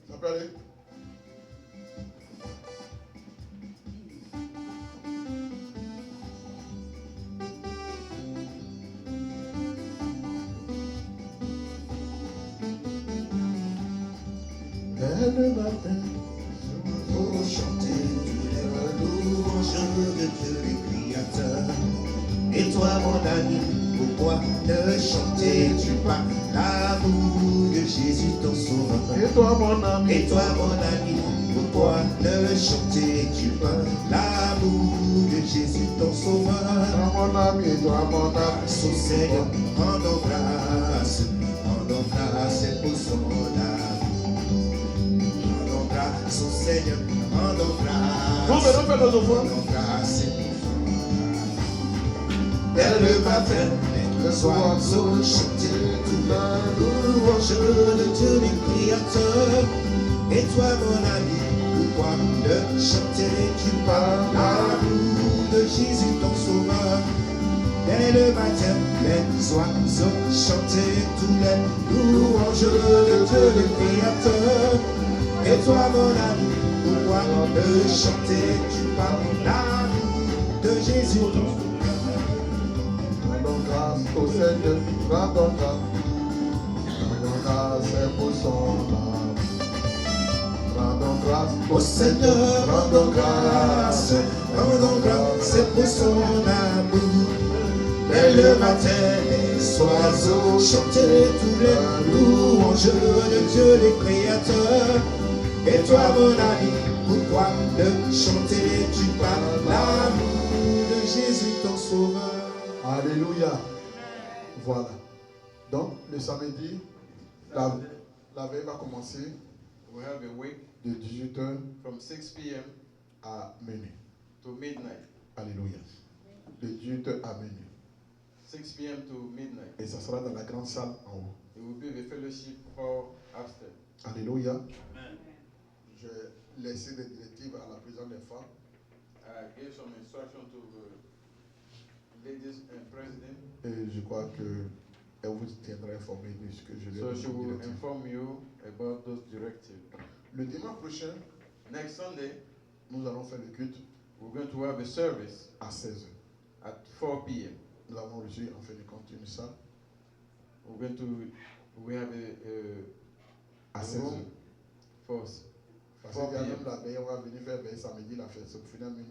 Speaker 5: Ça peut aller? Dès le matin,
Speaker 1: Pour chanter tous les louanges de Dieu le Créateur. Et toi, mon ami, pourquoi ne chantais-tu pas l'amour de Jésus ton sauveur?
Speaker 5: et toi mon ami,
Speaker 1: Et toi, mon ami, Pourquoi ne chanter-tu pas l'amour de Jésus ton sauveur?
Speaker 5: Toi mon ami, toi mon ami.
Speaker 1: Son Seigneur, rendons grâce pour son amour. Rendons grâce au Seigneur, rendons grâce.
Speaker 5: Nous venons faire nos offrandes.
Speaker 1: Rendons grâce pour son amour. Dès le matin, le soir, nous chanter tout le louange de Dieu le Créateur. Et toi, mon ami, pourquoi ne chanterais-tu pas l'amour de Jésus ton sauveur? Dès le matin, les oiseaux chantaient tous les louanges de Dieu le Créateur. Et toi, mon ami, pourquoi ne chantais-tu pas l'amour de Jésus ton sauveur?
Speaker 5: Rendons grâce au Seigneur, rendons grâce. Rendons grâce pour son amour. Rendons grâce
Speaker 1: Au Seigneur, rendons grâce pour son amour. Dès le matin, les oiseaux chantaient tous les louanges de Dieu le Créateur. Et toi, mon ami, pourquoi ne chantais-tu pas l'amour de Jésus ton sauveur?
Speaker 5: Alléluia. Voilà. Donc, le samedi, la veille va commencer
Speaker 7: We have a week
Speaker 5: de 18h
Speaker 7: from 6 p.m.
Speaker 5: à minuit.
Speaker 7: to midnight.
Speaker 5: Alléluia. De 18h à minuit.
Speaker 7: 6 p.m. to midnight.
Speaker 5: Et ça sera dans la grande salle en haut.
Speaker 7: It will be the fellowship hall upstairs.
Speaker 5: Alléluia. Je vais laisser des directives à la présidente des femmes.
Speaker 7: I gave some instruction to the ladies and president,
Speaker 5: Et je crois qu'elle vous tiendra informé de ce que je vais
Speaker 7: so
Speaker 5: vous
Speaker 7: she will
Speaker 5: dire.
Speaker 7: inform you about those directives.
Speaker 5: Le dimanche prochain,
Speaker 7: Next Sunday,
Speaker 5: nous allons faire le culte
Speaker 7: we're going to have a service
Speaker 5: à 16h.
Speaker 7: at 4 p.m.
Speaker 5: Nous avons reçu en fin de compte une salle
Speaker 7: We have
Speaker 5: à
Speaker 7: a
Speaker 5: 16h.
Speaker 7: room for
Speaker 5: Parce
Speaker 7: 4
Speaker 5: qu'il y a
Speaker 7: p.m.
Speaker 5: même la veille, on va venir faire veille samedi, la fête, c'est pour finir à minuit.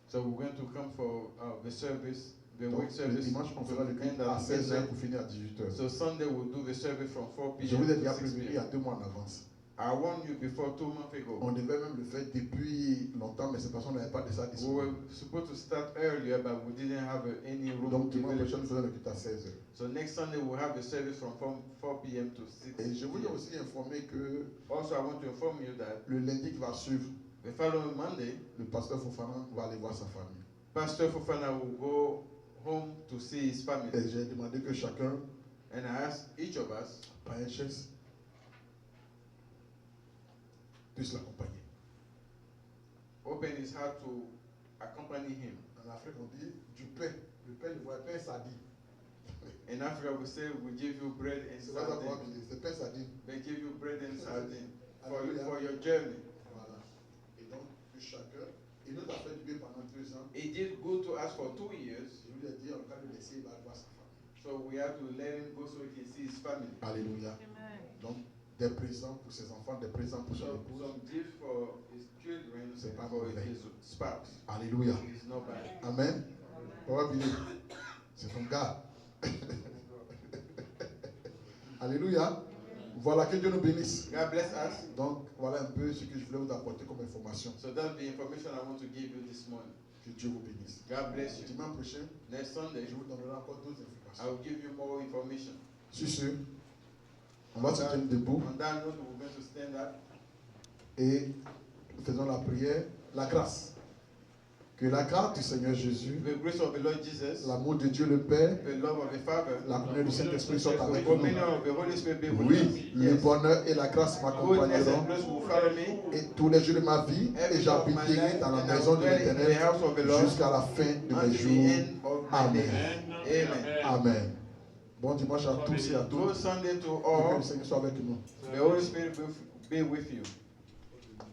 Speaker 7: So we're going to come for the service, the
Speaker 5: Donc,
Speaker 7: week
Speaker 5: le
Speaker 7: service.
Speaker 5: dimanche, on fera le
Speaker 7: to
Speaker 5: culte
Speaker 7: end
Speaker 5: à
Speaker 7: at
Speaker 5: 16h
Speaker 7: midnight.
Speaker 5: pour finir à 18h.
Speaker 7: So Sunday we'll do the service from 4
Speaker 5: Je
Speaker 7: p.m.
Speaker 5: vous ai
Speaker 7: to
Speaker 5: déjà
Speaker 7: 6
Speaker 5: prévenu il y a
Speaker 7: p.m.
Speaker 5: 2 mois en avance.
Speaker 7: I warned you before 2 months ago.
Speaker 5: On devait même le faire depuis longtemps, mais ces personnes n'avaient pas de ça
Speaker 7: We
Speaker 5: disponible.
Speaker 7: were supposed to start earlier, but we didn't have any room
Speaker 5: Donc, dimanche
Speaker 7: available.
Speaker 5: prochain, nous faisons le culte à 16h.
Speaker 7: So next Sunday we'll have the service from 4 p.m. to 6
Speaker 5: Et je vous ai
Speaker 7: p.m.
Speaker 5: aussi informé que
Speaker 7: Also, I want to inform you that
Speaker 5: le lundi qui va suivre,
Speaker 7: the following Monday,
Speaker 5: le pasteur Fofana va aller voir sa famille.
Speaker 7: Pastor Fofana will go home to see his family.
Speaker 5: Et j'ai demandé que chacun,
Speaker 7: And I asked each of us
Speaker 5: par un geste, puisse l'accompagner.
Speaker 7: open his heart to accompany him.
Speaker 5: En Afrique, on dit du pain. Le pain, le vrai pain, ça dit.
Speaker 7: In Africa, we say we give you bread and
Speaker 5: C'est pas ça qu'on va
Speaker 7: sardine.
Speaker 5: dire, c'est pain, ça dit.
Speaker 7: They give you bread and sardine
Speaker 5: Alléluia.
Speaker 7: for your journey.
Speaker 5: Voilà. Et donc, que chacun, il nous a fait du bien pendant 2 ans.
Speaker 7: It did good to us for 2 years,
Speaker 5: Je lui ai dit, en cas de laisser, il va voir sa famille.
Speaker 7: so we have to let him go so he can see his family.
Speaker 5: Alléluia. Donc, des présents pour ses enfants, des présents pour son
Speaker 7: So
Speaker 5: épouse.
Speaker 7: some gifts for his children
Speaker 5: C'est pas
Speaker 7: and for
Speaker 5: mauvais.
Speaker 7: his spouse.
Speaker 5: Alléluia.
Speaker 7: It's not bad.
Speaker 5: Amen. Papa Billy, c'est ton gars. Alléluia. Voilà, que Dieu nous bénisse.
Speaker 7: God bless us.
Speaker 5: Donc, voilà un peu ce que je voulais vous apporter comme information.
Speaker 7: So that's the information I want to give you this morning.
Speaker 5: Que Dieu vous bénisse.
Speaker 7: God bless you.
Speaker 5: Dimanche prochain,
Speaker 7: Next Sunday,
Speaker 5: je vous donnerai encore d'autres
Speaker 7: I
Speaker 5: informations.
Speaker 7: will give you more information.
Speaker 5: Sur ce, on va se tenir debout
Speaker 7: On that note, we're going to stand up
Speaker 5: et nous faisons la prière, la grâce. Que la grâce du Seigneur Jésus,
Speaker 7: the grace of the Lord Jesus,
Speaker 5: l'amour de Dieu le Père,
Speaker 7: the love of the Father,
Speaker 5: la communion du Saint-Esprit soit
Speaker 7: the
Speaker 5: avec nous.
Speaker 7: communion of the Holy Spirit be with
Speaker 5: Oui,
Speaker 7: us.
Speaker 5: le
Speaker 7: Yes.
Speaker 5: bonheur et la grâce
Speaker 7: Goodness
Speaker 5: m'accompagneront
Speaker 7: and grace will follow me
Speaker 5: et tous les jours de ma vie et
Speaker 7: every day of my
Speaker 5: j'habiterai
Speaker 7: life,
Speaker 5: dans la
Speaker 7: and I
Speaker 5: maison
Speaker 7: will
Speaker 5: de
Speaker 7: dwell in the
Speaker 5: l'Éternel
Speaker 7: house of the Lord
Speaker 5: jusqu'à la fin de mes
Speaker 7: until the
Speaker 5: jours.
Speaker 7: end of my
Speaker 5: Amen.
Speaker 7: days. Amen.
Speaker 5: Amen. Bon dimanche à tous et à
Speaker 7: Good
Speaker 5: toutes.
Speaker 7: Sunday to
Speaker 5: Que
Speaker 7: all.
Speaker 5: le Seigneur soit avec nous.
Speaker 7: The Holy Spirit be with you.